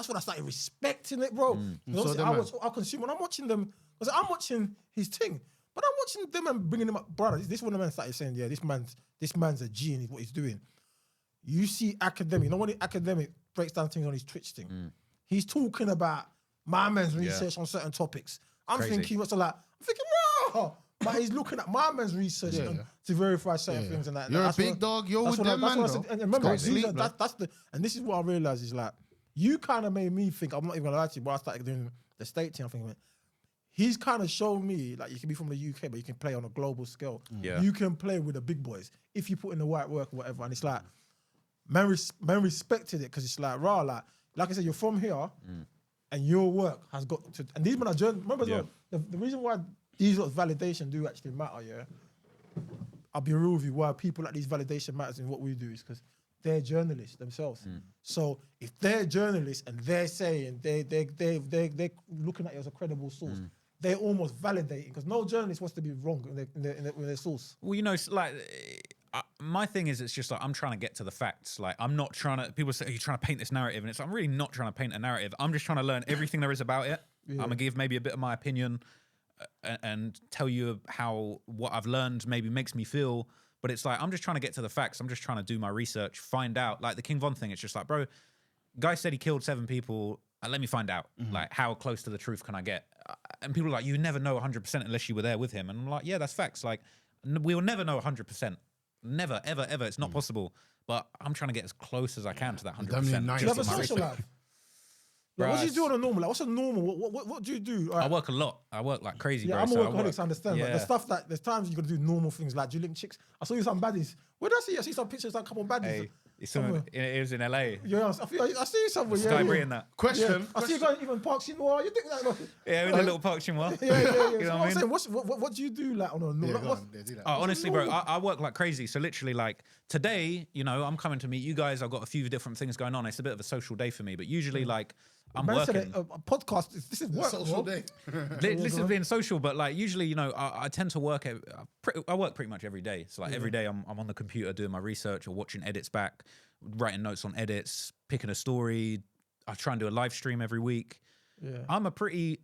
B: when I started respecting it, bro. I consume when I'm watching them, because I'm watching his thing, but I'm watching them and bringing them up, brother. This one of the men started saying, yeah, this man's a G in what he's doing. You see Academic, you know when the Academic breaks down things on his Twitch thing, he's talking about my man's research on certain topics. I'm thinking, raw. But he's looking at my man's research to verify certain things and that.
A: You're a big dog. You're with them, man.
B: And remember, and this is what I realized is like, you kind of made me think. I'm not even gonna lie to you, but I started doing the state thing. I'm thinking, he's kind of shown me like you can be from the UK, but you can play on a global scale.
C: Yeah.
B: You can play with the big boys if you put in the right work or whatever. And it's like, man respected it because it's like raw. Like I said, you're from here. and your work has got to, and these men are journalists. Remember, as well, the reason why these sorts of validation do actually matter, yeah. I'll be real with you. Why people like these validation matters in what we do is because they're journalists themselves. So if they're journalists and they're saying they're looking at you as a credible source, they're almost validating because no journalist wants to be wrong in their source.
C: Well, you know, like my thing is, it's just like I'm trying to get to the facts. Like I'm not trying to. People say you're trying to paint this narrative, and it's I'm really not trying to paint a narrative. I'm just trying to learn everything there is about it. I'm gonna give maybe a bit of my opinion and tell you how what I've learned maybe makes me feel. But it's like I'm just trying to get to the facts. I'm just trying to do my research, find out. Like the King Von thing, it's just like, bro, guy said he killed 7 people. Let me find out. Like how close to the truth can I get? And people are like, you never know 100% unless you were there with him. And I'm like, yeah, that's facts. Like we will never know 100%. Never, ever, ever. It's not possible. But I'm trying to get as close as I can to that 100%.
B: Do you have a social life? Like, what do you do on a normal? Like, what's a normal? What do you do?
C: I work a lot. I work like crazy, bro.
B: I'm a
C: so
B: workaholic, so I understand. But the stuff that there's times you got to do normal things. Like, do you link chicks? I saw you some baddies. Where did I see you? I see some pictures of a couple of baddies.
C: Hey, it was in LA.
B: Yeah, I see you somewhere.
C: Sky Brie in that.
B: Question. I see you going even Park Chinois. You think that?
C: Yeah, in a little Park Chinois.
B: Yeah.
C: You know
B: what I'm saying? What do you do like on a normal?
C: Honestly, bro, I work like crazy. So literally, like today, you know, I'm coming to meet you guys. I've got a few different things going on. It's a bit of a social day for me. But usually, like, I'm working.
B: A podcast. This is work.
A: Social day.
C: This is being social, but like usually, you know, I tend to work. I work pretty much every day. So like every day, I'm on the computer doing my research or watching edits back, writing notes on edits, picking a story. I try and do a live stream every week. Yeah. I'm a pretty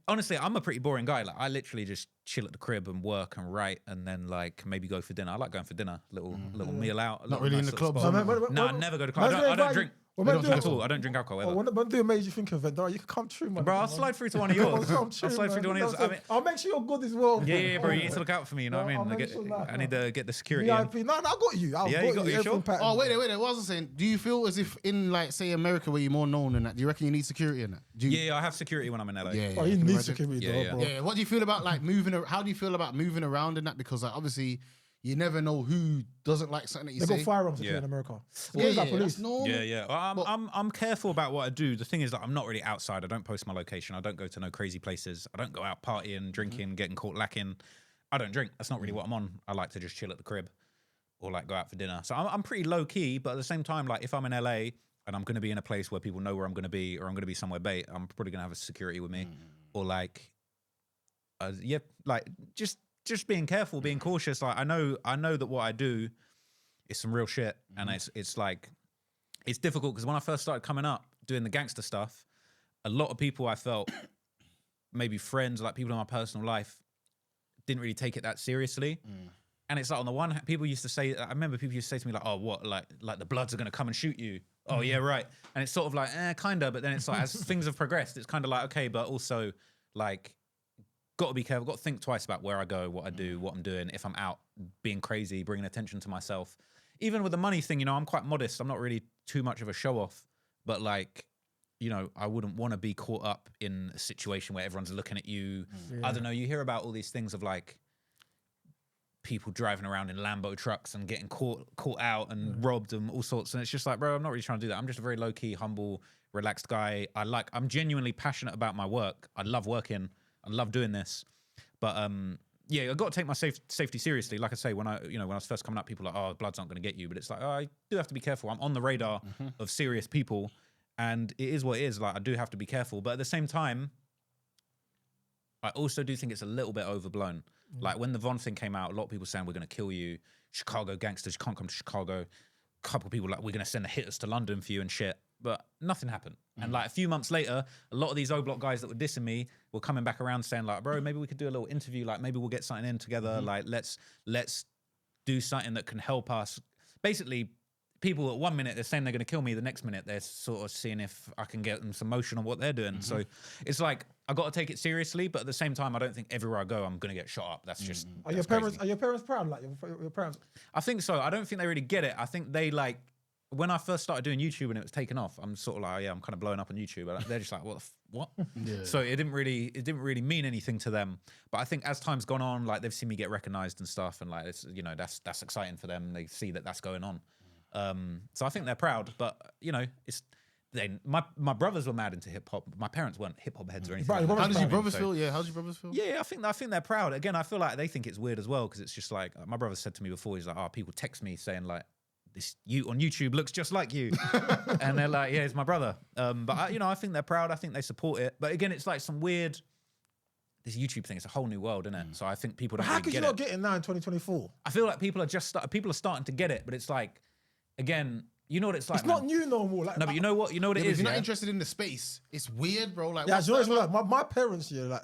C: boring guy. Like I literally just chill at the crib and work and write, and then like maybe go for dinner. I like going for dinner, little meal out.
A: Not really in the club.
C: No, I never go to club. I don't drink. I don't drink alcohol ever.
B: When do a major think event, you can come true, man.
C: Bro, I'll slide through to one of yours. I'll slide through to one of yours.
B: I'll make sure you're good as well.
C: Yeah, bro. You need to look out for me. You know what I mean? I need to get the security.
B: VIP. No, I got you.
C: You got you. Sure?
A: Oh, wait. What was I saying? Do you feel as if in like say America where you're more known and that? Do you reckon you need security in that?
C: Yeah, I have security when I'm in LA.
B: Yeah, you need security, bro.
A: Yeah. What do you feel about like moving? How do you feel about moving around in that? Because like obviously. You never know who doesn't like something that you say.
B: They've got firearms in America.
A: Police.
C: Yeah. I'm careful about what I do. The thing is that I'm not really outside. I don't post my location. I don't go to no crazy places. I don't go out partying, drinking, getting caught lacking. I don't drink. That's not really what I'm on. I like to just chill at the crib or like go out for dinner. So I'm pretty low key, but at the same time, like if I'm in LA and I'm going to be in a place where people know where I'm going to be or I'm going to be somewhere bait, I'm probably going to have a security with me or like, just being careful, being cautious. Like I know that what I do is some real shit, and it's like it's difficult because when I first started coming up doing the gangster stuff, a lot of people I felt maybe friends, like people in my personal life, didn't really take it that seriously. And it's like on the one hand, people used to say, I remember people used to say to me like, "Oh, what? Like the Bloods are gonna come and shoot you." Oh yeah, right. And it's sort of like, kinda, but then it's like as things have progressed, it's kind of like okay, but also like. Got to be careful. Got to think twice about where I go, what I do, what I'm doing. If I'm out being crazy, bringing attention to myself. Even with the money thing, you know, I'm quite modest. I'm not really too much of a show off. But like, you know, I wouldn't want to be caught up in a situation where everyone's looking at you. I don't know. You hear about all these things of like people driving around in Lambo trucks and getting caught out and robbed and all sorts. And it's just like, bro, I'm not really trying to do that. I'm just a very low key, humble, relaxed guy. I'm genuinely passionate about my work. I love working. I love doing this, but yeah, I got to take my safety seriously. Like I say, when I was first coming up, people were like, "Oh, Bloods aren't going to get you," but it's like, I do have to be careful. I'm on the radar of serious people, and it is what it is. Like I do have to be careful, but at the same time, I also do think it's a little bit overblown. Like when the Von thing came out, a lot of people saying we're going to kill you, Chicago gangsters, you can't come to Chicago. A couple of people like we're going to send the hitters to London for you and shit. But nothing happened. And like a few months later, a lot of these O-Block guys that were dissing me were coming back around saying like, bro, maybe we could do a little interview. Like maybe we'll get something in together. Like let's do something that can help us. Basically, people at 1 minute, they're saying they're going to kill me. The next minute, they're sort of seeing if I can get them some motion on what they're doing. So it's like, I got to take it seriously. But at the same time, I don't think everywhere I go, I'm going to get shot up. That's just,
B: Are your parents proud? Like your parents?
C: I think so. I don't think they really get it. I think they like, when I first started doing YouTube and it was taken off, I'm sort of like, I'm kind of blowing up on YouTube. But they're just like, what? Yeah. So it didn't really mean anything to them. But I think as time's gone on, like they've seen me get recognized and stuff, and like it's, you know, that's exciting for them. They see that that's going on. So I think they're proud. But you know, my brothers were mad into hip hop. My parents weren't hip hop heads or anything.
B: Right,
C: like that.
A: How did your
B: So-
A: brothers feel? Yeah, how did your brothers feel?
C: Yeah, I think they're proud. Again, I feel like they think it's weird as well because it's just like my brother said to me before. He's like, "Oh, people text me saying like this you on YouTube looks just like you," and they're like, "Yeah, it's my brother." But I think they're proud. I think they support it. But again, it's like some weird. This YouTube thing, it's a whole new world, isn't it? So I think people don't
B: How
C: really
B: could you
C: get
B: not
C: it.
B: get it now in 2024?
C: I feel like people are starting to get it, but it's like, again, you know what it's like.
B: It's not new no more. Like,
C: No, but you know what? You know what
A: Yeah,
C: it
A: but
C: is.
A: if you're not
C: Yeah?
A: interested in the space, it's weird, bro. Like,
B: Yeah,
A: what's
B: you know
A: that
B: what it's
A: about?
B: like? My parents here, like,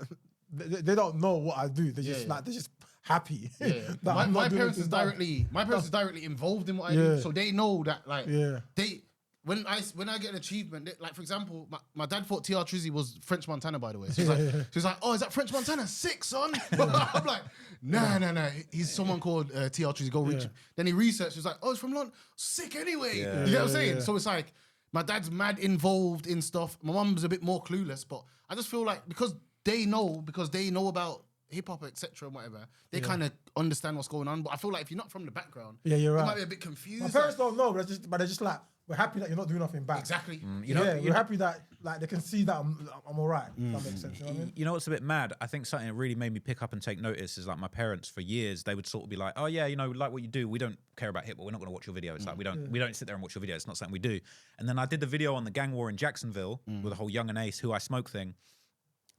B: they don't know what I do. They're just
A: Yeah.
B: like, they're just happy.
A: Yeah,
B: that I'm
A: my
B: not doing
A: parents is
B: anything bad.
A: directly involved in what I
B: Yeah.
A: do, so they know that like
B: Yeah.
A: they when I get an achievement, like for example, my dad thought TR Trizzy was French Montana, by the way. So he's like, oh, is that French Montana? Sick, son. I'm like, nah. He's someone called TR Trizzy. Go reach him. Then he researched. He's like, oh, it's from London. Sick anyway.
C: Yeah.
A: You get what I'm saying?
B: Yeah.
A: So it's like my dad's mad involved in stuff. My mum's a bit more clueless, but I just feel like because they know about hip hop, etc. and whatever, they kind of understand what's going on. But I feel like if you're not from the background,
B: Yeah, you're
A: they
B: right.
A: might be a bit confused.
B: My parents don't know, but they're just like, we're happy that you're not doing nothing bad.
A: Exactly.
B: We're happy that like they can see that I'm all right. That makes sense. You know what I mean?
C: You know what's a bit mad? I think something that really made me pick up and take notice is like my parents for years, they would sort of be like, oh yeah, we like what you do. We don't care about hip hop. We're not going to watch your video. It's like, we don't sit there and watch your video. It's not something we do. And then I did the video on the gang war in Jacksonville with the whole Young and Ace, Who I Smoke thing.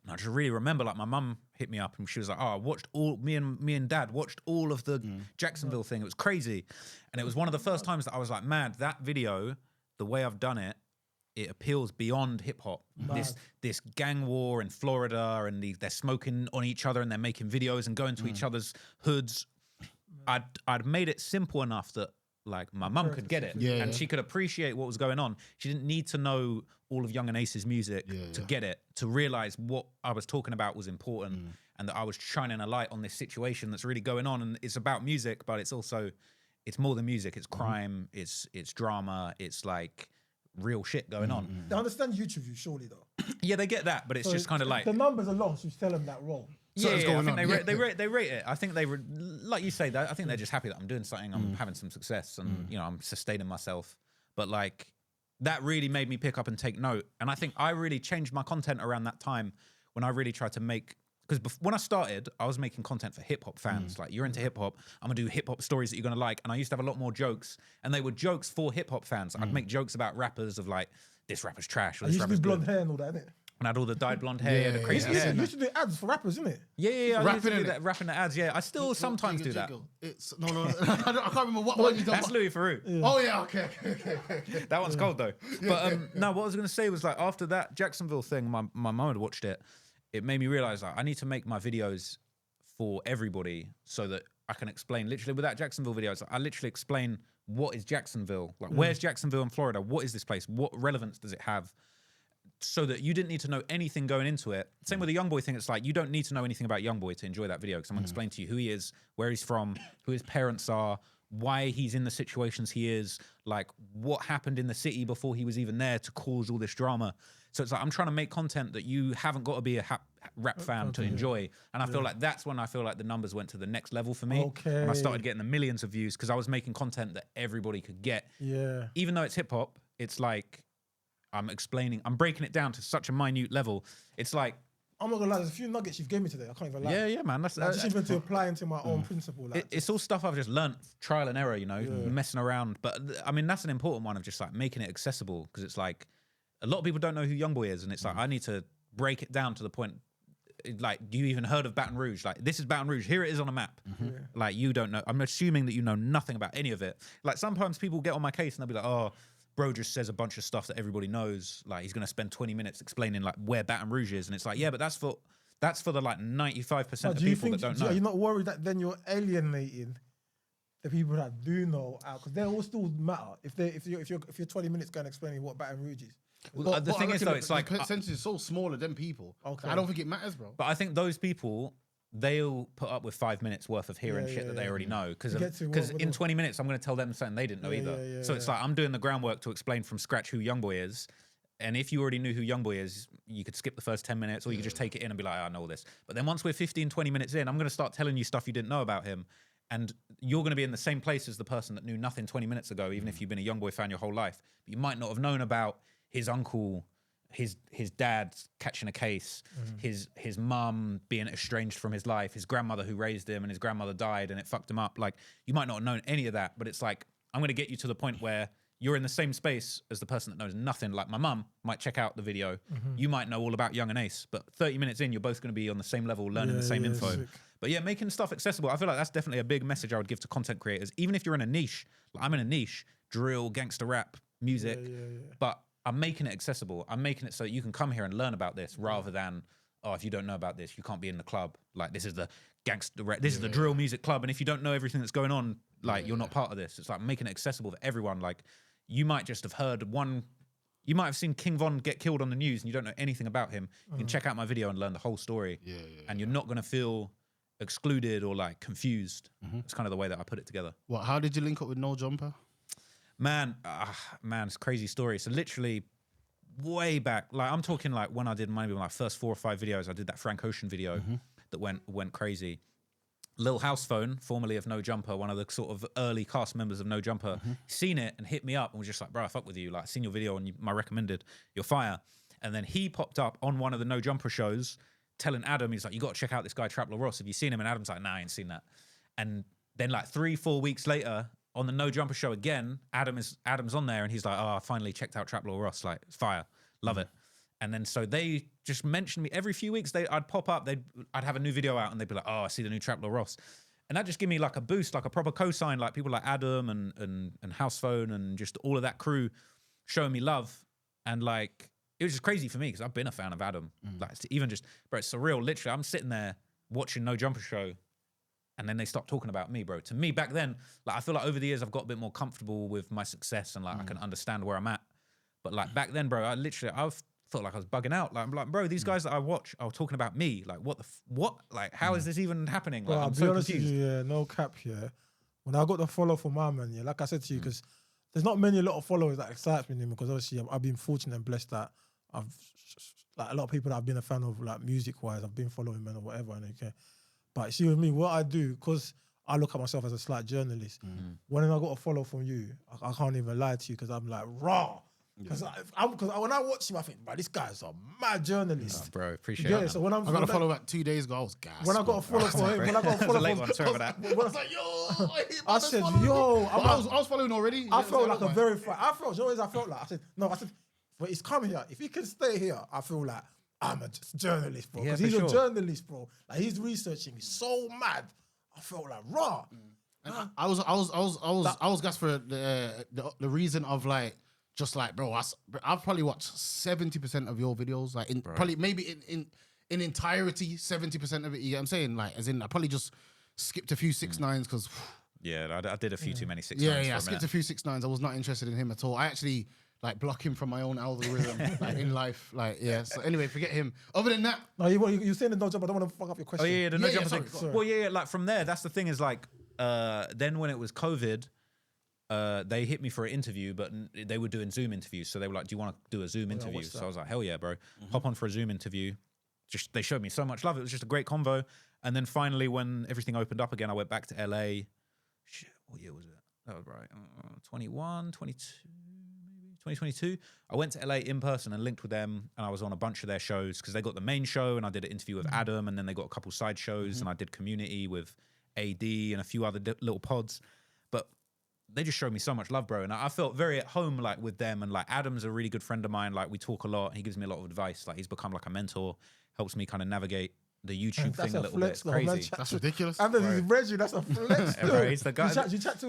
C: And I just really remember like my mum hit me up and she was like, oh, I watched me and dad watched all of the Jacksonville thing. It was crazy. And it was one of the first times that I was like, man, that video, the way I've done it, it appeals beyond hip hop. This gang war in Florida, and they're smoking on each other, and they're making videos and going to each other's hoods. I'd made it simple enough that like my mum could get it, and she could appreciate what was going on. She didn't need to know all of Young and Ace's music to get it, to realize what I was talking about was important, and that I was shining a light on this situation that's really going on. And it's about music, but it's also, it's more than music. It's crime, it's drama, it's like real shit going on.
B: They understand YouTube views, surely though.
C: Yeah, they get that, but it's just kind of like
B: the numbers alone should tell them that role.
A: Something's going
C: I think
A: on.
C: they rate it. I think like you say, I think they're just happy that I'm doing something. I'm having some success, and I'm sustaining myself. But like that really made me pick up and take note. And I think I really changed my content around that time when I really tried to make. Because when I started, I was making content for hip hop fans. Like, you're into hip hop, I'm gonna do hip hop stories that you're gonna like. And I used to have a lot more jokes, and they were jokes for hip hop fans. I'd make jokes about rappers of like, this rapper's trash, or
B: I
C: this
B: used to do
C: rapper's
B: blonde
C: good.
B: hair and all that, innit?
C: And I had all the dyed blonde hair, the crazy
B: You
C: hair.
B: used to do ads for rappers, innit?
C: Yeah. I used to
A: Rapping,
C: do
A: innit?
C: that, rapping the ads. Yeah, I still sometimes do that.
A: It's no. I can't remember what one you done.
C: That's Louis Theroux.
A: Oh yeah, okay.
C: That one's cold though. But no, what I was gonna say was like after that Jacksonville thing, my mum had watched it. It made me realize like I need to make my videos for everybody so that I can explain literally with that Jacksonville video. I literally explain what is Jacksonville, like where's Jacksonville in Florida, what is this place, what relevance does it have, so that you didn't need to know anything going into it. Same with the Youngboy thing. It's like you don't need to know anything about Youngboy to enjoy that video, because I'm gonna explain to you who he is, where he's from, who his parents are, why he's in the situations he is, like what happened in the city before he was even there to cause all this drama. So it's like I'm trying to make content that you haven't got to be a rap fan to enjoy. And I feel like that's when I feel like the numbers went to the next level for me.
B: Okay.
C: And I started getting the millions of views because I was making content that everybody could get.
B: Yeah.
C: Even though it's hip hop, it's like I'm breaking it down to such a minute level. It's like,
B: I'm not gonna lie, there's a few nuggets you've gave me today. I can't even lie.
C: yeah, man. That's
B: Like, just even to apply into my own principle. Like,
C: it's all stuff I've just learnt, trial and error, messing around. But I mean, that's an important one of just like making it accessible, because it's like a lot of people don't know who Youngboy is, and it's like I need to break it down to the point. Like, do you even heard of Baton Rouge? Like, this is Baton Rouge. Here it is on a map. Like, you don't know. I'm assuming that you know nothing about any of it. Like, sometimes people get on my case and they'll be like, oh, bro just says a bunch of stuff that everybody knows. Like, he's going to spend 20 minutes explaining like where Baton Rouge is. And it's like, yeah, but that's for the like 95% of people that don't know.
B: Are you not worried that then you're alienating the people that do know out? Because they all still matter. If you're 20 minutes going explaining what Baton Rouge is.
C: Well, the thing is, though, it's like
A: the percentage is so smaller than people.
B: Okay.
A: I don't think it matters, bro.
C: But I think those people, they'll put up with 5 minutes worth of hearing shit that they already know. Because in 20 minutes, I'm going to tell them something they didn't know either. So it's like I'm doing the groundwork to explain from scratch who Youngboy is. And if you already knew who Youngboy is, you could skip the first 10 minutes, or you could just take it in and be like, I know all this. But then once we're 15, 20 minutes in, I'm going to start telling you stuff you didn't know about him. And you're going to be in the same place as the person that knew nothing 20 minutes ago, even if you've been a Youngboy fan your whole life. But you might not have known about his uncle, his dad catching a case, his mum being estranged from his life, his grandmother who raised him and his grandmother died and it fucked him up. Like, you might not have known any of that, but it's like, I'm going to get you to the point where you're in the same space as the person that knows nothing. Like, my mum might check out the video. You might know all about Young and Ace, but 30 minutes in, you're both going to be on the same level, learning the same info.
B: Sick.
C: But yeah, making stuff accessible. I feel like that's definitely a big message I would give to content creators. Even if you're in a niche, like I'm in a niche, drill, gangster rap, music, but I'm making it accessible. I'm making it so that you can come here and learn about this rather than, oh, if you don't know about this, you can't be in the club. Like, this is the gangster rap, this is the drill music club. And if you don't know everything that's going on, like, you're not part of this. It's like making it accessible for everyone. Like, you might just have heard you might have seen King Von get killed on the news and you don't know anything about him. You can check out my video and learn the whole story. And you're not going to feel excluded or like confused. It's kind of the way that I put it together.
A: What? How did you link up with No Jumper?
C: Man, it's a crazy story. So literally way back, like I'm talking like when I did maybe my first 4 or 5 videos, I did that Frank Ocean video that went crazy. Lil House Phone, formerly of No Jumper, one of the sort of early cast members of No Jumper, seen it and hit me up and was just like, bro, I fuck with you. Like, seen your video and my recommended, you're fire. And then he popped up on one of the No Jumper shows telling Adam, he's like, you got to check out this guy, Traplo Ross. Have you seen him? And Adam's like, nah, I ain't seen that. And then like 3-4 weeks later, on the No Jumper show again, Adam's on there and he's like, oh, I finally checked out Traplo Ross. Like, it's fire. Love it. And then so they just mentioned me every few weeks. I'd pop up, I'd have a new video out and they'd be like, oh, I see the new Traplo Ross. And that just give me like a boost, like a proper cosign, like people like Adam and House Phone and just all of that crew showing me love. And like, it was just crazy for me because I've been a fan of Adam. Like, it's even just, bro, it's surreal. Literally, I'm sitting there watching No Jumper show and then they stop talking about me, bro. To me, back then, like, I feel like over the years, I've got a bit more comfortable with my success and like, I can understand where I'm at. But like back then, bro, I've felt like I was bugging out. Like, I'm like, bro, these guys that I watch are talking about me. Like, what? Like, how is this even happening? Like,
B: Bro,
C: I'm
B: I'll be
C: so
B: honest
C: confused.
B: with you, yeah, no cap, yeah. When I got the follow for my man, yeah, like I said to you, because there's not many a lot of followers that excites me anymore, because obviously I've been fortunate and blessed that I've, like a lot of people that I've been a fan of, like music-wise, I've been following men or whatever, and okay. But see with me, what I do, because I look at myself as a slight journalist, when I got a follow from you, I can't even lie to you, because I'm like, raw. Because when I watch him, I think, bro, this guy's a mad journalist.
C: Oh, bro, appreciate
B: Yeah,
C: it.
B: so when
A: I got a follow back 2 days ago. I was gassed.
B: when I got a follow for him, when I got a follow
C: late
B: for
C: one, sorry about that.
B: when I was like, yo, I said, yo,
A: I was following already.
B: I felt like a verified. I felt, you know what I felt like? I said, but he's come here. If he can stay here, I feel like I'm a journalist, bro.
C: Yeah,
B: Because
C: for
B: he's
C: sure.
B: a journalist, bro. Like, he's researching. He's so mad. I felt like raw.
A: And I was gassed for the reason of like, just like, bro, I've probably watched 70% of your videos, like probably maybe in entirety 70% of it. You get what I'm saying? Like, as in, I probably just skipped a few 6ix9ines because
C: Yeah, I did a few too many 6ix9ines.
A: I skipped a few 6ix9ines. I was not interested in him at all. I actually like block him from my own algorithm, like in life. Like, yeah. So anyway, forget him. Other than that,
B: No, you're saying the no jump. I don't want to fuck up your question.
C: Oh yeah, the No
A: Yeah,
C: Jumper
A: sorry,
C: thing.
A: sorry.
C: Well, yeah, like from there, that's the thing is like, then when it was COVID, they hit me for an interview, but they were doing Zoom interviews. So they were like, do you want to do a Zoom interview?
B: what's
C: So
B: that?
C: I was like, hell yeah, bro. Hop on for a Zoom interview. Just they showed me so much love. It was just a great convo. And then finally, when everything opened up again, I went back to LA. Shit, what year was it? That was right. 21, 22, maybe 2022. I went to LA in person and linked with them, and I was on a bunch of their shows because they got the main show, and I did an interview with Adam, and then they got a couple side shows, and I did Community with AD and a few other little pods. But they just showed me so much love, bro. And I felt very at home, like, with them. And, like, Adam's a really good friend of mine. Like, we talk a lot. He gives me a lot of advice. Like, he's become, like, a mentor, helps me kind of navigate the YouTube thing a little bit. It's crazy.
A: that's ridiculous.
B: And then he's Reggie, that's a flex.
C: Yeah, bro, he's the guy.
B: You chat to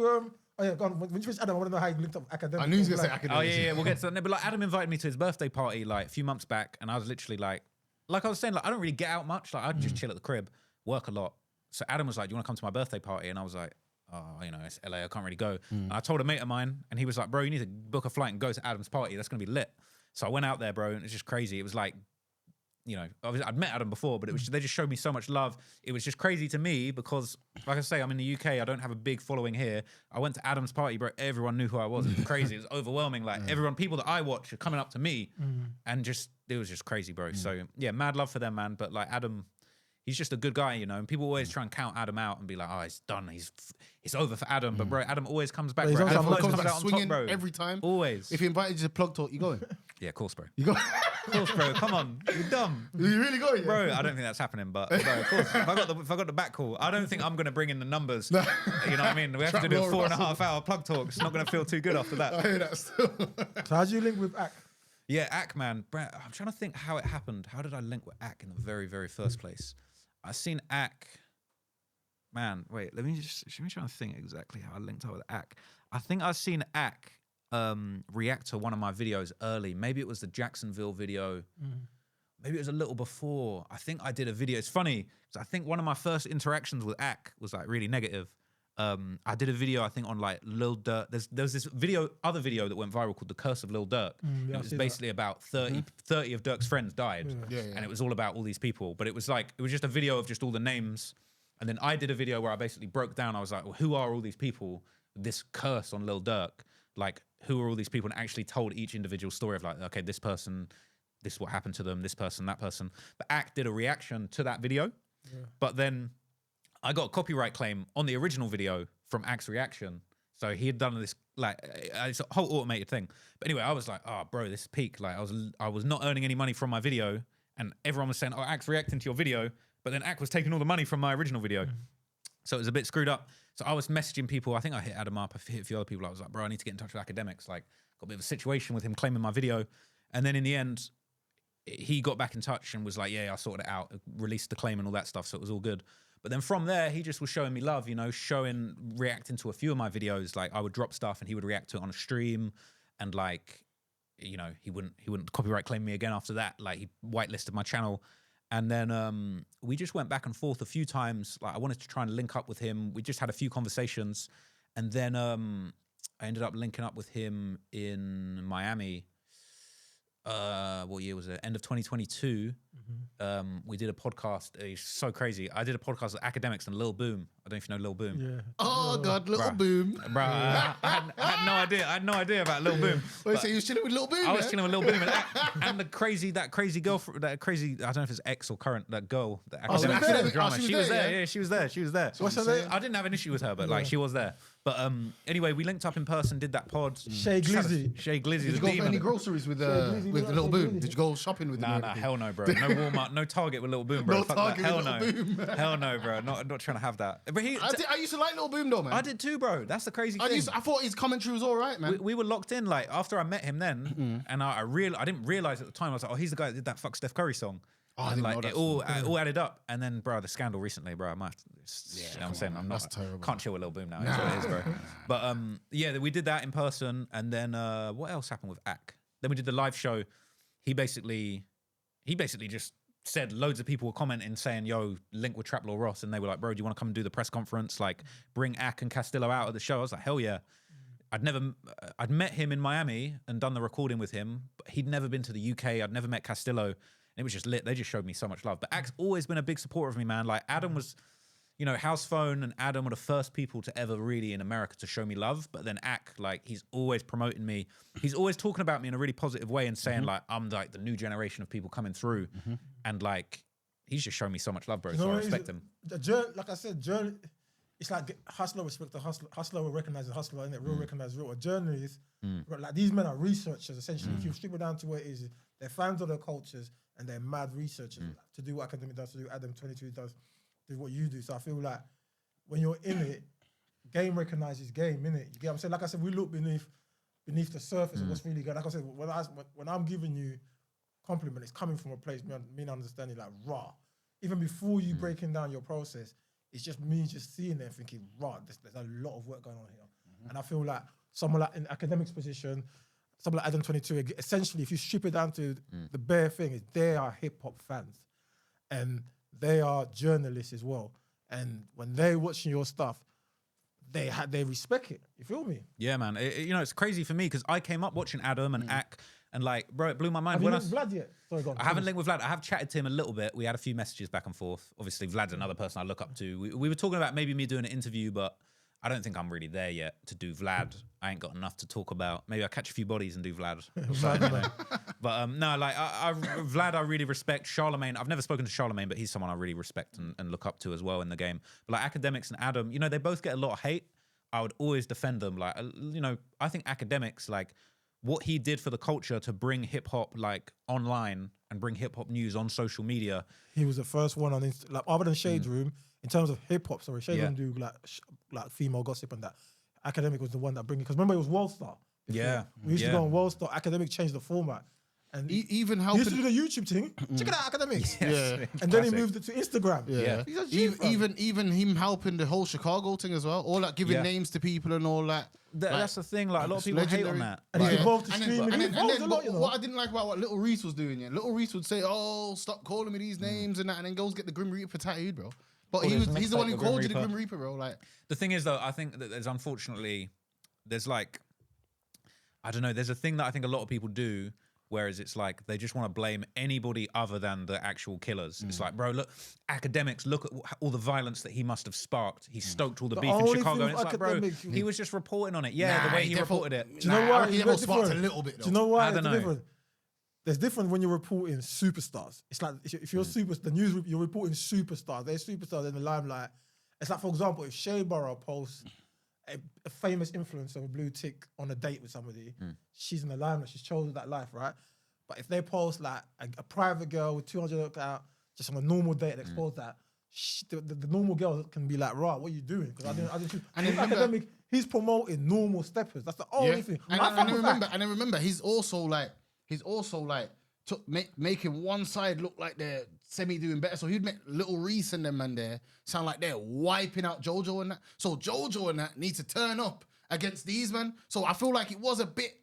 B: oh yeah, go on. When you finish Adam, I want to know how you linked up Akademiks.
A: I knew he was gonna say
B: Like,
A: Akademiks.
C: Oh, yeah, we'll get to that. No, but, like, Adam invited me to his birthday party, like, a few months back. And I was literally, like I was saying, like, I don't really get out much. Like, I'd just chill at the crib, work a lot. So Adam was like, do you want to come to my birthday party? And I was like, oh, you know, it's LA, I can't really go. And I told a mate of mine, and he was like, bro, you need to book a flight and go to Adam's party. That's going to be lit. So I went out there, bro, and it's just crazy. It was like, you know, I'd met Adam before, but it was they just showed me so much love. It was just crazy to me because, like I say, I'm in the UK. I don't have a big following here. I went to Adam's party, bro. Everyone knew who I was. It was crazy. It was overwhelming. Like, people that I watch are coming up to me, and just it was just crazy, bro. So yeah, mad love for them, man. But like Adam, he's just a good guy, you know. And people always try and count Adam out and be like, oh, he's done. It's over for Adam. But bro, Adam always comes back.
B: He's
C: Bro.
B: always
C: Adam always
A: comes
C: comes
A: back
C: out on
A: swinging
C: top, bro.
A: every time.
C: Always.
A: If he invited you to plug talk, you going?
C: Yeah, of course, bro.
A: You got?
C: Of course, bro. Come on, you're dumb.
A: You really got it,
C: Bro, I don't think that's happening, but bro, of course, if I got the back call, I don't think I'm gonna bring in the numbers. You know what I mean? We have to do a 4.5 hour plug talk. It's not gonna feel too good after that.
A: I hear that still.
B: So how do you link with Ak?
C: Yeah, Ak, man. Bro, I'm trying to think how it happened. How did I link with Ak in the very, very first place? I seen Ak. Man, wait. Let me try and think exactly how I linked up with Ak. I think I seen Ak react to one of my videos early. Maybe it was the Jacksonville video. Maybe it was a little before. I think I did a video. It's funny because I think one of my first interactions with Ak was like really negative. I did a video, I think, on like Lil Durk. There's this other video that went viral called The Curse of Lil Durk.
B: Yeah,
C: it was basically about 30 of Durk's friends died. And it was all about all these people. But it was just a video of just all the names. And then I did a video where I basically broke down. I was like, well, who are all these people? This curse on Lil Durk. Like, who are all these people? And actually told each individual story of like, okay, this person, this is what happened to them, this person, that person. But Ak did a reaction to that video. But then I got a copyright claim on the original video from Ak's reaction. So he had done this, like, it's a whole automated thing. But anyway, I was like, oh, bro, this is peak. Like, I was not earning any money from my video. And everyone was saying, oh, Ak's reacting to your video. But then Ak was taking all the money from my original video. So it was a bit screwed up. So I was messaging people. I think I hit Adam up. I hit a few other people. I was like, bro, I need to get in touch with Akademiks. Like, got a bit of a situation with him claiming my video. And then in the end, he got back in touch and was like, yeah, I sorted it out. Released the claim and all that stuff. So it was all good. But then from there, he just was showing me love, you know, reacting to a few of my videos. Like, I would drop stuff and he would react to it on a stream. And like, you know, he wouldn't copyright claim me again after that. Like, he whitelisted my channel. And then we just went back and forth a few times. Like, I wanted to try and link up with him. We just had a few conversations. And then I ended up linking up with him in Miami. What year was it? End of 2022. We did a podcast. It's so crazy. I did a podcast with Akademiks and Lil Boom. I don't know if you know Lil Boom.
B: Yeah.
A: Oh God, Little Boom.
C: Bro, I had no idea. I had no idea about Lil Boom.
A: Wait, so you was chilling with Little Boom?
C: I was chilling with Lil Boom and that crazy girl, I don't know if it's ex or current, that girl, that Akademiks drama. She was there. Yeah, she was there. She was there.
B: So what's her name?
C: I didn't have an issue with her, but like she was there. But anyway, we linked up in person, did that pod.
B: Shay Glizzy.
C: Shay Glizzy.
A: Did you go for any groceries with Little Boom? Did you go shopping with him?
C: Nah, hell no, bro. No Walmart, no Target with Little Boom, bro.
A: No
C: Fuck
A: Target
C: that. Hell
A: with
C: no.
A: Little Boom.
C: Hell no, bro. Not trying to have that. But
A: I used to like Little Boom though, man.
C: I did too, bro. That's the crazy thing.
A: I thought his commentary was all right, man.
C: We were locked in. Like, after I met him then, and I didn't realize at the time, I was like, oh, he's the guy that did that Fuck Steph Curry song.
A: Oh, I
C: and
A: didn't
C: like
A: know
C: it
A: that
C: all added up. And then, bro, the scandal recently, bro, I might have to, you know what I'm saying?
A: That's terrible.
C: Can't chill with Lil Boom now. That's what it is, bro. But yeah, we did that in person. And then what else happened with Ak? Then we did the live show. He basically just said loads of people were commenting saying, yo, link with Trap Law Ross. And they were like, bro, do you want to come and do the press conference? Like, bring Ak and Castillo out at the show. I was like, hell yeah. I'd met him in Miami and done the recording with him, but he'd never been to the UK. I'd never met Castillo. And it was just lit. They just showed me so much love. But Ak's always been a big supporter of me, man. Like, Adam was, you know, House Phone and Adam were the first people to ever really in America to show me love. But then Ak, like, he's always promoting me. He's always talking about me in a really positive way and saying, like, I'm like the new generation of people coming through. And like, he's just shown me so much love, bro. So I respect him.
B: Like I said, it's like hustler respect the hustler. Hustler will recognize the hustler, and real recognize real. A journalist, like these men are researchers essentially. If you strip it down to what it is, they're fans of their cultures and they're mad researchers to do what Akademiks does, to do Adam 22 does, do what you do. So I feel like when you're in it, game recognizes game, innit? You get what I'm saying? Like I said, we look beneath the surface of what's really good. Like I said, when I'm giving you compliment, it's coming from a place, me understanding like raw. Even before you breaking down your process, it's just me just seeing it and thinking, right, there's a lot of work going on here. And I feel like someone like in Akademiks position, someone like Adam 22, essentially, if you strip it down to the bare thing, is they are hip-hop fans. And they are journalists as well. And when they're watching your stuff, they respect it. You feel me?
C: Yeah, man. You know, it's crazy for me because I came up watching Adam and Ak, and like, bro, it blew my mind.
B: Have you linked with Vlad yet? Sorry, go on.
C: I haven't linked with Vlad. I have chatted to him a little bit. We had a few messages back and forth. Obviously, Vlad's another person I look up to. We were talking about maybe me doing an interview, but I don't think I'm really there yet to do Vlad. I ain't got enough to talk about. Maybe I'll catch a few bodies and do Vlad. But no, like Vlad, I really respect. Charlemagne, I've never spoken to Charlemagne, but he's someone I really respect and look up to as well in the game. But like Akademiks and Adam, you know, they both get a lot of hate. I would always defend them. Like, you know, I think Akademiks, like, what he did for the culture to bring hip hop like online and bring hip hop news on social media.
B: He was the first one on like other than Shade Room in terms of hip hop. Sorry, Shade Room do like female gossip and that. Academic was the one that bring it because remember it was World Star.
C: Yeah,
B: we used to go on World Star. Academic changed the format. And
A: even
B: he
A: helping.
B: used to do the YouTube thing. Check it out, Academics.
A: Yeah.
B: And then he moved it to Instagram.
A: Yeah.
B: He's a G,
A: Even him helping the whole Chicago thing as well. All like giving names to people and all that.
C: That's the thing. Like a lot of people hate on that.
B: And he's involved to
A: And
B: streaming.
A: then,
B: He involves a lot, you know.
A: what I didn't like about what Little Reese was doing, Little Reese would say, "Oh, stop calling me these names and that," and then goes get the Grim Reaper tattooed, bro. But he's the one who called you the Grim Reaper, bro. Like
C: the thing is, though, I think that there's like, I don't know. There's a thing that I think a lot of people do. Whereas it's like they just want to blame anybody other than the actual killers. It's like, bro, look, Academics, look at all the violence that he must have sparked. He stoked all the beef in Chicago. And it's like, bro, he was just reporting on it. Yeah, the way he reported it.
B: Do you know why?
A: He sparked a little bit, though.
B: Do you know why?
C: I don't know.
B: Different? There's different when you're reporting superstars. It's like if you're the news, you're reporting superstars. They're superstars in the limelight. It's like, for example, if Shea Burrow posts a famous influencer with a blue tick on a date with somebody, she's in the limelight, she's chosen that life, right? But if they post like a private girl with 200 out just on a normal date and expose that, the normal girl can be like, "Rah, what are you doing?" Because I didn't. And in Academic, he's promoting normal steppers. That's the only thing.
A: And then remember, he's also like making one side look like they're semi doing better. So he'd make Little Reese and them man there sound like they're wiping out JoJo and that. So JoJo and that needs to turn up against these men. So I feel like it was a bit.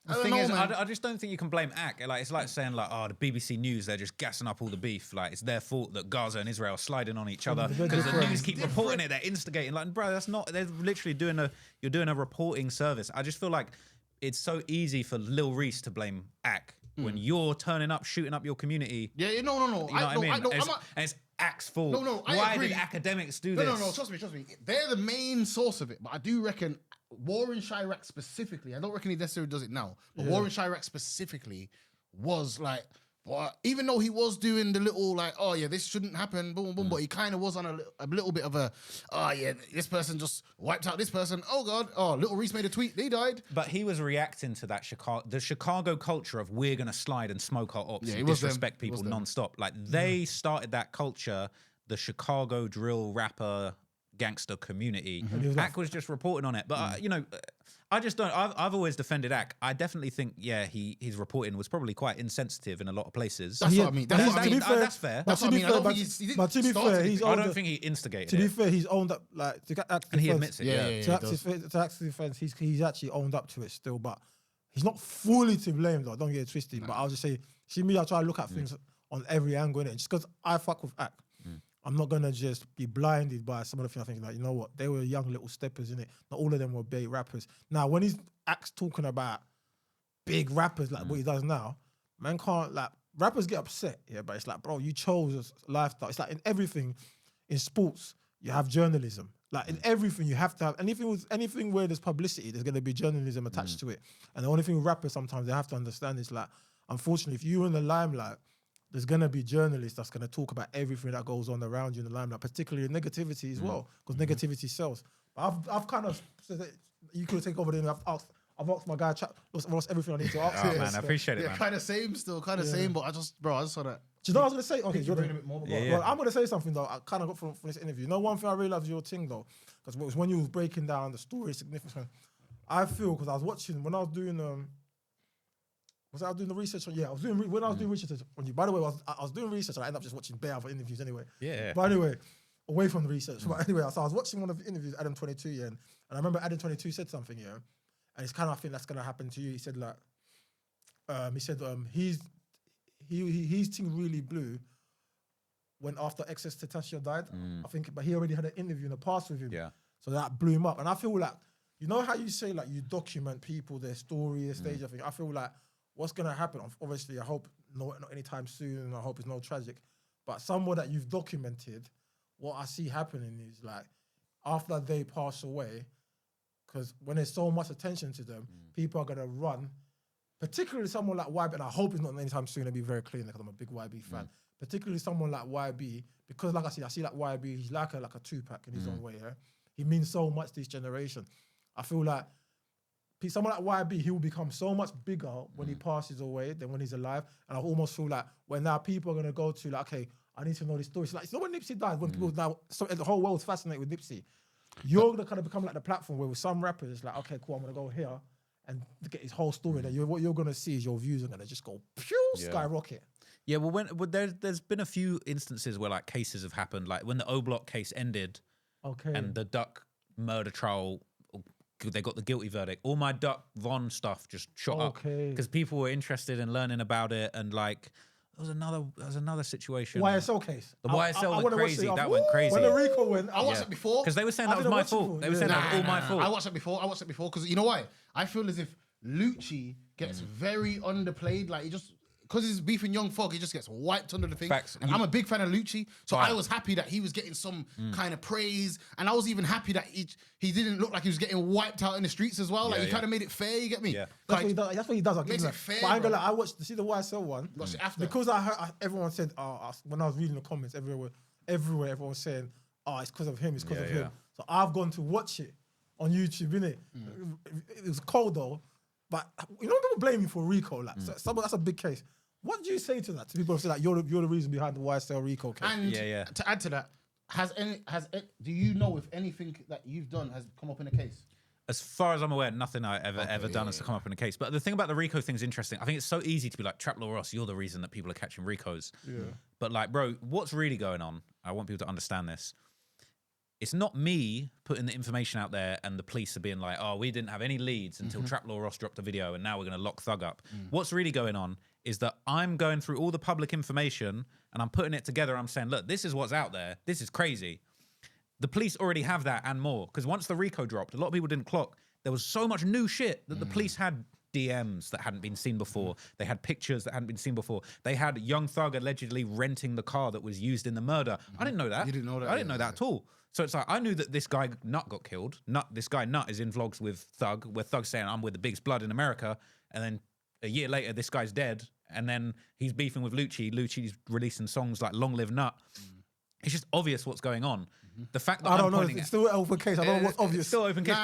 C: The thing is, I just don't think you can blame AK. Like it's like saying like, oh, the BBC News, they're just gassing up all the beef. Like it's their fault that Gaza and Israel are sliding on each other because the news keep reporting it. They're instigating. Like, bro, that's not. They're literally you're doing a reporting service. I just feel like it's so easy for Lil Reese to blame AK when you're turning up, shooting up your community.
A: No.
C: You know what I mean? And it's AK's fault.
A: No,
C: Why
A: agree.
C: did Academics do this?
A: No, trust me. They're the main source of it, but I do reckon Warren Chirac specifically, I don't reckon he necessarily does it now, but Warren Chirac specifically was like, even though he was doing the little like, oh yeah, this shouldn't happen, boom, boom, but he kind of was on a little bit of a, oh yeah, this person just wiped out this person. Oh God, oh, Little Reese made a tweet, they died.
C: But he was reacting to that the Chicago culture of we're gonna slide and smoke our ops and disrespect people nonstop. Like they started that culture, the Chicago drill rapper gangster community. AK was just reporting on it, but you know, I just don't. I've always defended AK. I definitely think, his reporting was probably quite insensitive in a lot of places.
A: That's what I mean. That's fair.
B: But to be fair,
C: I don't think he instigated.
B: To be fair, he's owned up. Like
C: and he admits it.
B: To AK's defense, he's actually owned up to it still, but he's not fully to blame though. Don't get it twisted. But I'll just say, see me, I try to look at things on every angle in it. Just because I fuck with AK, I'm not gonna just be blinded by some of the things. I think like, you know what, they were young little steppers in it. Not all of them were big rappers. Now, when he's AK's talking about big rappers like what he does now, man can't like rappers get upset. Yeah, but it's like, bro, you chose a lifestyle. It's like in everything, in sports, you have journalism. Like in everything, you have to have anything where there's publicity, there's gonna be journalism attached to it. And the only thing with rappers sometimes they have to understand is like, unfortunately, if you're in the limelight, there's going to be journalists that's going to talk about everything that goes on around you in the limelight, particularly negativity as well, because negativity sells. But I've kind of said that you could take over there. I've asked my guy, lost everything I need to ask.
C: Oh man, I appreciate it, man.
A: Kind of same still, same, but I just saw that.
B: Do you know what I was going to say? Okay,
A: you're doing a bit more.
B: Well, I'm going to say something though. I kind of got from this interview. You know, one thing I realized was your thing though, because it was when you was breaking down the story significance. I feel, because I was watching, when I was doing... was I doing the research on? Yeah, I was doing research on you. By the way, I was doing research and I ended up just watching bare other interviews anyway.
C: Yeah.
B: But anyway, away from the research. But anyway, so I was watching one of the interviews, Adam 22, and I remember Adam 22 said something, and it's kind of, I think that's gonna happen to you. He said like, his thing really blew when after Excess Tatasha died. I think, but he already had an interview in the past with him.
C: Yeah.
B: So that blew him up, and I feel like, you know how you say like you document people, their story, their stage. I think I feel like, what's going to happen? Obviously, I hope not anytime soon. I hope it's not tragic. But someone that you've documented, what I see happening is like, after they pass away, because when there's so much attention to them, people are going to run, particularly someone like YB, and I hope it's not anytime soon, to be very clear, because I'm a big YB fan, particularly someone like YB, because like I see like YB, he's like a Tupac in his own way, yeah? He means so much to this generation. I feel like someone like YB, he will become so much bigger when he passes away than when he's alive. And I almost feel like when now people are going to go to like, okay, I need to know this story. It's like, it's not when Nipsey died, when people now, the whole world's fascinated with Nipsey. You're going to kind of become like the platform where with some rappers, like, okay, cool, I'm going to go here and get his whole story. Then what you're going to see is your views are going to just go skyrocket.
C: Yeah, well, there's been a few instances where like cases have happened, like when the O Block case ended, and the Duck murder trial, they got the guilty verdict. All my Duck Von stuff just shot up because people were interested in learning about it, and like there was another situation.
B: YSL case.
C: The YSL went crazy. That went crazy.
B: When the Rico went,
A: I watched it before
C: because they were saying that was my fault. They were saying that was all my fault.
A: I watched it before because you know why? I feel as if Lucci gets very underplayed. Like he just. Because he's beefing Young Thug, he just gets wiped under the thing.
C: Facts.
A: And I'm a big fan of Lucci, so I was happy that he was getting some kind of praise, and I was even happy that he didn't look like he was getting wiped out in the streets as well. Like he kind of made it fair. You get me?
C: Yeah.
B: That's what he does.
A: Makes it fair.
B: But I ain't gonna lie, I watched the YSL one.
A: Watched it after.
B: Because I heard everyone said, when I was reading the comments everywhere everyone was saying, it's because of him, it's because of him. So I've gone to watch it on YouTube, innit? It was cold though, but you know people blame me for Rico, like so that's a big case. What do you say to that? To people who say that you're the reason behind the YSL Rico case?
A: And to add to that, do you know if anything that you've done has come up in a case?
C: As far as I'm aware, nothing I ever done has come up in a case. But the thing about the Rico thing is interesting. I think it's so easy to be like, Trap Law Ross, you're the reason that people are catching Ricos. Yeah. But like, bro, what's really going on? I want people to understand this. It's not me putting the information out there and the police are being like, oh, we didn't have any leads until Trap Law Ross dropped a video and now we're going to lock Thug up. What's really going on is that I'm going through all the public information and I'm putting it together. I'm saying, look, this is what's out there. This is crazy. The police already have that and more. Because once the Rico dropped, a lot of people didn't clock. There was so much new shit that the police had DMs that hadn't been seen before. They had pictures that hadn't been seen before. They had Young Thug allegedly renting the car that was used in the murder. I didn't know that.
A: You didn't know that?
C: I didn't know that at all. So it's like, I knew that this guy Nut got killed. This guy Nut is in vlogs with Thug, where Thug's saying, I'm with the biggest blood in America. And then a year later, this guy's dead. And then he's beefing with Lucci. Lucci's releasing songs like Long Live Nut. It's just obvious what's going on. The fact that
B: I don't know, it's still an open case. I don't know what's obvious.
C: It's still open case.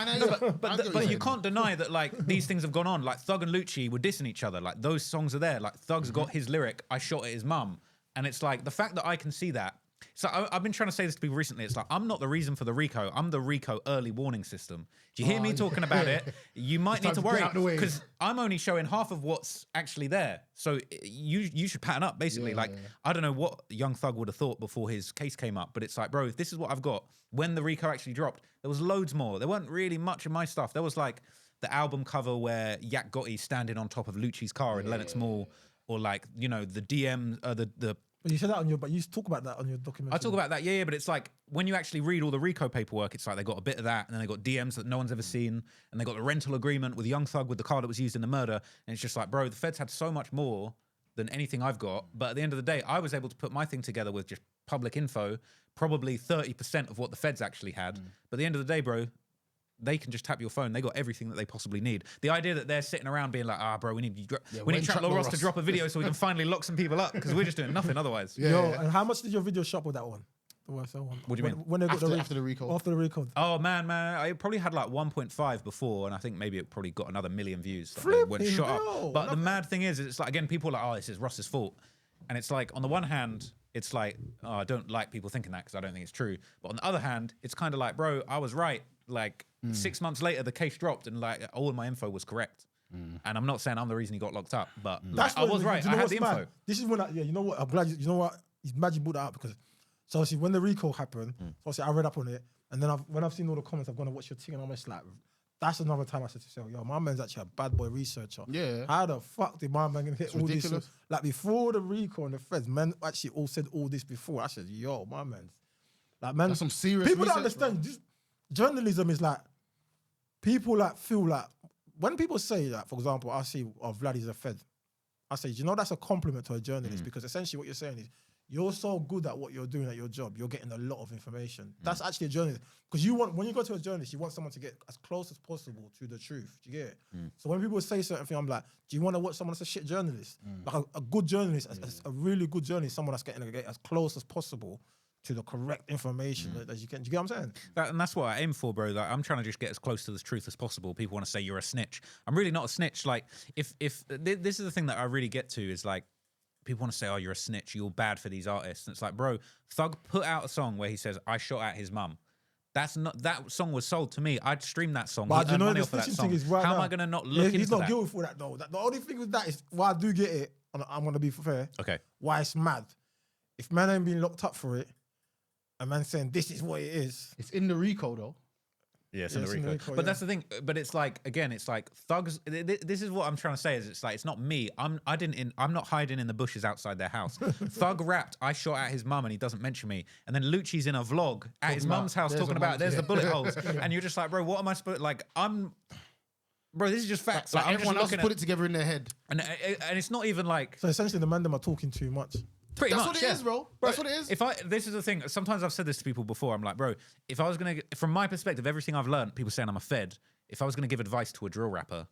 C: But you can't deny that like these things have gone on. Like Thug and Lucci were dissing each other. Like those songs are there. Like Thug's got his lyric, I shot at his mum. And it's like the fact that I can see that. So I've been trying to say this to people recently. It's like, I'm not the reason for the Rico. I'm the Rico early warning system. Do you hear me talking about it? You might need to worry because I'm only showing half of what's actually there. So you should pattern up, basically. I don't know what Young Thug would have thought before his case came up, but it's like, bro, if this is what I've got. When the Rico actually dropped, there was loads more. There weren't really much of my stuff. There was like the album cover where Yak Gotti standing on top of Lucci's car in Lenox Mall, or like, you know, the DM, the
B: But you said that but you talk about that on your documentary.
C: I talk about that, yeah, but it's like when you actually read all the Rico paperwork, it's like they got a bit of that, and then they got DMs that no one's ever seen, and they got the rental agreement with Young Thug with the car that was used in the murder, and it's just like, bro, the feds had so much more than anything I've got, but at the end of the day, I was able to put my thing together with just public info, probably 30% of what the feds actually had, but at the end of the day, bro, they can just tap your phone. They got everything that they possibly need. The idea that they're sitting around being like, bro, we need Trap Law Ross to drop a video so we can finally lock some people up because we're just doing nothing otherwise.
B: And how much did your video shop with that one? The YSL one.
C: What do you mean?
B: When they got
A: after the Rico.
B: After the Rico.
C: Oh man, I probably had like 1.5 before, and I think maybe it probably got another 1 million views. Like it went shot up. But the mad thing is, it's like, again, people are like, oh, this is Ross's fault. And it's like, on the one hand, it's like, oh, I don't like people thinking that because I don't think it's true. But on the other hand, it's kind of like, bro, I was right. Like 6 months later, the case dropped and like all of my info was correct. And I'm not saying I'm the reason he got locked up, but like, I was right. I had the info.
B: This is when, you know what? I'm glad, you know what? It's mad you brought that up because, so obviously when the Rico happened, so obviously I read up on it. And then when I've seen all the comments, I've gone to watch your thing and I'm just like, that's another time I said to myself, yo, my man's actually a bad boy researcher.
A: Yeah.
B: How the fuck did my man hit all this? Like before the Rico and the feds, men actually all said all this before. I said, yo, my man's like, man,
A: that's some serious
B: people don't
A: research,
B: understand. This, journalism is like, people like feel like, when people say that, for example, I see, oh, Vladdy's a fed. I say, you know, that's a compliment to a journalist because essentially what you're saying is, you're so good at what you're doing at your job, you're getting a lot of information. That's actually a journalist. Because when you go to a journalist, you want someone to get as close as possible to the truth. Do you get it? So when people say certain things, I'm like, do you want to watch someone that's a shit journalist? Like a good journalist, a really good journalist, someone that's getting as close as possible to the correct information as you can. Do you get what I'm saying?
C: And that's what I aim for, bro. Like, I'm trying to just get as close to the truth as possible. People want to say you're a snitch. I'm really not a snitch. Like, if this is the thing that I really get to is like, people want to say, oh, you're a snitch. You're bad for these artists. And it's like, bro, Thug put out a song where he says, I shot at his mum. That's not, that song was sold to me. I'd stream that song.
B: But you know, the
C: that
B: snitching
C: song.
B: thing is right
C: How
B: now.
C: am I going to not look into that?
B: He's not guilty for that, though. The only thing with that is, why I do get it, and I'm going to be fair,
C: Okay.
B: why it's mad. If man ain't been locked up for it, a man saying this is what it is.
A: It's in the Rico though.
C: Yeah, it's
B: Yeah,
C: in
B: it's
C: the
B: in the
C: Rico.
B: Rico,
C: But
B: yeah.
C: that's the thing. But it's like, again, it's like Thugs. This is what I'm trying to say. Is it's like it's not me. I'm not hiding in the bushes outside their house. Thug rapped. I shot at his mum and he doesn't mention me. And then Lucci's in a vlog at his mum's house talking about there's the bullet holes. And you're just like, bro, what am I supposed? Like bro, this is just facts.
A: Like
C: I'm
A: everyone
C: just
A: else
C: looking
A: put it together in their head.
C: and it's not even like.
B: So essentially, the man them are talking too much.
C: Pretty
A: That's
C: much,
A: what it is, bro. That's what it is.
C: This is the thing. Sometimes I've said this to people before. I'm like, bro, if I was gonna, from my perspective, everything I've learned, people saying I'm a fed. If I was gonna give advice to a drill rapper,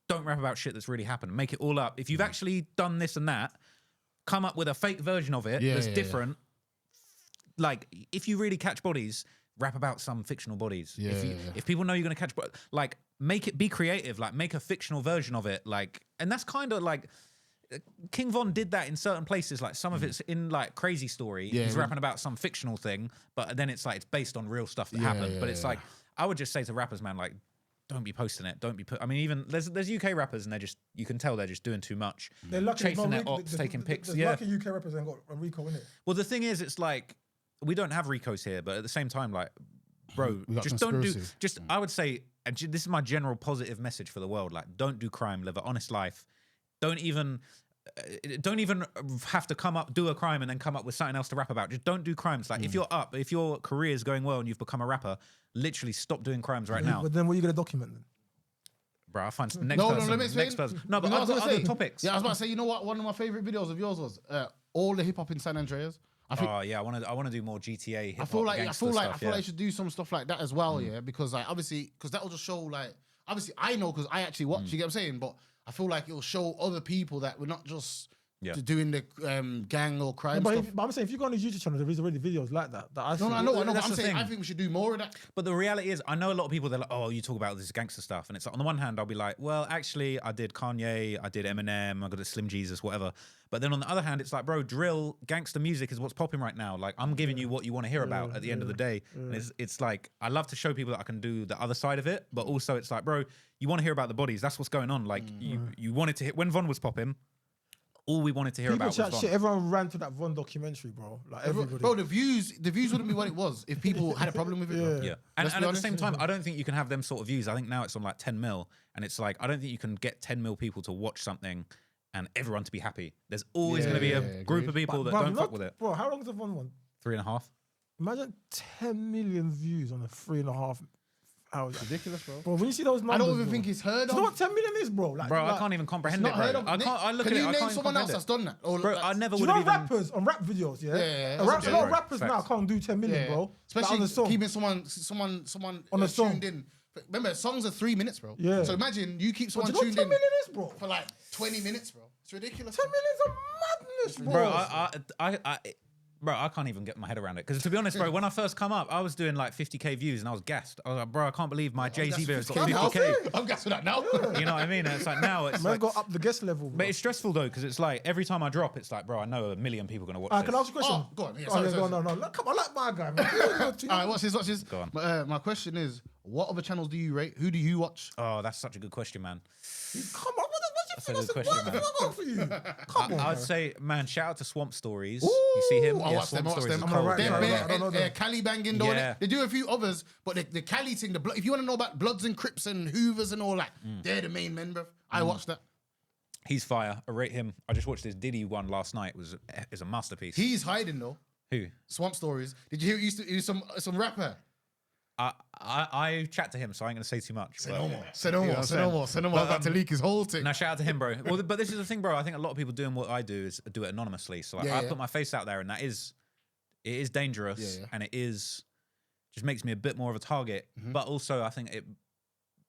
C: don't rap about shit that's really happened. Make it all up. If you've actually done this and that, come up with a fake version of it that's different. Like, if you really catch bodies, rap about some fictional bodies. If people know you're gonna catch, like, make it be creative. Like, make a fictional version of it. Like, and that's kind of like. King Von did that in certain places, like some of it's in like Crazy Story. He's rapping about some fictional thing, but then it's like it's based on real stuff that happened. But it's like I would just say to rappers, man, like don't be posting it. Don't be I mean, even there's UK rappers and you can tell they're just doing too much.
B: They're lucky
C: chasing their ops, taking pics.
B: There's
C: Yeah.
B: lucky UK rappers ain't got a Rico in it.
C: Well, the thing is, it's like we don't have Ricos here, but at the same time, like, bro,
A: We got
C: just don't do.
A: conspiracy.
C: Just I would say, and this is my general positive message for the world. Like, don't do crime. Live an honest life. Don't even have to do a crime and then come up with something else to rap about. Just don't do crimes. Like, if your career is going well and you've become a rapper, literally stop doing crimes right now.
B: But then what are you going to document then?
C: Bro, I find next
A: No,
C: person.
A: let me explain.
C: Next person. No, but
A: You know
C: I've
A: what I
C: got
A: was
C: other
A: gonna say?
C: topics.
A: Yeah, I was about to say, you know what? One of my favorite videos of yours was all the hip hop in San Andreas. I think
C: Oh yeah, I want to do more GTA.
A: I feel like
C: stuff,
A: I should do some stuff like that as well, yeah, because like obviously because that will just show like obviously I know because I actually watch. You get what I'm saying? But I feel like it will show other people that we're not just doing the gang or crime
B: But,
A: stuff.
B: but I'm saying if you go on his YouTube channel, there is already videos like that. I
A: No,
B: see.
A: I know. But
C: that's
A: I'm
C: the
A: saying I
C: thing.
A: think we should do more of that.
C: But the reality is, I know a lot of people, they're like, oh, you talk about this gangster stuff. And it's like, on the one hand, I'll be like, well, actually, I did Kanye, I did Eminem, I got a Slim Jesus, whatever. But then on the other hand, it's like, bro, drill, gangster music is what's popping right now. Like, I'm giving you what you want to hear about at the end of the day. And it's like, I love to show people that I can do the other side of it. But also, it's like, bro, you want to hear about the bodies. That's what's going on. Like, you wanted to hit, when Von was popping, all we wanted to hear
B: People
C: about
B: chat
C: was Von.
B: shit. Everyone ran to that Von documentary, bro. Like everybody.
A: Bro, the views wouldn't be what it was if people had a problem with it. Bro.
C: Yeah. And
A: Let's
C: at
A: be
C: the
A: honest.
C: same time, I don't think you can have them sort of views. I think now it's on like 10 mil. And it's like, I don't think you can get 10 mil people to watch something and everyone to be happy. There's always going to be a group of people that don't fuck with it.
B: Bro, how long is the Von one?
C: 3.5.
B: Imagine 10 million views on a 3.5 hours.
A: Ridiculous, bro.
B: Bro, when you see those numbers,
A: I don't even
B: bro,
A: think it's heard
B: do you know
A: of.
B: what 10 million is, bro? Like,
C: Bro, I
B: like,
C: can't even comprehend
A: Not
C: it,
A: heard
C: bro.
A: of.
C: I can't. I look
A: Can
C: at it.
A: you
C: I
A: name
C: can't
A: someone else
C: comprehend
A: that's
C: it.
A: done that? Or
C: Bro,
A: like,
C: I never
B: Do you
C: would
B: know
C: have even.
B: rappers on rap videos, yeah?
A: Yeah,
B: A
A: that's
B: lot of
C: right.
B: rappers now
C: Facts.
B: can't do 10 million, bro. Like,
A: Especially
B: on the song.
A: keeping someone
B: On a song.
A: tuned in. Remember, songs are 3 minutes, bro.
B: Yeah.
A: So imagine you keep
B: Do
A: someone
B: you know what
A: tuned
B: 10
A: in
B: million is, bro?
A: for like 20 minutes, bro. It's ridiculous.
B: 10 million's a madness, bro.
C: Bro, I can't even get my head around it. Because to be honest, bro, when I first come up, I was doing like 50k views and I was gassed. I was like, bro, I can't believe my Jay-Z video's got 50k.
A: I'm gassing that now.
C: You know what I mean? And it's like now it's
B: Man's
C: like,
B: got up the guest level, bro.
C: but it's stressful though, because it's like every time I drop, it's like, bro, I know 1 million people are gonna watch
B: Can I
C: this.
B: ask you a question?
A: Oh, go on. Yeah,
B: Oh,
A: sorry,
B: yeah,
A: sorry,
B: go on, no. Look, come on, like my guy, man.
A: All right, watch this.
C: Go on.
A: My question is, what other channels do you rate? Who do you watch?
C: Oh, that's such a good question, man.
B: Come on,
C: That's a good
B: what's
C: question,
B: the
C: man.
B: fuck on for you? Come on,
C: I would
B: bro.
C: say, man, shout out to Swamp Stories. You see him?
A: I
C: Yeah,
A: watch them.
C: Swamp Stories is
B: I'm
C: cold.
B: alright,
A: They're
B: yeah,
A: bare,
B: I don't know them.
A: Cali banging, though.
C: Yeah.
A: They do a few others, but the Cali thing, if you want to know about Bloods and Crips and Hoovers and all that, they're the main men, bro. I watch that.
C: He's fire. I rate him. I just watched this Diddy one last night. It was a masterpiece.
A: He's hiding, though.
C: Who?
A: Swamp Stories. Did you hear he was some rapper?
C: I chat to him, so I ain't gonna say too much.
A: Say
C: but-
A: no more. Say no
C: You know
A: more.
C: what
A: Say
C: I'm
A: no
C: saying?
A: more. Say no more. About to leak his whole thing.
C: Now shout out to him, bro. Well, but this is the thing, bro. I think a lot of people doing what I do is do it anonymously. So like,
A: Yeah,
C: I
A: yeah.
C: put my face out there, and it is dangerous,
A: Yeah, yeah.
C: and it is just makes me a bit more of a target. But also, I think it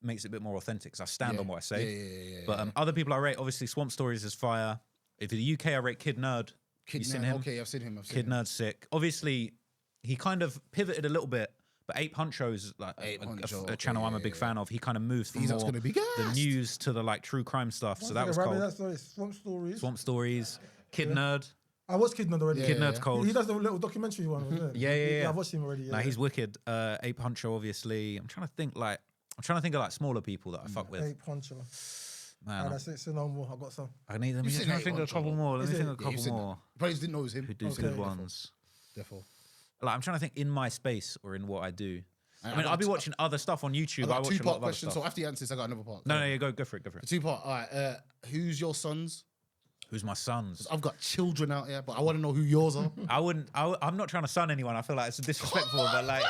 C: makes it a bit more authentic because I stand on what I say.
A: Yeah.
C: But other people I rate, obviously, Swamp Stories is fire. If in the UK, I rate Kid Nerd.
A: Kid
C: You seen
A: Nerd.
C: him?
A: Okay, I've seen him.
C: Kid Nerd's sick. Obviously, he kind of pivoted a little bit. But Ape Huncho's like a channel I'm a big fan of. He kind of moves from more the news to the like true crime stuff. So that was cool. Swamp Stories. Kid Nerd.
B: I watched Kid Nerd already.
C: Kid Nerd's cold.
B: He does the little documentary one, wasn't it?
C: Yeah.
B: I've watched him already. Yeah.
C: Nah, he's wicked. Ape Huncho, obviously. I'm trying to think of like smaller people that I fuck with.
B: Ape Huncho.
C: Man,
B: that's it. So no more. I got some.
C: Let me think of a couple more. Let me think of a couple more.
A: Probably didn't know it was him.
C: Who do good ones?
A: Therefore.
C: Like I'm trying to think in my space or in what I do. I mean, I'll be watching other stuff on YouTube. I watch a lot of other stuff.
A: So after you answer this, I got another part.
C: No, go for it.
A: A two-part. All right. Who's your sons?
C: Who's my sons?
A: I've got children out here, but I want to know who yours are.
C: I'm not trying to son anyone. I feel like it's disrespectful, but like,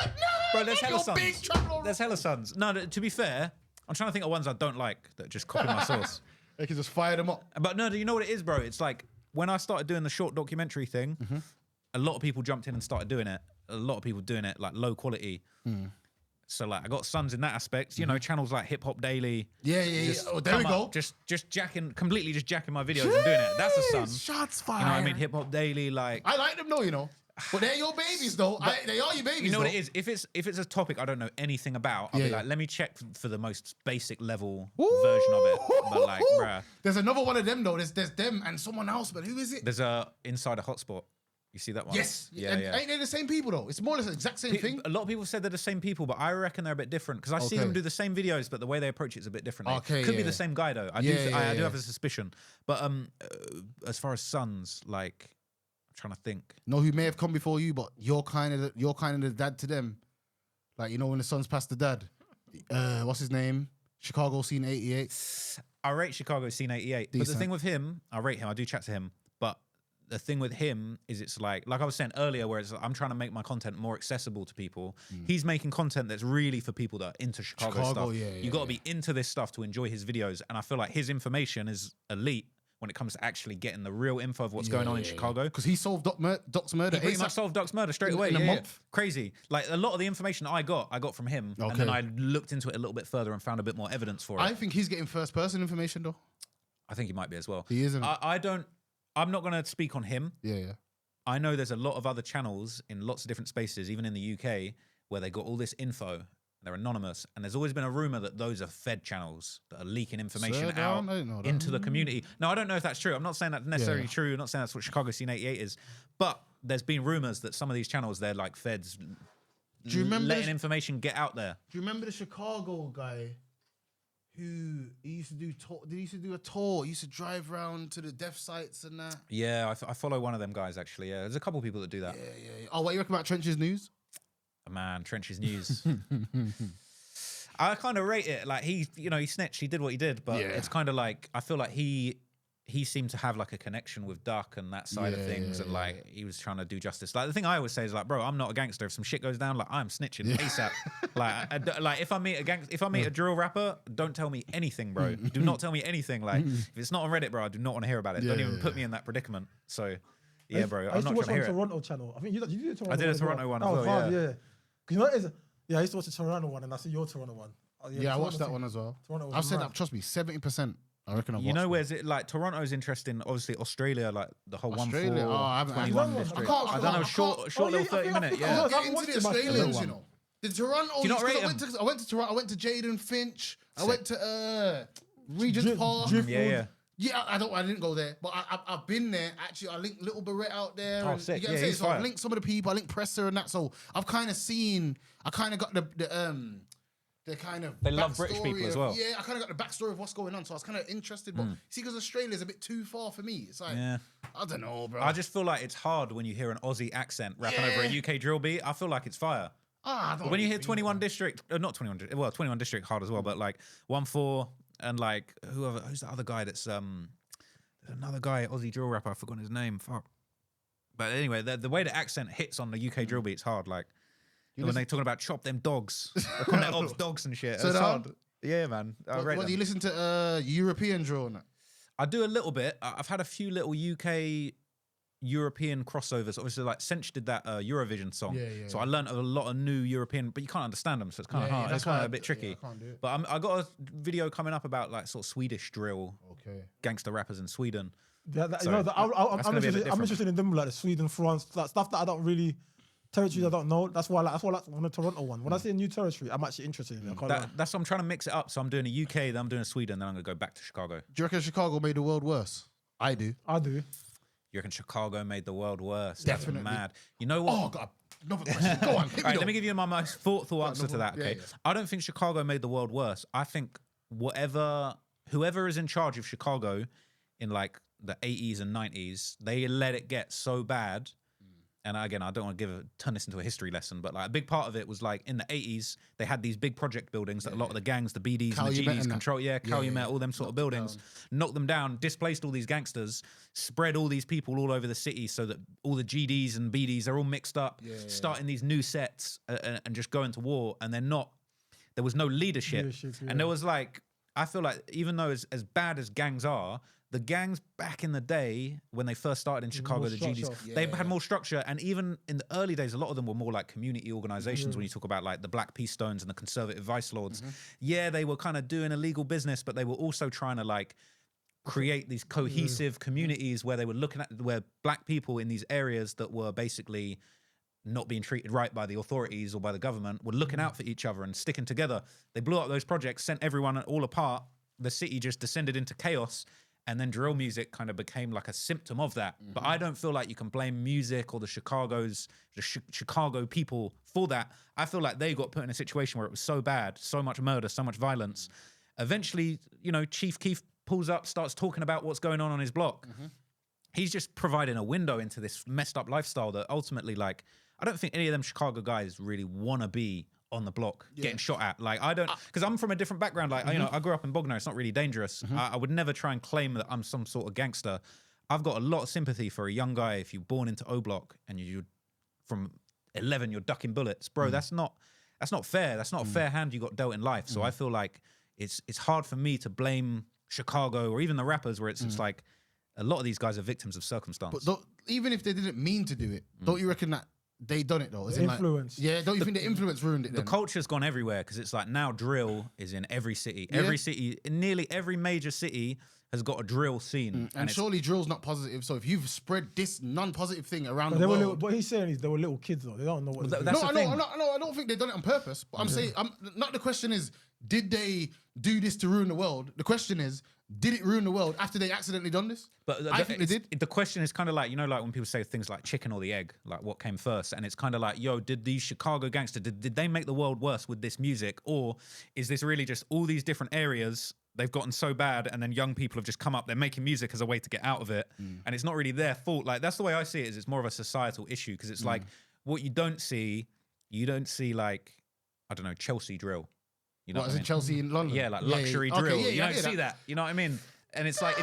C: bro, there's hella sons. There's hella sons. No, to be fair, I'm trying to think of ones I don't like that just copy my sauce.
A: They can just fire them up.
C: But no, do you know what it is, bro? It's like when I started doing the short documentary thing, a lot of people jumped in and started doing it. A lot of people doing it like low quality. So like I got sons in that aspect, you know, channels like Hip Hop Daily.
A: Yeah. Oh, there we go.
C: Just jacking my videos and doing it. That's a son.
A: Shots fired.
C: You know what I mean? Hip Hop Daily, like
A: I like them though, you know. But they're your babies though. They are your babies.
C: You know what it is? If it's a topic I don't know anything about, I'll be like, let me check for the most basic level version of it. But like, bruh.
A: There's another one of them though. There's them and someone else, but who is it?
C: There's a Insider Hotspot. You see that one?
A: Yes. Yeah. Ain't they the same people though? It's more or less the exact same thing.
C: A lot of people said they're the same people, but I reckon they're a bit different because I see them do the same videos, but the way they approach it's a bit different.
A: Okay,
C: could be the same guy though. I do have a suspicion. But as far as sons, like I'm trying to think.
A: Know who may have come before you, but you're kind of the dad to them. Like you know when the sons pass the dad. What's his name? Chicago Scene 88.
C: I rate Chicago Scene 88, but the thing with him, I rate him. I do chat to him, but the thing with him is it's like I was saying earlier, where it's like, I'm trying to make my content more accessible to people. He's making content that's really for people that are into Chicago stuff. You got to be into this stuff to enjoy his videos. And I feel like his information is elite when it comes to actually getting the real info of what's going on in Chicago.
A: Because he solved Doc's murder.
C: He pretty much solved Doc's murder straight away.
A: In a month.
C: Crazy. Like a lot of the information I got from him. And then I looked into it a little bit further and found a bit more evidence for it.
A: I think he's getting first person information though.
C: I think he might be as well.
A: He isn't.
C: I'm not going to speak on him.
A: Yeah.
C: I know there's a lot of other channels in lots of different spaces, even in the UK, where they got all this info. They're anonymous. And there's always been a rumor that those are fed channels that are leaking information out into the community. No, I don't know if that's true. I'm not saying that's necessarily true. I'm not saying that's what Chicago Scene 88 is. But there's been rumors that some of these channels, they're like feds letting information get out there.
A: Do you remember the Chicago guy who used to do a tour? He used to drive around to the death sites and that.
C: Yeah, I follow one of them guys actually. Yeah, there's a couple people that do that.
A: Yeah. Oh, what you reckon about Trench's News?
C: Man, Trench's News. I kind of rate it. Like he snitched. He did what he did, but it's kind of like I feel like he seemed to have like a connection with Durk and that side of things, and like he was trying to do justice. Like the thing I always say is like, bro, I'm not a gangster. If some shit goes down, like I'm snitching ASAP. like if I meet a drill rapper, don't tell me anything, bro. Do not tell me anything. Like if it's not on Reddit, bro, I do not want to hear about it. Don't even put me in that predicament. So yeah, bro, I'm not trying to hear it.
B: Toronto channel. I think you did a Toronto.
C: I did a Toronto one as well.
B: Yeah. You know what it is? Yeah, I used to watch the Toronto one, and I see your Toronto one.
A: I watched that one as well. I've said that. Trust me, 70%. I reckon I've watched.
C: You know where's it? Like Toronto's interesting. Obviously Australia, like the whole
A: Australia.
C: 1-4,
A: I haven't.
C: 21 district. I don't know. Short little 30-minute. Yeah.
A: Get into the Australians, you know. The Toronto.
C: Do you not rate them?
A: I went to Toronto. I went to Jaden Finch. I went to Regent's Park.
C: Yeah.
A: Yeah, I didn't go there, but I've been there. Actually, I linked Little Barrett out there.
C: Oh, sick.
A: You get what I'm saying? So I linked some of the people. I linked Presser and that. So I've kind of seen. I kind of got the kind of.
C: They love British people as well.
A: Yeah, I kind of got the backstory of what's going on. So I was kind of interested. But see, because Australia's a bit too far for me. It's like I don't know, bro.
C: I just feel like it's hard when you hear an Aussie accent rapping over a UK drill beat. I feel like it's fire. When you hear 21 district, not 21 district, well, 21 district hard as well, but like 1-4 and like who's the other guy that's there's another guy, Aussie drill rapper, I've forgotten his name. Fuck. But anyway, the way the accent hits on the UK drill beat's hard. Like when they're talking about chop them dogs, they're calling their obs dogs and shit. So it's hard. Yeah, man.
A: What do you listen to European drill and that?
C: I do a little bit. I've had a few little UK European crossovers. Obviously, like Cinch did that Eurovision song. So I learned a lot of new European, but you can't understand them, so it's kind of hard. It's kind of a bit tricky.
A: I can't do it.
C: But I got a video coming up about like sort of Swedish drill, gangster rappers in Sweden.
B: I'm interested in them, like the Sweden, France, like stuff that I don't really territories I don't know. That's why I like on the Toronto one. When I see a new territory, I'm actually interested in it. I can't lie.
C: That's what I'm trying to mix it up. So I'm doing a UK, then I'm doing a Sweden, then I'm going to go back to Chicago.
A: Do you reckon Chicago made the world worse? I do.
B: I do.
C: You reckon Chicago made the world worse?
A: Definitely.
C: That's mad. You know what?
A: Oh, God. Another question. Go on.
C: All right, let me give you my most thoughtful answer to that, okay?
A: Yeah.
C: I don't think Chicago made the world worse. I think whoever is in charge of Chicago in like the 80s and 90s, they let it get so bad. And again, I don't want to turn this into a history lesson, but like a big part of it was like in the 80s, they had these big project buildings that a lot of the gangs, the BDs and the GDs control. Yeah, Calumet, all them sort of buildings, knocked them down, displaced all these gangsters, spread all these people all over the city so that all the GDs and BDs are all mixed up, starting these new sets and just going to war. And there was no leadership. And there was like, I feel like even though as bad as gangs are, the gangs back in the day when they first started in Chicago, the GDs, they had more structure. And even in the early days, a lot of them were more like community organizations. When you talk about like the Black Peace Stones and the Conservative Vice Lords, they were kind of doing illegal business, but they were also trying to like create these cohesive communities where they were looking at where Black people in these areas that were basically not being treated right by the authorities or by the government were looking out for each other and sticking together. They blew up those projects, sent everyone all apart. The city just descended into chaos. And then drill music kind of became like a symptom of that. But I don't feel like you can blame music or the Chicago people for that. I feel like they got put in a situation where it was so bad, so much murder, so much violence. Eventually, you know, Chief Keef pulls up, starts talking about what's going on his block. He's just providing a window into this messed up lifestyle that ultimately, like, I don't think any of them Chicago guys really want to be on the block getting shot at. Like, I don't, because I'm from a different background. Like, you know, I grew up in Bognor. It's not really dangerous. I would never try and claim that I'm some sort of gangster. I've got a lot of sympathy for a young guy. If you're born into O Block and you're from 11, you're ducking bullets, bro. That's not fair. That's not a fair hand you got dealt in life. So I feel like it's hard for me to blame Chicago or even the rappers where it's like a lot of these guys are victims of circumstance.
A: But even if they didn't mean to do it, don't you reckon that they done it though? Is
B: influence.
A: Like, don't you think the influence ruined it then?
C: The culture's gone everywhere because it's like now drill is in every city. Every city, nearly every major city has got a drill scene.
A: And surely drill's not positive. So if you've spread this non-positive thing around the world...
B: what he's saying is they were little kids though. They don't know what they're
C: that's
B: doing.
A: I don't think they've done it on purpose. But I'm saying, not the question is, did they do this to ruin the world? The question is, did it ruin the world after they accidentally done this?
C: But
A: I think they did.
C: The question is kind of like, you know, like when people say things like chicken or the egg, like what came first? And it's kind of like, yo, did these Chicago gangsters, did they make the world worse with this music? Or is this really just all these different areas, they've gotten so bad and then young people have just come up, they're making music as a way to get out of it. And it's not really their fault. Like, that's the way I see it, is it's more of a societal issue because it's like what you don't see like, I don't know, Chelsea drill. You know
A: what is it, Chelsea in London?
C: Yeah, like luxury drill. You don't see that. You know what I mean? And it's like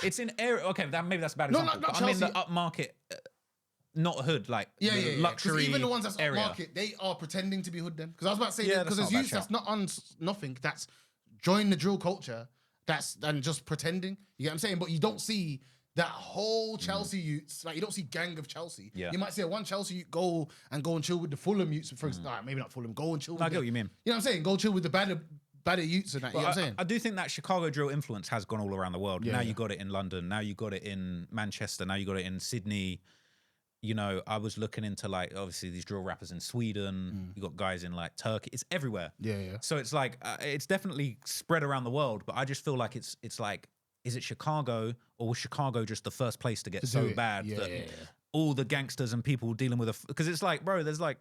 C: it's in area. Okay, maybe that's a bad example.
A: Not
C: but I'm in the upmarket, not hood, like luxury.
A: Even the ones that's
C: area.
A: upmarket, they are pretending to be hood. Then, because I was about to say,
C: Yeah,
A: because
C: that's
A: there's
C: not a
A: youth
C: bad
A: that's not on nothing. That's join the drill culture. And just pretending. You get what I'm saying? But you don't see that whole Chelsea youths, like you don't see gang of Chelsea.
C: Yeah.
A: You might see one Chelsea youth go and chill with the Fulham youths, for example. Maybe not Fulham, go and chill with
C: I get what you mean.
A: You know what I'm saying? Go chill with the badder youths and that. You know what I'm saying?
C: I do think that Chicago drill influence has gone all around the world.
A: Yeah,
C: now you got it in London. Now you got it in Manchester. Now you got it in Sydney. You know, I was looking into like obviously these drill rappers in Sweden. You got guys in like Turkey. It's everywhere.
A: Yeah.
C: So it's like it's definitely spread around the world. But I just feel like it's like, is it Chicago or was Chicago just the first place to get so bad that all the gangsters and people dealing with because it's like, bro, there's like,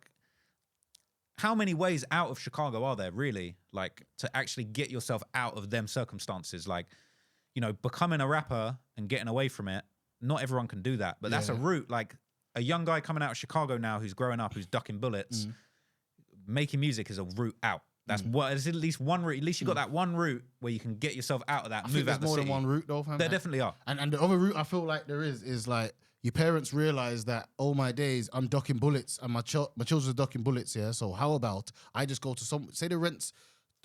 C: how many ways out of Chicago are there really? Like to actually get yourself out of them circumstances, like, you know, becoming a rapper and getting away from it. Not everyone can do that, but that's a route. Like a young guy coming out of Chicago now who's growing up, who's ducking bullets, making music is a route out. That's what. There's at least one route. At least you got that one route where you can get yourself out of that.
A: I think there's more than one route though, fam.
C: There definitely are.
A: And the other route I feel like there is like your parents realize that all my days I'm ducking bullets and my children are ducking bullets. Yeah. So how about I just go to say the rent's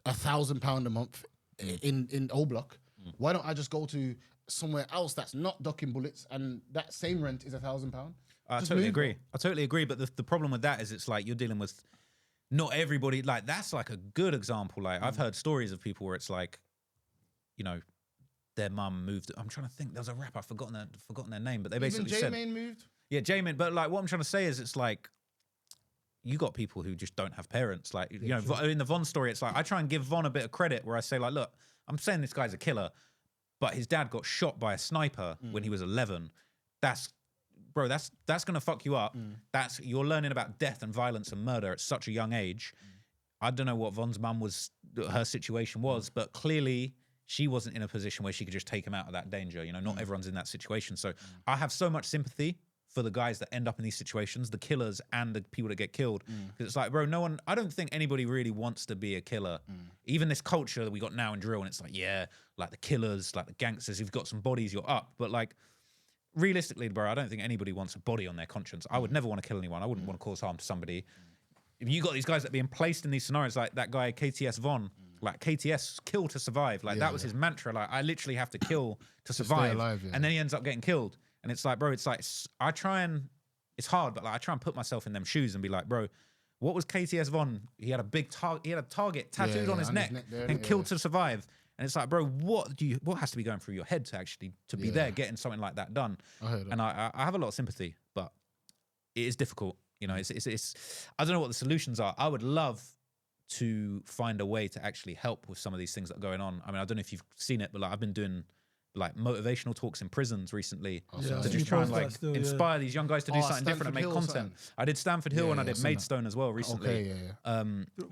A: £1,000 a month in O Block. Why don't I just go to somewhere else that's not ducking bullets and that same rent is £1,000?
C: I totally agree. I totally agree. But the problem with that is it's like you're dealing with. Not everybody, like, that's like a good example. Like, I've heard stories of people where it's like, you know, their mum moved. I'm trying to think. There was a rapper, I've forgotten their name, but they basically said.
A: J-Mane moved?
C: Yeah, J-Mane. But, like, what I'm trying to say is it's like, you got people who just don't have parents. Like, you know, in the Von story, it's like, I try and give Von a bit of credit where I say like, look, I'm saying this guy's a killer, but his dad got shot by a sniper when he was 11. That's going to fuck you up. You're learning about death and violence and murder at such a young age. I don't know what Von's mum her situation was, but clearly she wasn't in a position where she could just take him out of that danger. You know, not everyone's in that situation. So I have so much sympathy for the guys that end up in these situations, the killers and the people that get killed. Because it's like, bro, I don't think anybody really wants to be a killer. Even this culture that we got now in drill, and it's like, yeah, like the killers, like the gangsters, you've got some bodies, you're up. But like, realistically, bro, I don't think anybody wants a body on their conscience. I would never want to kill anyone. I wouldn't want to cause harm to somebody. If you got these guys that are being placed in these scenarios, like that guy, KTS Von, like KTS, kill to survive. Like that was his mantra. Like, I literally have to kill to survive.
A: Alive,
C: and then he ends up getting killed. And it's like, bro, it's like, it's hard, but like I try and put myself in them shoes and be like, bro, what was KTS Von? He had a big target, he had a target tattooed on his neck
A: there,
C: and killed to survive. And it's like, bro, what has to be going through your head to be there getting something like that done? And I have a lot of sympathy, but it is difficult. You know, it's I don't know what the solutions are. I would love to find a way to actually help with some of these things that are going on. I mean, I don't know if you've seen it, but like I've been doing like motivational talks in prisons recently to just try and like inspire these young guys to do something different and make content. I did Stanford Hill and I did Maidstone as well recently.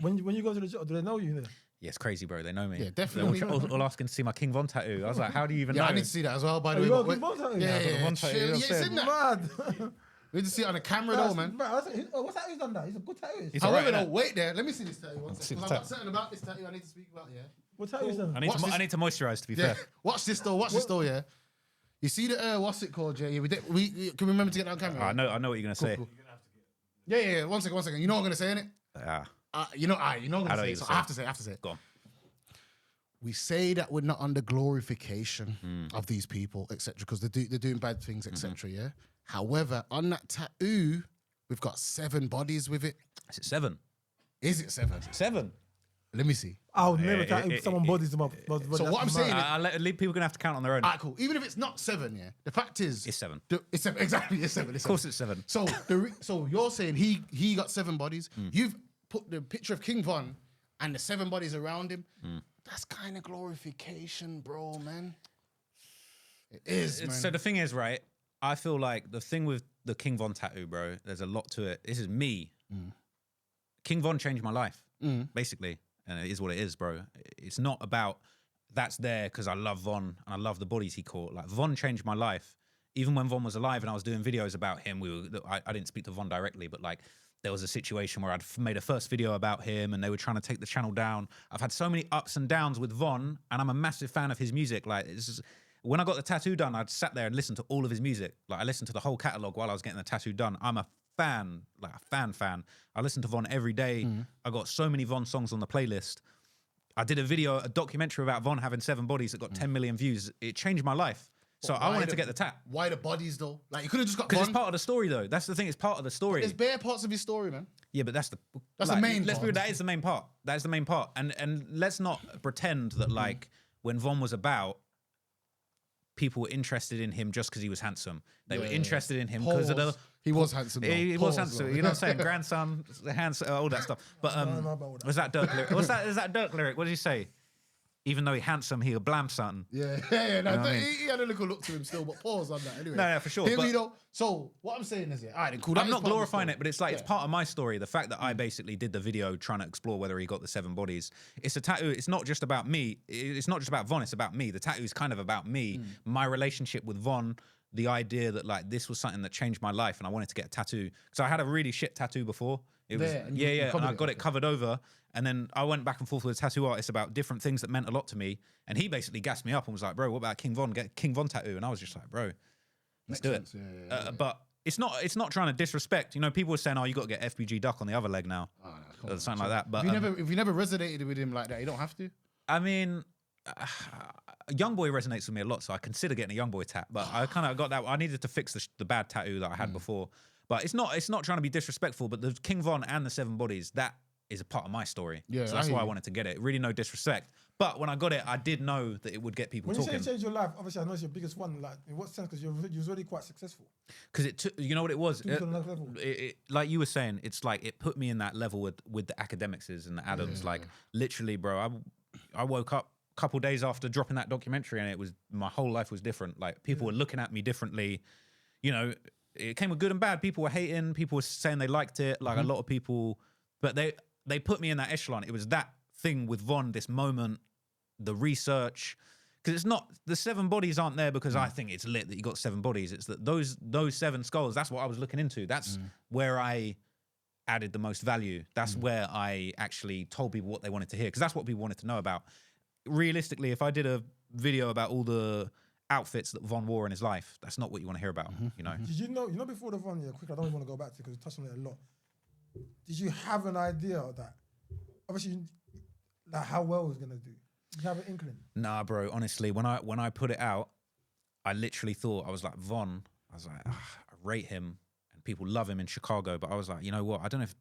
B: When you go to the job, do they know you there?
C: Yeah, it's crazy, bro. They know me.
A: Yeah, definitely.
C: They're all asking to see my King Von tattoo. I was like, how do you even know?
A: I need to see that as well, by the way.
B: You got a King Von tattoo?
A: Yeah,
C: Von tattoo.
A: yeah, it's in that.
B: Mad.
A: We need to see it on the camera though, man.
B: What's that? Who's done that? He's a good tattoo.
A: However, though, wait there. Let me see this tattoo one second. I've got something about this tattoo I need to speak about, yeah.
B: What tattoo is that?
C: I need to moisturize, to be fair.
A: Watch this though, yeah. You see the, what's it called, Jay? We can we remember to get that on camera?
C: I know what you're going to say.
A: Cool. Yeah. One second. You know what I'm going to say, innit? You know what I'm going to say. So I have to say it.
C: Go on.
A: We say that we're not under glorification of these people, etc., because they're doing bad things, etc., yeah? However, on that tattoo, we've got 7 bodies with it.
C: Is it 7?
A: Is it 7?
C: 7?
A: Let me see.
B: I would never tattoo someone bodies them up.
A: So what I'm saying is...
C: people are going to have to count on their own.
A: Alright, cool. Even if it's not 7, yeah, the fact is...
C: It's 7.
A: It's 7, exactly, it's 7.
C: Of course it's 7.
A: So so you're saying he got 7 bodies. You've put the picture of King Von and the 7 bodies around him. That's kind of glorification, bro, man. It is, man.
C: So the thing is, right, I feel like the thing with the King Von tattoo, bro, there's a lot to it. This is me. King Von changed my life, basically. And it is what it is, bro. It's not about that's there because I love Von and I love the bodies he caught. Like, Von changed my life. Even when Von was alive and I was doing videos about him, I didn't speak to Von directly, but like, there was a situation where I'd made a first video about him and they were trying to take the channel down. I've had so many ups and downs with Von, and I'm a massive fan of his music. Like, when I got the tattoo done, I'd sat there and listened to all of his music. Like, I listened to the whole catalogue while I was getting the tattoo done. I'm a fan, like a fan. I listen to Von every day. I got so many Von songs on the playlist. I did a documentary about Von having 7 bodies that got 10 million views. It changed my life. So I wanted to get the tat.
A: Why the bodies though? Like, you could have just got
C: because it's part of the story though. That's the thing. It's part of the story.
A: There's bare parts of his story, man.
C: Yeah, but that's the
A: main part.
C: That is the main part. That is the main part. And let's not pretend that like when Von was about, people were interested in him just because he was handsome. They were interested in him because of the...
A: He was handsome.
C: He was handsome. You know what I'm saying? Grandson, handsome, all that stuff. But was that Durk lyric? Is that Durk lyric? What did he say? Even though he's handsome, he'll blam something.
A: Yeah. No, he had a little look to him still, but pause on that anyway.
C: No, for sure.
A: Hear me though. So what I'm saying is, all right, then cool.
C: I'm not glorifying it, but it's like it's part of my story. The fact that I basically did the video trying to explore whether he got the 7 bodies. It's a tattoo. It's not just about me. It's not just about Von. It's about me. The tattoo is kind of about me, my relationship with Von. The idea that like this was something that changed my life, and I wanted to get a tattoo. So I had a really shit tattoo before. It was and I got it covered over. And then I went back and forth with a tattoo artist about different things that meant a lot to me. And he basically gassed me up and was like, bro, what about King Von? Get a King Von tattoo. And I was just like, bro, let's do it. Yeah. But it's not trying to disrespect. You know, people were saying, oh, you got to get FBG Duck on the other leg now. Or something like that. But
A: if you never resonated with him like that, you don't have to.
C: I mean, Youngboy resonates with me a lot. So I consider getting a Youngboy tat. But I kind of got that. I needed to fix the bad tattoo that I had before. But it's not trying to be disrespectful. But the King Von and the 7 bodies, that is a part of my story. Yeah, so that's why I wanted to get it. Really no disrespect. But when I got it, I did know that it would get people talking.
B: When you say it changed your life, obviously I know it's your biggest one. Like, in what sense? Because you was already quite successful.
C: Because it took, you know what it was?
B: To another level.
C: Like you were saying, it's like it put me in that level with the Akademiks and the Adams. Like literally, bro, I woke up a couple days after dropping that documentary and it was, my whole life was different. Like people were looking at me differently. You know, it came with good and bad. People were hating. People were saying they liked it. Like a lot of people, but they put me in that echelon. It was that thing with Von, this moment, the research, because it's not, the 7 bodies aren't there because I think it's lit that you got 7 bodies. It's that those 7 skulls, that's what I was looking into. That's where I added the most value. That's where I actually told people what they wanted to hear, because that's what people wanted to know about. Realistically, if I did a video about all the outfits that Von wore in his life, that's not what you want to hear about, you know?
B: Did you know before the Von, quick, I don't even want to go back to because we touched on it a lot. Did you have an idea of that? Obviously, like how well it was going to do. Did you have an inkling?
C: Nah, bro, honestly, when I put it out, I literally thought, I was like, Von, I was like, I rate him and people love him in Chicago, but I was like, you know what? I don't know if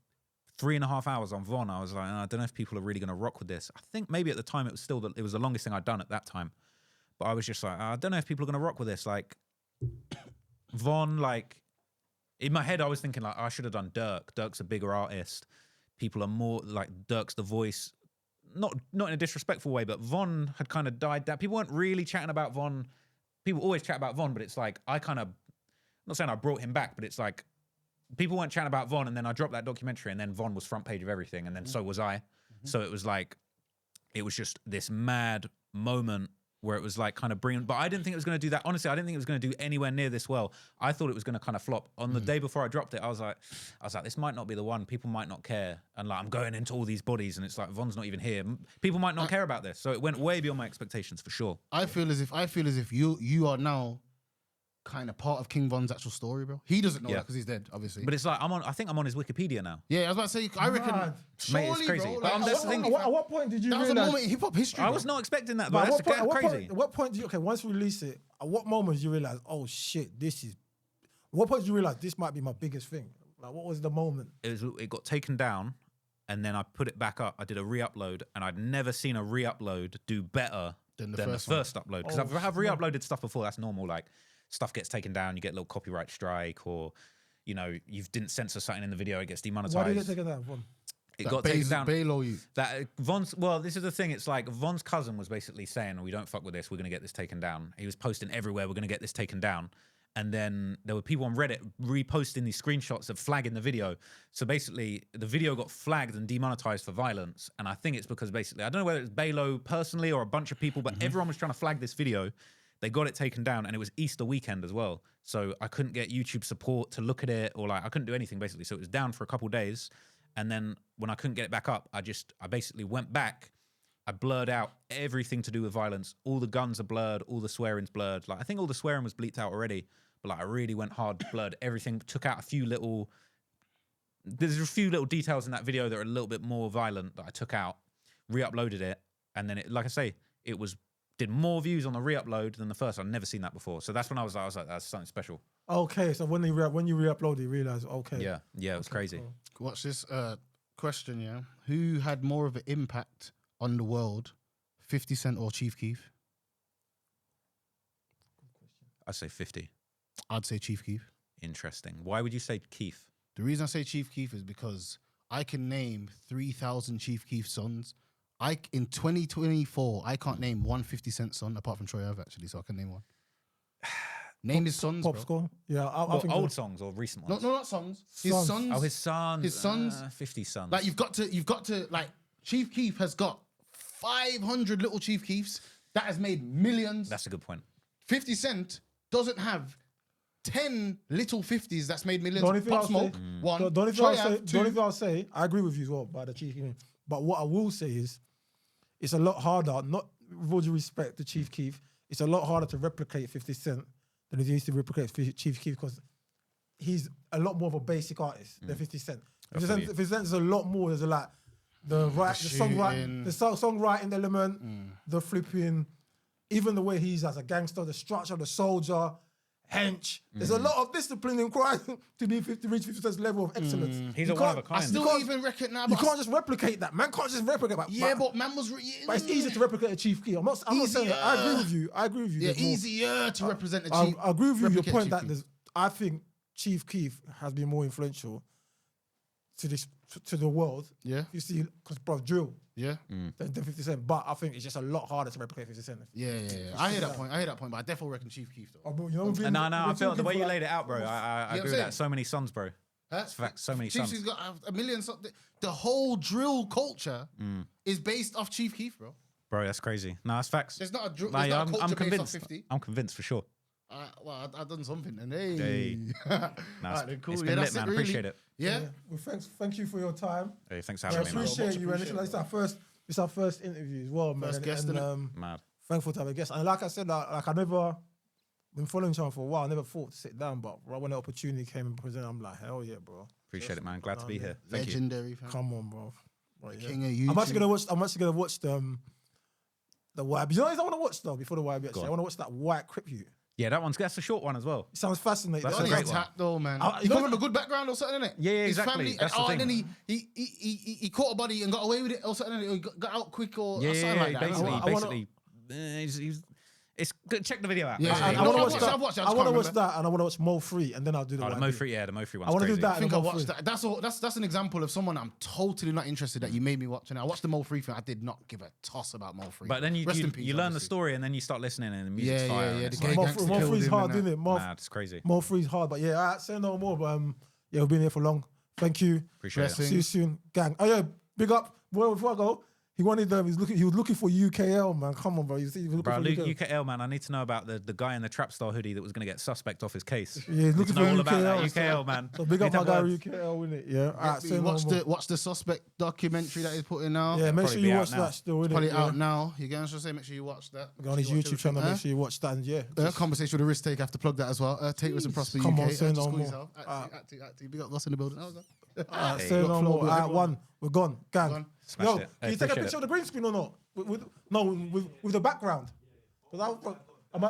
C: 3.5 hours on Von, I was like, I don't know if people are really going to rock with this. I think maybe at the time it was the longest thing I'd done at that time. But I was just like, I don't know if people are going to rock with this. Like, Von, like, in my head, I was thinking, like, I should have done Durk. Durk's a bigger artist. People are more, like, Durk's the voice. Not in a disrespectful way, but Von had kind of died down. People weren't really chatting about Von. People always chat about Von, but it's like, I kind of, I'm not saying I brought him back, but it's like, people weren't chatting about Von, and then I dropped that documentary, and then Von was front page of everything, and then so was I. So it was like, it was just this mad moment where it was like kind of bringing, but I didn't think it was going to do that. Honestly, I didn't think it was going to do anywhere near this well. I thought it was going to kind of flop. On the day before I dropped it, I was like, this might not be the one. People might not care. And like, I'm going into all these bodies and it's like, Von's not even here. People might not care about this. So it went way beyond my expectations for sure.
A: I feel as if you are now kind of part of King Von's actual story, bro. He doesn't know that because he's dead, obviously.
C: But it's like, I think I'm on his Wikipedia now.
A: Yeah, I was about to say, I reckon,
B: Mad.
A: surely,
C: Mate, it's crazy.
A: bro,
C: But
A: like,
C: that's the thing.
B: At what point did you
A: that was
B: realize?
A: a moment in hip hop history.
C: I was not expecting that,
B: But
C: but that's crazy.
B: At what point do you, once you release it, at what moment did you realize, oh shit, what point did you realize this might be my biggest thing? Like, what was the moment?
C: It got taken down, and then I put it back up. I did a re-upload, and I'd never seen a re-upload do better than the first upload. Because I've re-uploaded stuff before, that's normal, like, stuff gets taken down, you get a little copyright strike, or, you know, you didn't censor something in the video, it gets demonetized.
B: Why did it get taken down, Von?
C: It got taken down.
A: Bailo you.
C: That Von's, well, this is the thing. It's like Von's cousin was basically saying, we don't fuck with this, we're going to get this taken down. He was posting everywhere, we're going to get this taken down. And then there were people on Reddit reposting these screenshots of flagging the video. So basically, the video got flagged and demonetized for violence. And I think it's because basically, I don't know whether it's Bailo personally or a bunch of people, but everyone was trying to flag this video. They got it taken down, and it was Easter weekend as well. So I couldn't get YouTube support to look at it, or like I couldn't do anything basically. So it was down for a couple of days. And then when I couldn't get it back up, I basically went back. I blurred out everything to do with violence. All the guns are blurred, all the swearing's blurred. Like, I think all the swearing was bleeped out already, but like I really went hard, blurred everything, took out there's a few little details in that video that are a little bit more violent that I took out, re-uploaded it, and then it, like I say, did more views on the re-upload than the first. I'd never seen that before. So that's when I was like, that's something special.
B: Okay, so when you re-upload it, you realize, okay.
C: Yeah, it was crazy.
B: Cool.
A: Watch this question, yeah. Who had more of an impact on the world, 50 Cent or Chief Keef?
C: I'd say 50.
A: I'd say Chief Keef.
C: Interesting. Why would you say Keef?
A: The reason I say Chief Keef is because I can name 3,000 Chief Keef sons. In 2024, I can't name one 50 Cent son apart from Troy Ave, actually, so I can name one. Name his sons,
B: Pop
A: bro.
B: score? Yeah, I think
C: old songs or recent ones?
A: No, not songs. His sons.
C: Oh, his sons.
A: His sons.
C: 50 sons.
A: Like, you've got to, like, Chief Keef has got 500 little Chief Keefs that has made millions.
C: That's a good point.
A: 50 Cent doesn't have 10 little 50s that's made millions.
B: The only thing
A: Pop
B: I'll
A: Smoke,
B: say,
A: one.
B: The only
A: Troy
B: thing
A: Ave, two.
B: I'll say, I agree with you as well by the Chief Keef. But what I will say is, it's a lot harder, not with all due respect to Chief Keef, it's a lot harder to replicate 50 Cent than it used to replicate Chief Keef, because he's a lot more of a basic artist than 50 Cent. 50 Cent is a lot more. There's a lot, the songwriting element, the flipping, even the way he's as a gangster, the structure, the soldier, hench. There's a lot of discipline in crime to reach 50 Cent's level of excellence.
C: He's
B: You
C: a one of
B: can't-
C: a kind.
A: I still even reckon now.
B: You can't just replicate that. Man can't just replicate that.
A: Yeah, but man was.
B: But it's easier to replicate a Chief Keef. I'm not saying that. I agree with you.
A: Yeah,
B: There's more-
A: easier to represent a
B: I
A: chief.
B: agree with you. Your
A: replicate
B: point
A: Chief
B: that
A: Keef.
B: there's, I think Chief Keef has been more influential to the world.
A: Yeah.
B: You see, because bro, drill
A: Yeah.
B: than 50 Cent, but I think it's just a lot harder to replicate 50 Cent.
A: Yeah. I hear that point. But I definitely reckon Chief Keef though.
B: Oh, bro, you know,
C: No, I feel the way you laid it out, bro. I
A: what I'm
C: agree with
A: saying?
C: that. So many sons, bro.
A: Huh?
C: Facts, so many
A: Chief
C: sons.
A: Keef's got a million. The whole drill culture is based off Chief Keef, bro.
C: Bro, that's crazy. No, that's facts.
A: There's not a drill.
C: Nah,
A: There's
C: yeah,
A: not a culture
C: I'm
A: based off
C: convinced.
A: 50.
C: I'm convinced for sure.
A: Well, I've done something, and hey,
C: Hey. Nah,
A: Alright, then, cool.
C: It's
A: Yeah,
C: been
A: that's
C: lit, man.
A: it, really.
C: Appreciate it.
A: Yeah.
B: Well, thank you for your time.
C: Hey, thanks for
B: I
C: having me, man.
B: appreciate
A: Much
B: you, and it's our first interview as well, man.
A: First guest,
B: and,
A: innit?
C: Mad.
B: thankful to have a guest. And like I said, like I never been following Sean for a while. I never thought to sit down, but right when the opportunity came and presented, I'm like, hell yeah, bro.
C: Appreciate it, man. Glad to be here. Thank you.
A: Legendary. Fam.
B: Come on, bro. Right,
A: King of YouTube.
B: I'm actually gonna watch the YB. You know what I want to watch though before the YB. Actually, I want to watch that White Crip You.
C: Yeah, that's a short one as well.
B: It sounds fascinating.
C: That's
A: On
C: a
A: his
C: great one.
A: tap though, man.
B: You
A: He
B: know
A: come from
B: that-
A: a good background or something, innit?
C: Yeah,
A: His
C: exactly.
A: family,
C: That's the
A: and
C: thing.
A: then he caught a body and got away with it or something. Or he got out quick or something
C: Yeah,
A: like that.
C: basically, it's good. Check the video out.
A: Yeah,
C: basically.
B: I want to
A: No,
B: watch
A: I've
B: that.
A: watched it, I
B: I
A: just
B: want to
A: can't
B: watch
A: remember.
B: that, and I want to watch Mo 3, and then I'll do the
C: Oh, the
B: YB.
C: Mo 3, yeah, the Mo 3 one's
B: I wanna do
C: crazy.
B: that.
A: I think I
B: Mo
A: watched
B: 3.
A: that. That's an example of someone I'm totally not interested that you made me watch. And I watched the Mo 3 thing. I did not give a toss about Mo 3.
C: But then
A: Rest in peace,
C: you learn the
A: obviously.
C: story and then you start listening and the music's
A: Yeah,
C: fire.
A: yeah,
C: and
A: yeah,
C: it's
A: the
C: like,
A: gay
B: Mo
A: gangster
B: 3
A: killed
B: is
A: him
B: hard,
A: and
B: isn't it?
C: mad, it's crazy.
B: Mo 3 is hard, but yeah, say no more. But yeah, we've been here for long. Thank you.
C: Appreciate it.
A: Blessings.
B: See you soon, gang. Oh yeah, big up. Well, before I go, he wanted he was looking for UKL, man. Come on, bro. He was looking
C: Bro,
B: for
C: Luke,
B: UKL.
C: UKL, man, I need to know about the guy in the trap star hoodie that was going to get suspect off his case.
B: Yeah, he's
C: Need
B: looking
C: to know
B: for
C: all about that
B: UKL.
C: UKL, man.
B: So big up
C: Need
B: my
C: to
B: guy
C: have words.
B: UKL, innit? Yeah. Alright, say no
A: watch
B: more.
A: watch the suspect documentary that he's putting out.
B: Yeah, make
C: probably
B: sure
C: be
B: you
C: out
B: watch
C: now.
B: that still, innit?
A: Probably
B: Yeah.
A: out now. You get what I'm saying? Make sure you watch that.
B: Go on his
A: Make sure you
B: YouTube
A: watch
B: channel,
A: everything.
B: make sure you watch that. And yeah,
A: Conversation with a risk take. I have to plug that as well. Take risk and prosper
B: Come
A: UK.
B: on, say
A: Just
B: no
A: call
B: more.
A: yourself. Active. Big up Lost in the building. How's that?
B: Alright,
C: Hey,
B: say
A: got
B: no
A: flow,
B: more.
A: bro.
B: Alright, one. We're gone. Gang.
A: Gone.
C: Smash
B: Yo,
C: it.
B: can
C: Hey,
B: you take a
C: appreciate
B: picture
C: it.
B: of the green screen or not? With the background? Because I'm